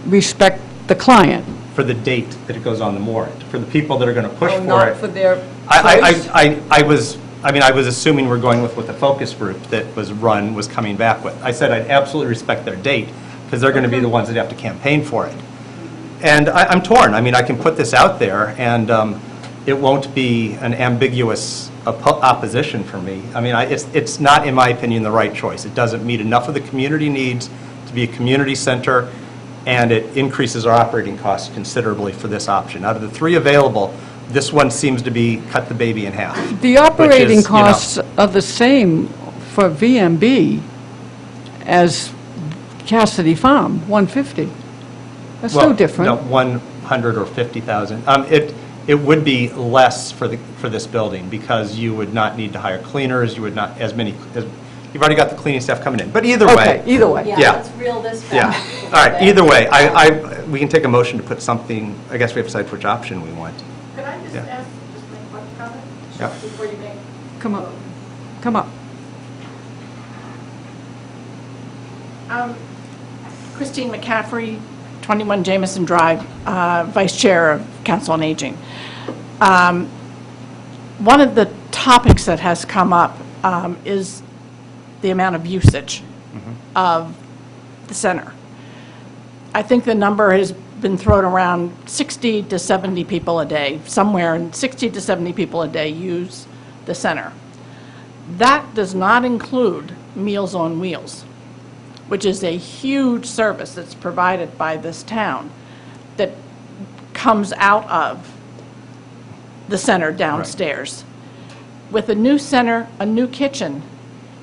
respect the client. For the date that it goes on the warrant, for the people that are going to push for Not it. for their choice. I was assuming we're going with what the focus group that was run was coming back with. I said I'd absolutely respect their date, because they're going to be the ones that have to campaign for it. And I'm torn. I can put this out there, and it won't be an ambiguous opposition for me. It's not, in my opinion, the right choice. It doesn't meet enough of the community needs to be a community center, and it increases our operating costs considerably for this option. Out of the 3 available, this one seems to be cut the baby in half. The operating costs are the same for VMB as Cassidy Farm, 150. That's no different. No, 100 or 50,000. It would be less for this building, because you would not need to hire cleaners, you would not, you've already got the cleaning staff coming in. But either way. Okay, either way. Yeah, let's reel this back. Yeah, all right, either way, we can take a motion to put something, I guess we have to decide which option we want. Could I just Yeah. make one comment? Yeah. Before you make. Come up. Come up. Christine McCaffrey, 21 Jameson Drive, Vice Chair of Council on Aging. One of the topics that has come up is the amount of usage of the center. I think the number has been thrown around 60 to 70 people a day, somewhere in 60 to 70 people a day use the center. That does not include Meals on Wheels, which is a huge service that's provided by this town that comes out of the center downstairs. With a new center, a new kitchen,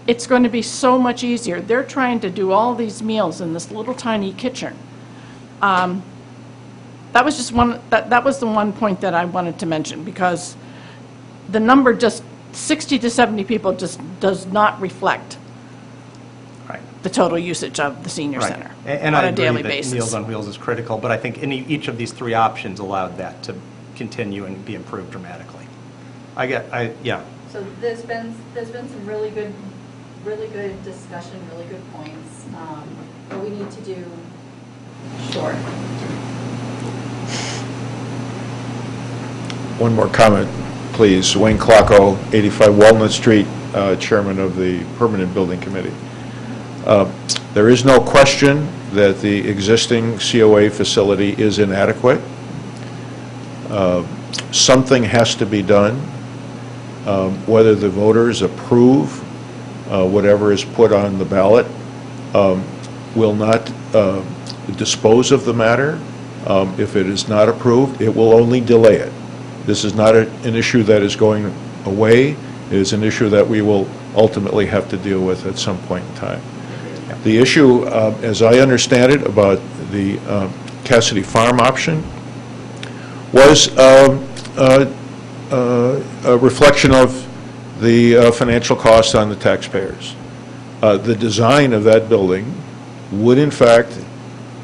it's going to be so much easier. They're trying to do all these meals in this little tiny kitchen. That was just that was the one point that I wanted to mention, because the number, just 60 to 70 people, just does not reflect the total usage of the senior Right. And center on I a agree daily that basis. Meals on Wheels is critical, but I think each of these three options allowed that to continue and be improved dramatically. Yeah. So there's been some really good discussion, really good points, but we need to do short. One more comment, please. Wayne Clocko, 85 Walnut Street, Chairman of the Permanent Building Committee. There is no question that the existing COA facility is inadequate. Something has to be done. Whether the voters approve whatever is put on the ballot will not dispose of the matter. If it is not approved, it will only delay it. This is not an issue that is going away. It is an issue that we will ultimately have to deal with at some point in time. The issue, as I understand it, about the Cassidy Farm option was a reflection of the financial costs on the taxpayers. The design of that building would, in fact,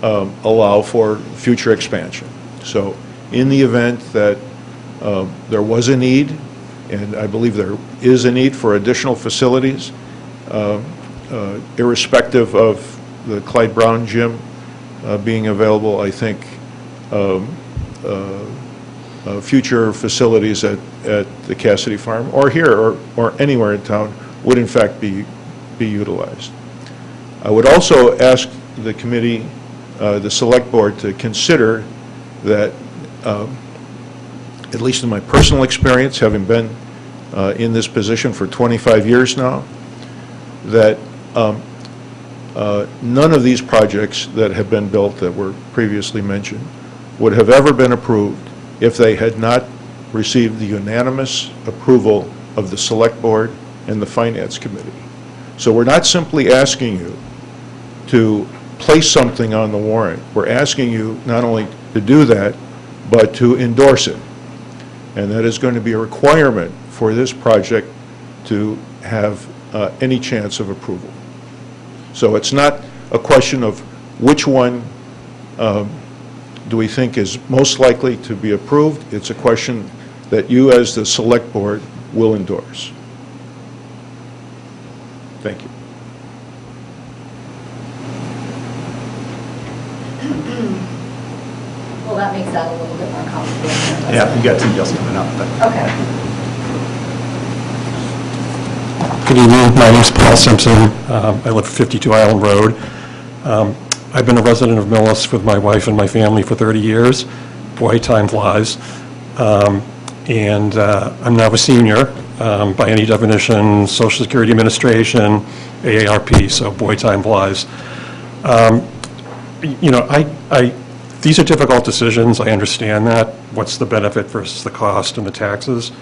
allow for future expansion. So in the event that there was a need, and I believe there is a need for additional facilities, irrespective of the Clyde Brown gym being available, I think future facilities at the Cassidy Farm, or here, or anywhere in town, would in fact be utilized. I would also ask the committee, the select board, to consider that, at least in my personal experience, having been in this position for 25 years now, that none of these projects that have been built that were previously mentioned would have ever been approved if they had not received the unanimous approval of the Select Board and the Finance Committee. So we're not simply asking you to place something on the warrant. We're asking you not only to do that, but to endorse it. And that is going to be a requirement for this project to have any chance of approval. So it's not a question of which one do we think is most likely to be approved. It's a question that you, as the Select Board, will endorse. Thank you. Well, that makes that a little bit more complicated. Yeah, you got some just coming up, but. Okay. Good evening, my name is Paul Simpson. I live at 52 Island Road. I've been a resident of Millis with my wife and my family for 30 years. Boy, time flies. And I'm now a senior, by any definition, Social Security Administration, AARP, so boy, time flies. You know, these are difficult decisions, I understand that. What's the benefit versus the cost and the taxes?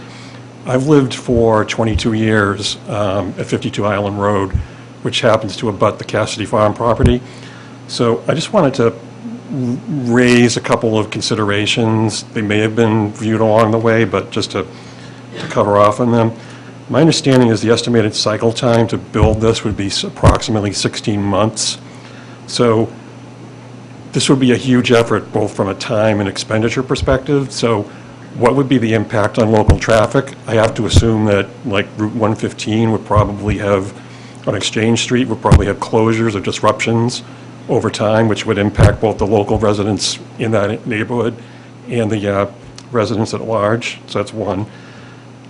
I've lived for 22 years at 52 Island Road, which happens to abut the Cassidy Farm property. So I just wanted to raise a couple of considerations. They may have been viewed along the way, but just to cover off on them. My understanding is the estimated cycle time to build this would be approximately 16 months. So this would be a huge effort, both from a time and expenditure perspective. So what would be the impact on local traffic? I have to assume that, like, Route 115 would probably have, on Exchange Street, would probably have closures or disruptions over time, which would impact both the local residents in that neighborhood and the residents at large. So that's one.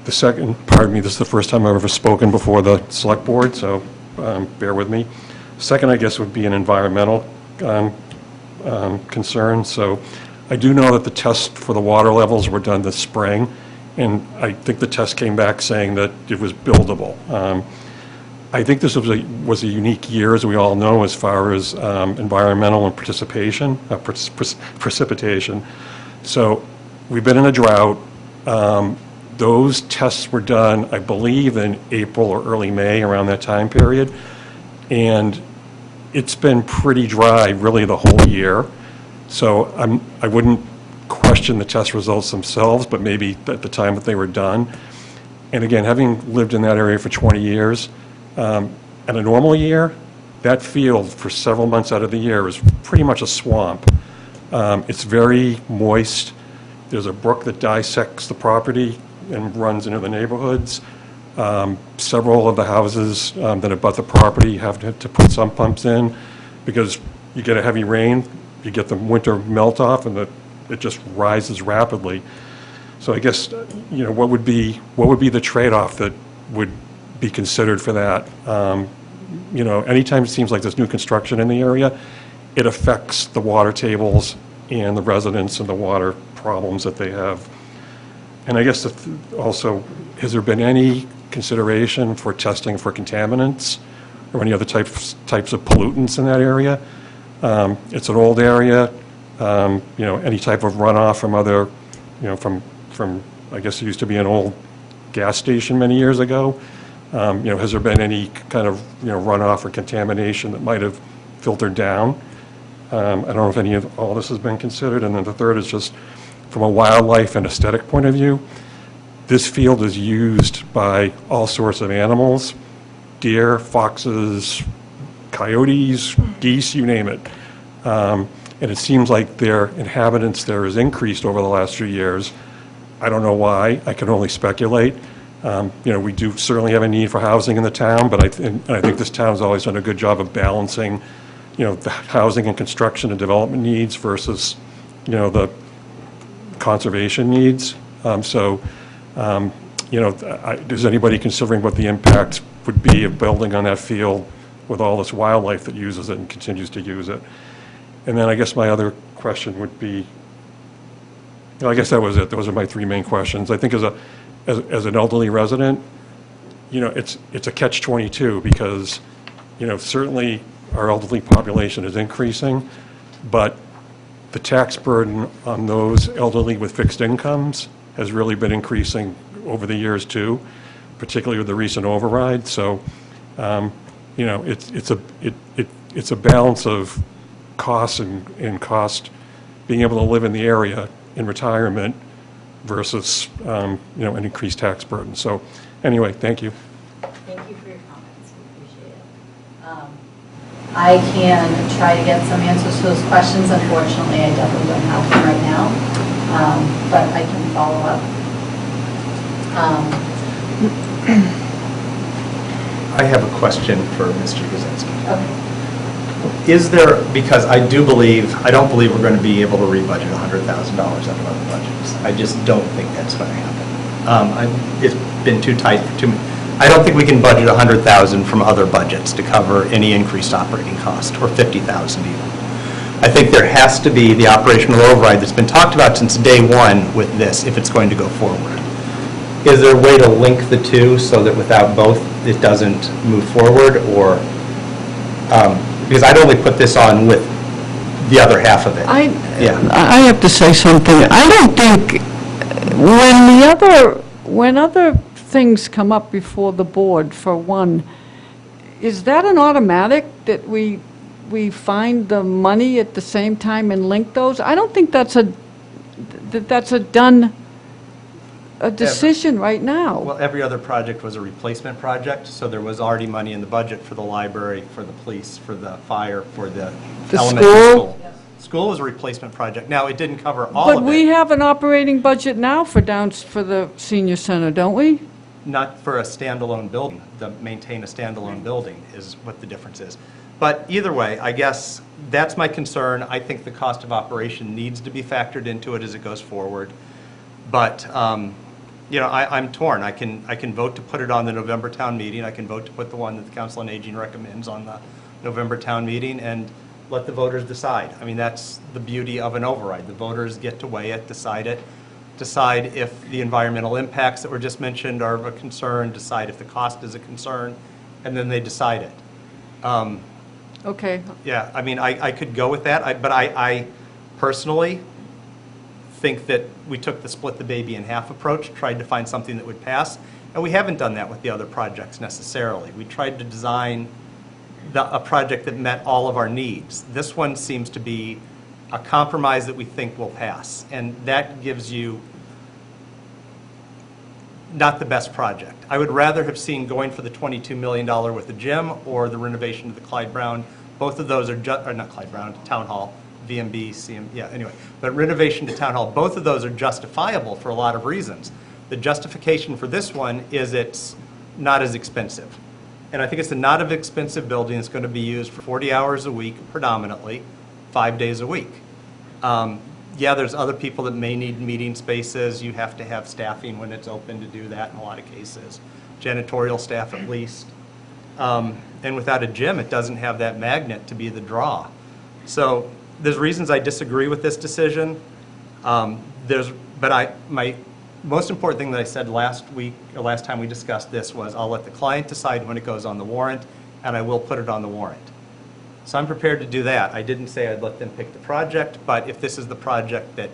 The second, pardon me, this is the first time I've ever spoken before the Select Board, so bear with me. Second, I guess, would be an environmental concern. So I do know that the tests for the water levels were done this spring, and I think the test came back saying that it was buildable. I think this was a unique year, as we all know, as far as environmental and precipitation. So we've been in a drought. Those tests were done, I believe, in April or early May, around that time period. And it's been pretty dry, really, the whole year. So I wouldn't question the test results themselves, but maybe at the time that they were done. And again, having lived in that area for 20 years, in a normal year, that field for several months out of the year is pretty much a swamp. It's very moist. There's a brook that dissects the property and runs into the neighborhoods. Several of the houses that abut the property have to put sump pumps in because you get a heavy rain, you get the winter melt off, and it just rises rapidly. So I guess, what would be the trade-off that would be considered for that? Anytime it seems like there's new construction in the area, it affects the water tables and the residents and the water problems that they have. And I guess also, has there been any consideration for testing for contaminants or any other types of pollutants in that area? It's an old area, any type of runoff from other, from I guess it used to be an old gas station many years ago. Has there been any kind of, runoff or contamination that might have filtered down? I don't know if any of all this has been considered. And then the third is just from a wildlife and aesthetic point of view, this field is used by all sorts of animals, deer, foxes, coyotes, geese, you name it. And it seems like their inhabitants there has increased over the last few years. I don't know why. I can only speculate. We do certainly have a need for housing in the town, but I think this town has always done a good job of balancing, the housing and construction and development needs versus, the conservation needs. Is anybody considering what the impact would be of building on that field with all this wildlife that uses it and continues to use it? And then I guess my other question would be, I guess that was it. Those are my three main questions. I think as an elderly resident, it's a catch-22 because, certainly our elderly population is increasing, but the tax burden on those elderly with fixed incomes has really been increasing over the years too, particularly with the recent override. So, it's a balance of costs and cost, being able to live in the area in retirement versus, an increased tax burden. So, anyway, thank you. Thank you for your comments, we appreciate it. I can try to get some answers to those questions. Unfortunately, I definitely don't have them right now, but I can follow up. I have a question for Mr. Guzensky. Okay. Is there, because I don't believe we're going to be able to rebudget $100,000 out of other budgets. I just don't think that's going to happen. It's been too tight for too many. I don't think we can budget $100,000 from other budgets to cover any increased operating cost, or $50,000 even. I think there has to be the operational override that's been talked about since day one with this, if it's going to go forward. Is there a way to link the two so that without both, it doesn't move forward, or, because I'd only put this on with the other half of it. I have to say something. I don't think, when other things come up before the board, for one, is that an automatic that we find the money at the same time and link those? I don't think that's a done decision right now. Well, every other project was a replacement project, so there was already money in the budget for the library, for the police, for the fire, for the elementary school. School was a replacement project. Now, it didn't cover all of it. But we have an operating budget now for the senior center, don't we? Not for a standalone building. To maintain a standalone building is what the difference is. But either way, I guess that's my concern. I think the cost of operation needs to be factored into it as it goes forward. But, I'm torn. I can vote to put it on the November town meeting. I can vote to put the one that the Council on Aging recommends on the November town meeting and let the voters decide. I mean, that's the beauty of an override. The voters get to weigh it, decide if the environmental impacts that were just mentioned are a concern, decide if the cost is a concern, and then they decide it. Okay. Yeah, I mean, I could go with that, but I personally think that we took the split the baby in half approach, tried to find something that would pass, and we haven't done that with the other projects necessarily. We tried to design a project that met all of our needs. This one seems to be a compromise that we think will pass, and that gives you not the best project. I would rather have seen going for the $22 million with the gym or the renovation of the Clyde Brown. Both of those are or not Clyde Brown, Town Hall, VMB, CM, yeah, anyway. But renovation to Town Hall, both of those are justifiable for a lot of reasons. The justification for this one is it's not as expensive. And I think it's a not as expensive building. It's going to be used for 40 hours a week predominantly, 5 days a week. Yeah, there's other people that may need meeting spaces. You have to have staffing when it's open to do that in a lot of cases. Janitorial staff at least. And without a gym, it doesn't have that magnet to be the draw. So there's reasons I disagree with this decision. My most important thing that I said last week, or last time we discussed this, was I'll let the client decide when it goes on the warrant, and I will put it on the warrant. So I'm prepared to do that. I didn't say I'd let them pick the project, but if this is the project that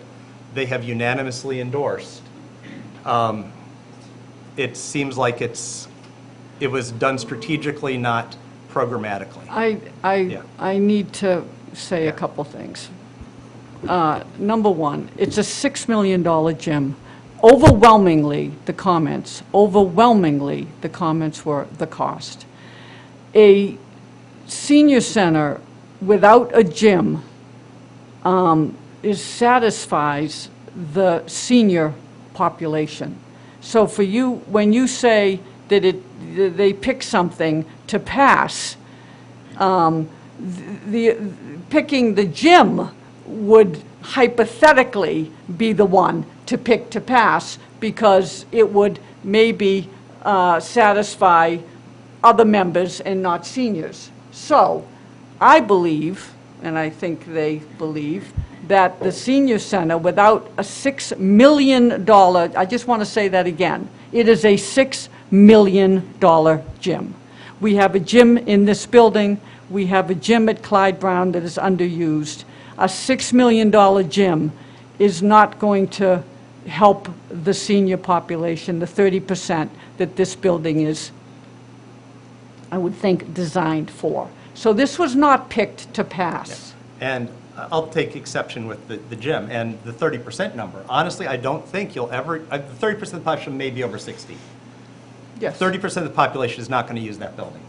they have unanimously endorsed, it seems like it was done strategically, not programmatically. I need to say a couple things. Number one, it's a $6 million gym. Overwhelmingly, the comments were the cost. A senior center without a gym satisfies the senior population. So for you, when you say that they pick something to pass, picking the gym would hypothetically be the one to pick to pass, because it would maybe satisfy other members and not seniors. So I believe, and I think they believe, that the senior center, without a $6 million, I just want to say that again, it is a $6 million gym. We have a gym in this building. We have a gym at Clyde Brown that is underused. A $6 million gym is not going to help the senior population, the 30% that this building is, I would think, designed for. So this was not picked to pass. Yes. And I'll take exception with the gym and the 30% number. Honestly, I don't think you'll ever, 30% of the population may be over 60. Yes. 30% of the population is not going to use that building.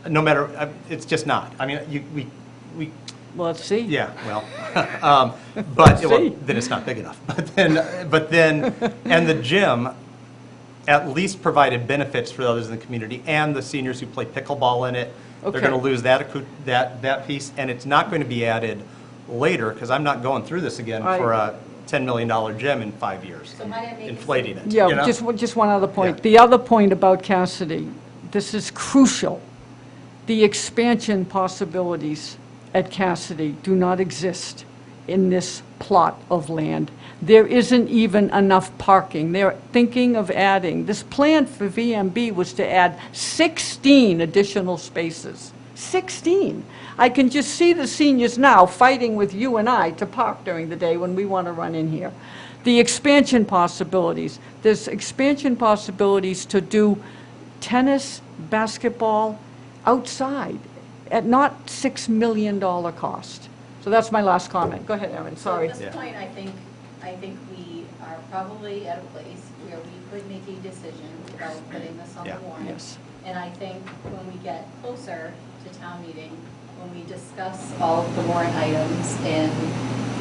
No matter, it's just not. I mean, we Well, let's see. yeah, well, then it's not big enough. But then, and the gym at least provided benefits for others in the community and the seniors who play pickleball in it. They're Okay. going to lose that piece, and it's not going to be added later, because I'm not going through this again for a $10 million gym in 5 years, So might I make inflating it. Yeah, you know? just one other point. Yeah. The other point about Cassidy, this is crucial. The expansion possibilities at Cassidy do not exist in this plot of land. There isn't even enough parking. They're thinking of adding, this plan for VMB was to add 16 additional spaces. 16. I can just see the seniors now fighting with you and I to park during the day when we want to run in here. The expansion possibilities, there's expansion possibilities to do tennis, basketball outside at not $6 million cost. So that's my last comment. Go ahead, Erin, sorry. So at this point, I think we are probably at a place where we could make a decision about putting this on the warrant. Yes. And I think when we get closer to town meeting, when we discuss all of the warrant items, and,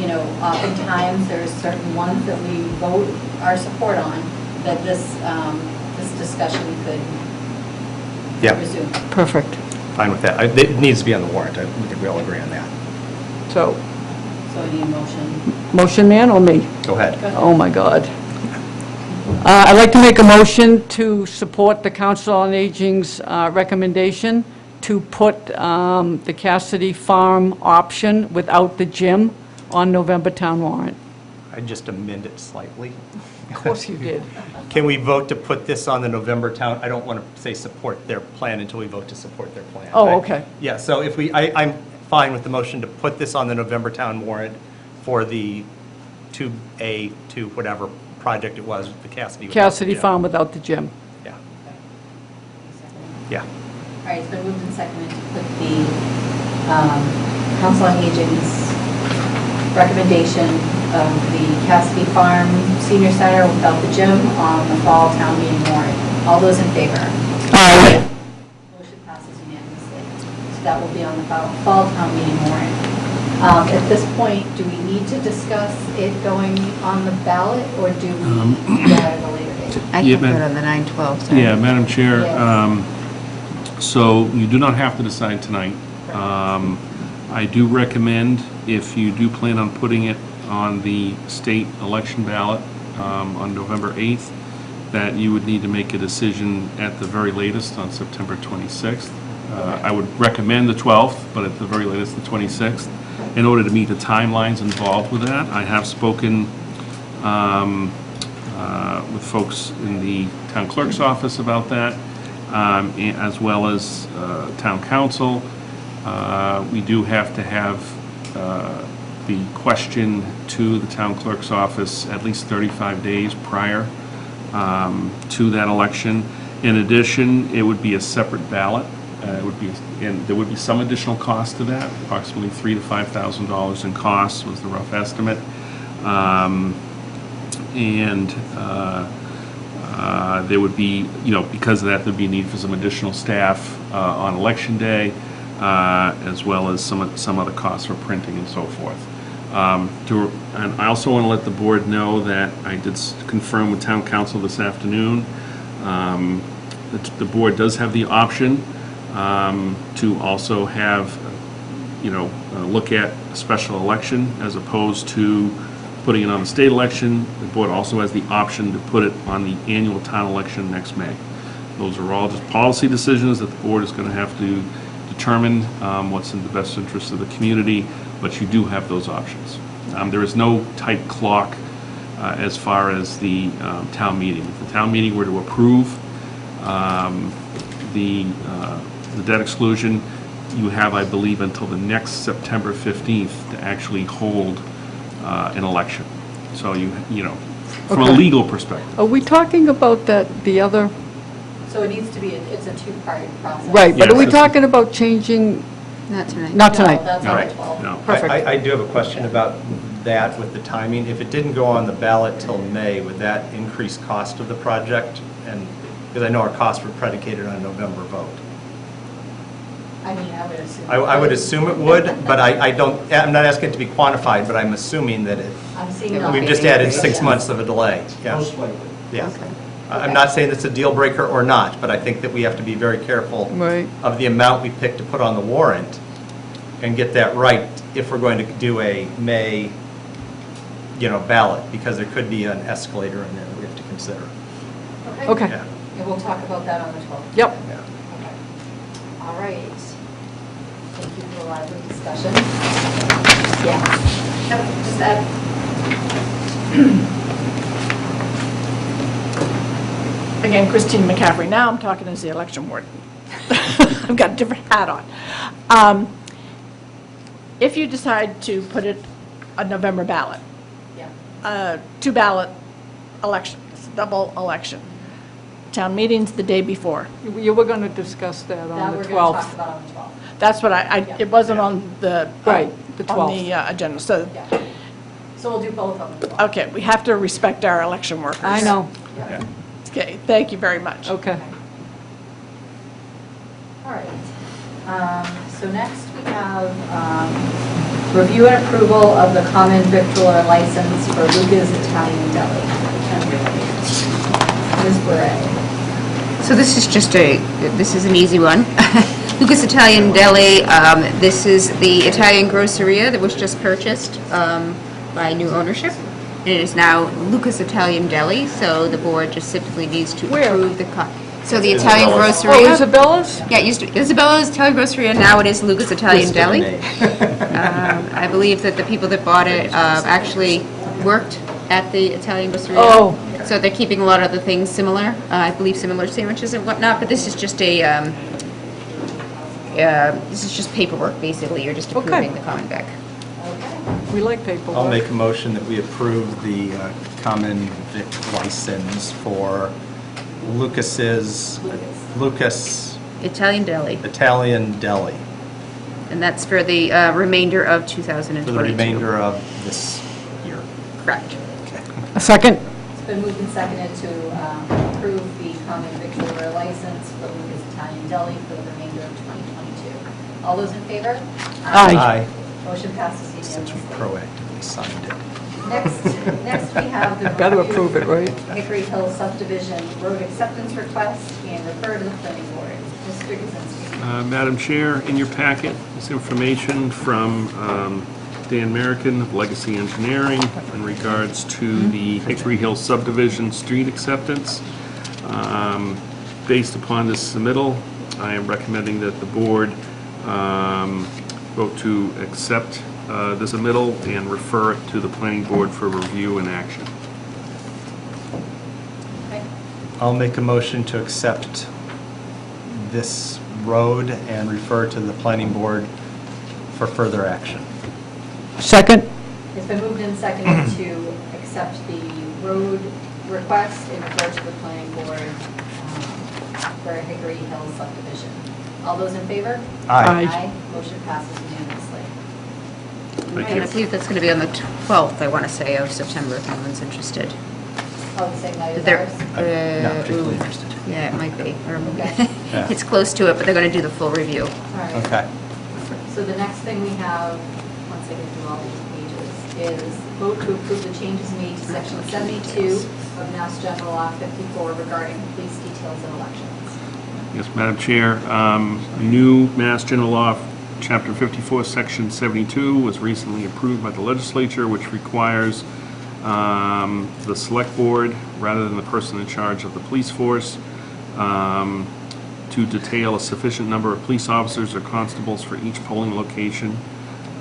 you know, oftentimes there's certain ones that we vote our support on, that this discussion could resume. Perfect. Fine with that. It needs to be on the warrant. I think we all agree on that. So, So I need a motion. motion man or me? Go ahead. Oh, my God. I'd like to make a motion to support the Council on Aging's recommendation to put the Cassidy Farm option without the gym on November town warrant. I just amend it slightly. Of course you did. Can we vote to put this on the November town? I don't want to say support their plan until we vote to support their plan. Oh, okay. Yeah, so if I'm fine with the motion to put this on the November town warrant for the to whatever project it was, the Cassidy. without the Cassidy gym. Farm without the gym. Yeah. Yeah. All right, it's been moved and seconded to put the Council on Aging's recommendation of the Cassidy Farm Senior Center without the gym on the fall town meeting warrant. All those in favor? Aye. Motion passes unanimously. So that will be on the fall town meeting warrant. At this point, do we need to discuss it going on the ballot, or do we do that at a later date? I Yeah, can put ma'am. on the 9/12, sorry. Yeah, Madam Chair, Yes. so you do not have to decide tonight. I do recommend, if you do plan on putting it on the state election ballot on November 8th, that you would need to make a decision at the very latest on September 26th. I would recommend the 12th, but at the very latest, the 26th, in order to meet the timelines involved with that. I have spoken with folks in the town clerk's office about that, as well as town council. We do have to have the question to the town clerk's office at least 35 days prior to that election. In addition, it would be a separate ballot. It would be, and there would be some additional cost to that, approximately $3,000 to $5,000 in costs was the rough estimate. There would be, because of that, there'd be a need for some additional staff on election day, as well as some other costs for printing and so forth. And I also want to let the board know that I did confirm with town council this afternoon that the board does have the option to also have, look at a special election as opposed to putting it on the state election. The board also has the option to put it on the annual town election next May. Those are all just policy decisions that the board is going to have to determine what's in the best interest of the community, but you do have those options. There is no tight clock as far as the town meeting. If the town meeting were to approve the debt exclusion, you have, I believe, until the next September 15th to actually hold an election. So from a Okay. legal perspective. Are we talking about the other, So it needs to be, it's a two-part process. right, but are we Yes. talking about changing, Not tonight. not tonight? No, that's on Right. the 12th. No. Perfect. I do have a question about that with the timing. If it didn't go on the ballot till May, would that increase cost of the project? And, because I know our costs were predicated on a November vote. I mean, I would assume. I would assume it would, but I don't, I'm not asking it to be quantified, but I'm assuming that I'm seeing. It would no. we've just added 6 Yes. months of a delay. Yeah. Most likely. Yeah. Okay. I'm not saying it's a deal breaker or not, but I think that we have to be very careful Right. of the amount we pick to put on the warrant and get that right if we're going to do a May, ballot, because there could be an escalator in there that we have to consider. Okay. Yeah. And we'll talk about that on the 12th. Yep. Yeah. Okay. All right. Thank you for the lively discussion. Yeah. Just that. Again, Christine McCaffrey, now I'm talking as the election warden. I've got a different hat on. If you decide to put it a November ballot, Yeah. two ballot election, it's a double election. Town meeting's the day before. You were going to discuss that That on we're the going to talk 12th. about on the 12th. That's what it wasn't on the. Right, the On 12th. the agenda, so, Yeah. So we'll do both of them. 12th. okay, we have to respect our election workers. I know, Yeah. Okay, thank you very much. okay. All right. So next we have review and approval of the common victualler license for Luca's Italian Deli. Ms. Beret. So this is an easy one. Lucas Italian Deli, this is the Italian groceria that was just purchased by new ownership. It is now Lucas Italian Deli, so the board just simply needs to Where? approve the, so the Italian Oh, groceria. Isabella's? Yeah, it used to be Isabella's Italian Groceria, now it is Lucas Italian Deli. I believe that the people that bought it actually worked at the Italian Groceria. Oh. So they're keeping a lot of the things similar, I believe similar sandwiches and whatnot, but this is just this is just paperwork, basically. You're just approving the common vic. Okay. We like paperwork. I'll make a motion that we approve the common vic license for Lucas Italian Deli, Italian Deli and that's for the remainder of 2022. for the remainder of this year. Correct. A second? It's been moved and seconded to approve the common victualler license for Lucas Italian Deli for the remainder of 2022. All those in favor? Aye. Motion passes Since we unanimously. proactively signed it. Next we have the. Got to review approve it, right? Hickory Hill subdivision road acceptance request and refer to the planning board. Mr. Kaczynski. Madam Chair, in your packet is information from Dan Merrickin of Legacy Engineering in regards to the Hickory Hill subdivision street acceptance. Based upon this submittal, I am recommending that the board vote to accept the submittal and refer it to the planning board for review and action. Okay. I'll make a motion to accept this road and refer to the planning board for further action. Second? It's been moved and seconded to accept the road request and refer to the planning board for Hickory Hill subdivision. All those in favor? Aye. Aye. Motion passes unanimously. And I believe that's going to be on the 12th, I want to say, of September, if anyone's interested. Oh, the same night as They're- ours? I'm not particularly ooh, interested. Yeah, it might be. Or Okay. Yeah. It's close to it, but they're going to do the full review. All right. Okay. So the next thing we have, once I get through all these pages, is vote to approve the changes made to section 72 of Mass General Law 54 regarding police details and elections. Yes, Madam Chair, new Mass General Law, Chapter 54, Section 72 was recently approved by the legislature, which requires the select board, rather than the person in charge of the police force, to detail a sufficient number of police officers or constables for each polling location.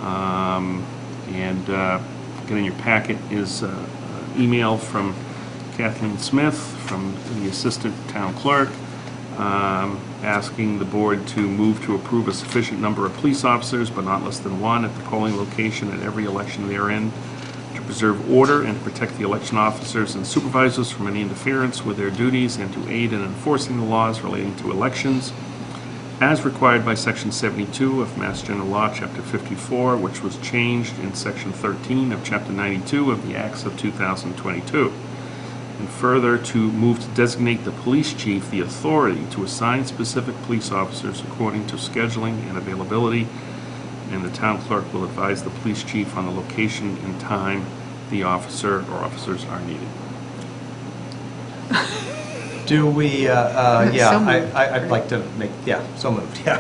And again, in your packet is an email from Kathleen Smith, from the Assistant Town Clerk, asking the board to move to approve a sufficient number of police officers, but not less than one, at the polling location at every election therein, to preserve order and to protect the election officers and supervisors from any interference with their duties, and to aid in enforcing the laws relating to elections, as required by Section 72 of Mass General Law, Chapter 54, which was changed in Section 13 of Chapter 92 of the Acts of 2022. And further, to move to designate the police chief the authority to assign specific police officers according to scheduling and availability, and the town clerk will advise the police chief on the location and time the officer or officers are needed. Do we, So yeah, moved. I'd like to make, yeah, so moved, yeah.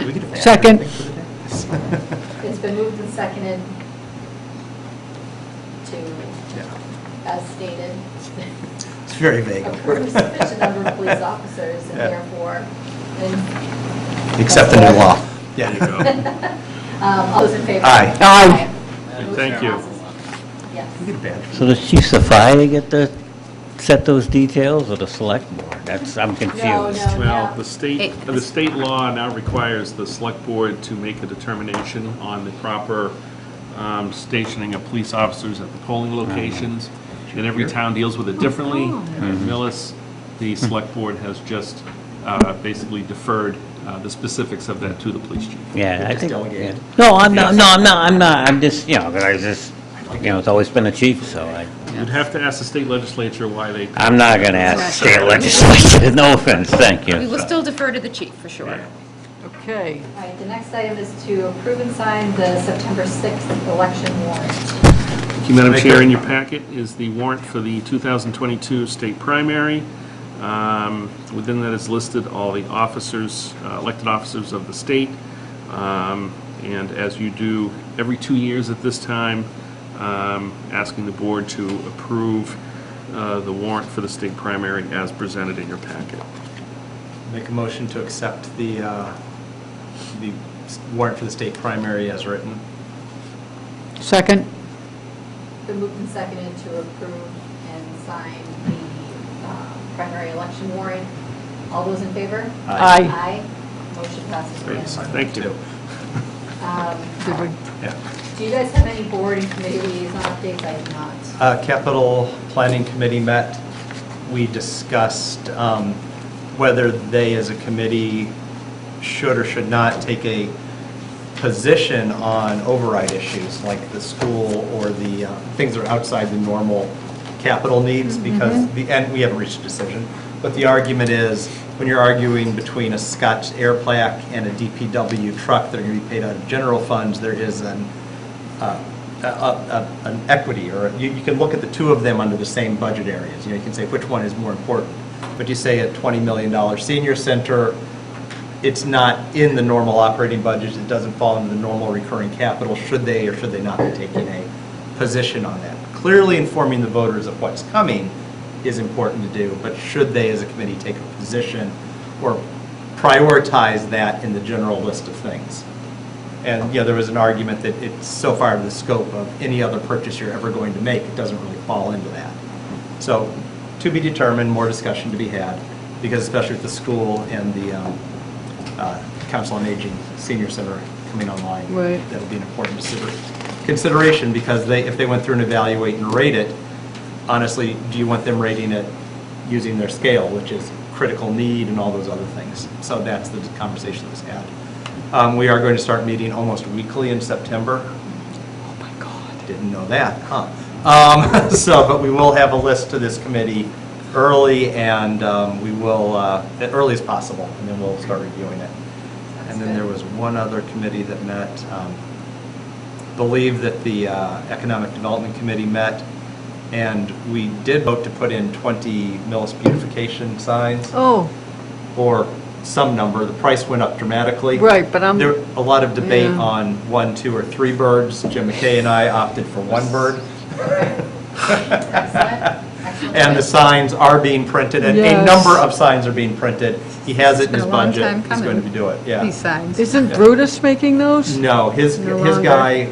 We could have added Second. anything for the day. It's been moved and seconded to, Yeah. as stated, It's very vague. approve sufficient number of police officers and Yeah. therefore, and Except the new law. There you Yeah. go. all those in favor? Aye. Aye. Motion Thank you. passes. Yes. We could have added- So does Chief Safai get to set those details, or the select board? I'm confused. No. Well, the state law now requires the select board to make a determination on the proper stationing of police officers at the polling locations, and every town deals with it differently. And at Millis, the select board has just basically deferred the specifics of that to the police chief. Yeah, I Just think, delegated. yeah. No, I'm not, I'm just, it's always been a chief, so You'd have to ask the state legislature why they... I'm not gonna ask the state legislature, no offense, thank We will you. still defer to the chief, for sure. Okay. All right, the next item is to approve and sign the September 6th election warrant. Thank you, Madam Chair. In your packet is the warrant for the 2022 state primary. Within that is listed all the officers, elected officers of the state. And as you do every 2 years at this time, asking the board to approve the warrant for the state primary as presented in your packet. Make a motion to accept the warrant for the state primary as written. Second? Been moved and seconded to approve and sign the primary election warrant. All those in favor? Aye. Aye. Motion passes unanimously. Thank you. Um, Did we? Yeah. Do Do you guys have any board and committee liaison updates? I do not. Capital Planning Committee met. We discussed whether they, as a committee, should or should not take a position on override issues like the school or the things that are outside the normal capital needs, because and we haven't reached a decision. But the argument is, when you're arguing between a Scotch Air plaque and a DPW truck that are going to be paid out of general funds, there is an equity, or you can look at the two of them under the same budget areas. You can say which one is more important. But you say a $20 million senior center, it's not in the normal operating budget, it doesn't fall into the normal recurring capital. Should they or should they not be taking a position on that? Clearly informing the voters of what's coming is important to do, but should they as a committee take a position or prioritize that in the general list of things? And there was an argument that it's so far out of the scope of any other purchase you're ever going to make, it doesn't really fall into that. So to be determined, more discussion to be had, because especially with the school and the Council on Aging Senior Center coming online, Right. that'll be an important consideration, because if they went through and evaluate and rate it, honestly, do you want them rating it using their scale, which is critical need and all those other things? So that's the conversation that was had. We are going to start meeting almost weekly in September. Oh my God. Didn't know that, huh? But we will have a list to this committee early, and we will, as early as possible, and then we'll start reviewing it. And then there was one other committee that met. Believe that the Economic Development Committee met, and we did vote to put in 20 Millis beautification signs. Oh, Or some number. The price went up dramatically. right, but I'm, There a lot of debate Yeah. on 1, 2, or 3 birds. Jim McKay and I opted for 1 bird. And the signs are being printed, and a Yes. number of signs are being printed. He has it in been his a long budget. time He's going to do it, yeah. These signs. isn't Brutus making those? No, his No his longer. guy,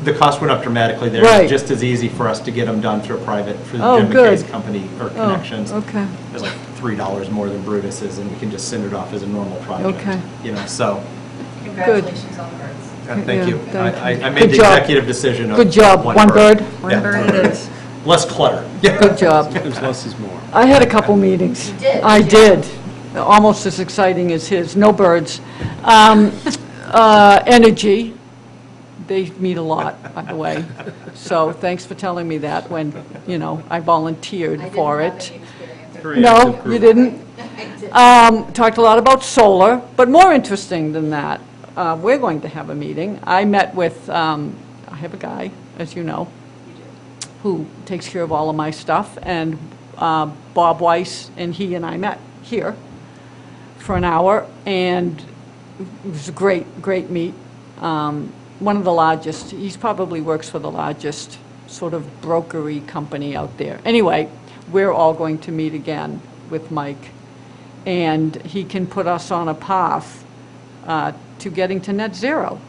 the cost went up dramatically there. Right. It's just as easy for us to get them done through a private, through Oh, Jim good. McKay's company or Oh, connections. okay. It's like $3 more than Brutus's, and we can just send it off as a normal project. Okay. So, Congratulations on the birds. thank Yeah, you. thank I you. made Good the job. executive decision of Good job. One bird? Yeah. One bird it is. Less clutter. Yeah. Good job. Sometimes less is more. I had a couple meetings. You did? I did. Almost as exciting as his. No birds. Energy. They meet a lot, by the way. So thanks for telling me that when, I volunteered for it. I didn't have any experience. No, you didn't? Talked a lot about solar, but more interesting than that, we're going to have a meeting. I met with, I have a guy, as you know, who takes care of all of my stuff, and Bob Weiss, and he and I met here for an hour, and it was a great meet. One of the largest, he's probably works for the largest sort of brokery company out there. Anyway, we're all going to meet again with Mike, and he can put us on a path to getting to net zero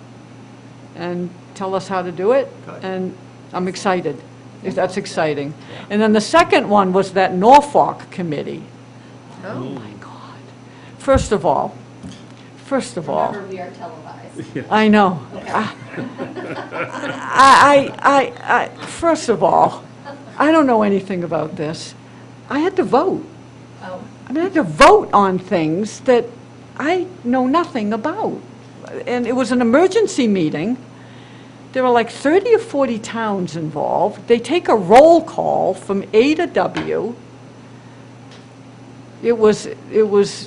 and tell us how to do it, and I'm excited. That's exciting. And then the second one was that Norfolk committee. Oh, my God. First of all, Remember, we are televised. I know. First of all, I don't know anything about this. I had to vote. Oh, I had to vote on things that I know nothing about. And it was an emergency meeting. There are like 30 or 40 towns involved. They take a roll call from A to W. It was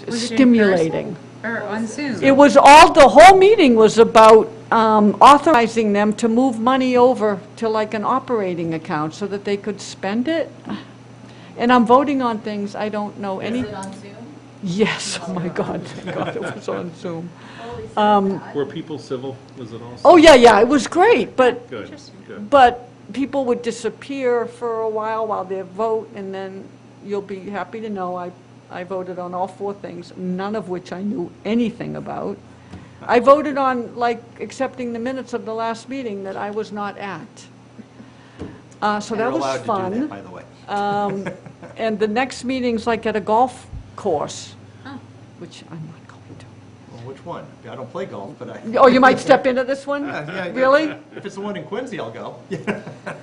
stimulating. Or on Zoom? It was the whole meeting was about authorizing them to move money over to like an operating account so that they could spend it. And I'm voting on things I don't know any. is it on Zoom? Yes, oh my God, thank God it was on Zoom. Were people civil? Was it also? Oh, yeah, it was great, but, Good, good. but people would disappear for a while they vote, and then you'll be happy to know I voted on all 4 things, none of which I knew anything about. I voted on, like, accepting the minutes of the last meeting that I was not at. So that was You're allowed fun. to do that, by the way. And the next meeting's like at a golf course, which I'm not going to. which one? I don't play golf, but I... Oh, you might step into this one? Yeah, Really? If it's the one in Quincy, I'll go.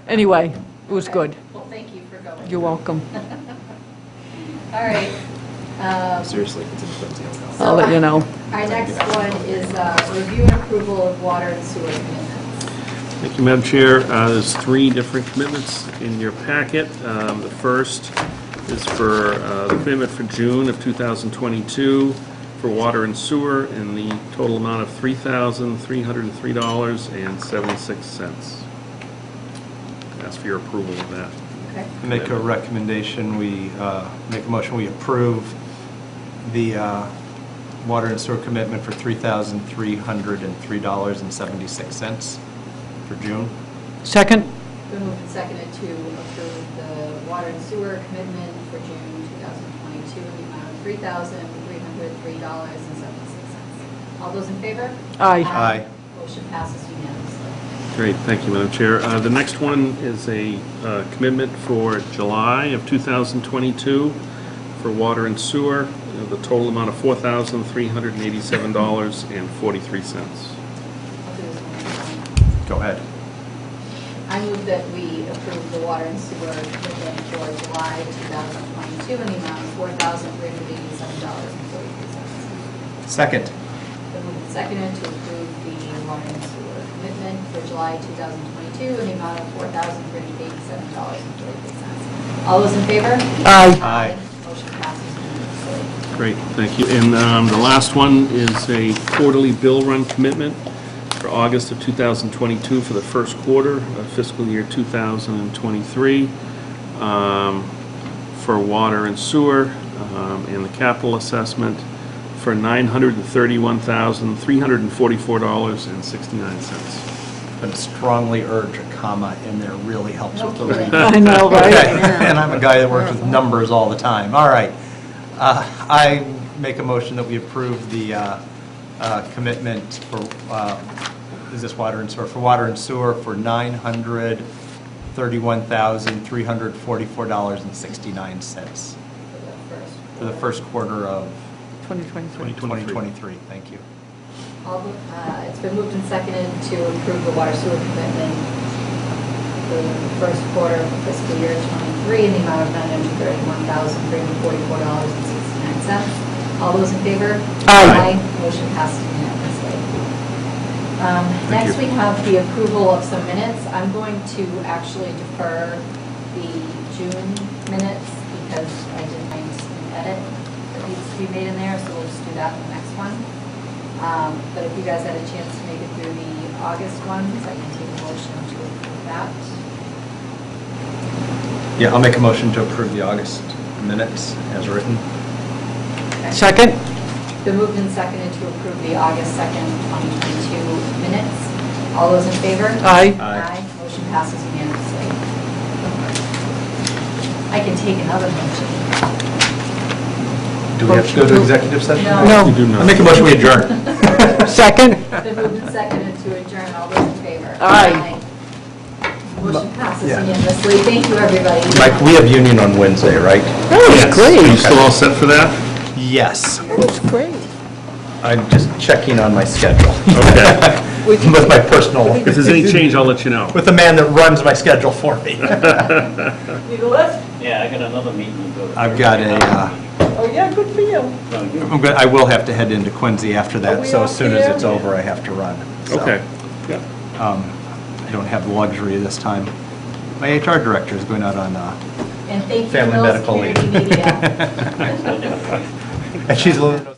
Anyway, it was good. Well, thank you for going. You're welcome. All right. Seriously, if it's in Quincy, I'll go. I'll let you know. Our next one is review and approval of water and sewer commitments. Thank you, Madam Chair. There's 3 different commitments in your packet. The first is for the commitment for June of 2022 for water and sewer in the total amount of $3,303.76. Ask for your approval of that. Okay. Make a recommendation, make a motion, we approve the water and sewer commitment for $3,303.76 for June. Second? Been moved and seconded to approve the water and sewer commitment for June 2022 in the amount of $3,303.76. All those in favor? Aye. Aye. Motion passes unanimously. Great, thank you, Madam Chair. The next one is a commitment for July of 2022 for water and sewer, the total amount of $4,387.43. Go ahead. I move that we approve the water and sewer commitment for July 2022 in the amount of $4,387.43. Second. Been moved and seconded to approve the water and sewer commitment for July 2022 in the amount of $4,387.43. All those in favor? Aye. Aye. Motion passes unanimously. Great, thank you. And the last one is a quarterly bill run commitment for August of 2022 for the first quarter of fiscal year 2023 for water and sewer and the capital assessment for $931,344.69. But strongly urge a comma in there really helps with the reading. I know, right? Okay. And I'm a guy that works with numbers all the time. All right. I make a motion that we approve the commitment for, is this water and sewer? For water and sewer for $931,344.69 for the first quarter of 2023. Thank you. It's been moved and seconded to approve the water sewer commitment for the first quarter of fiscal year 23 in the amount of $931,344.69. All those in favor? Aye. Motion passes unanimously. Next, we have the approval of some minutes. I'm going to actually defer the June minutes because I did find an edit that needs to be made in there, so we'll just do that in the next one. But if you guys had a chance to make it through the August ones, I can take a motion to approve that. Yeah, I'll make a motion to approve the August minutes as written. Second? Been moved and seconded to approve the August 2nd, 2022 minutes. All those in favor? Aye. Aye. Motion passes unanimously. I can take another motion. Do we have to go to executive session? No. You do not. I'll make a motion, we adjourn. Second? Been moved and seconded to adjourn. All those in favor? Aye. Motion passes Yeah. unanimously. Thank you, everybody. Mike, we have union on Wednesday, right? That was Are you great. still all set for that? Yes. That was great. I'm just checking on my schedule. Okay. With my personal, If there's any change, I'll let you know. with the man that runs my schedule for me. Need a lift? Yeah, I got another meeting to go to. I've got a, Oh, yeah, good for you. I will have to head into Quincy after Are that, we so as off soon as the it's air? over, I have to run. So, Okay. Yeah. I don't have the luxury this time. My HR director is going out on And thank you, family Mills medical leave. Community Media. And she's a little...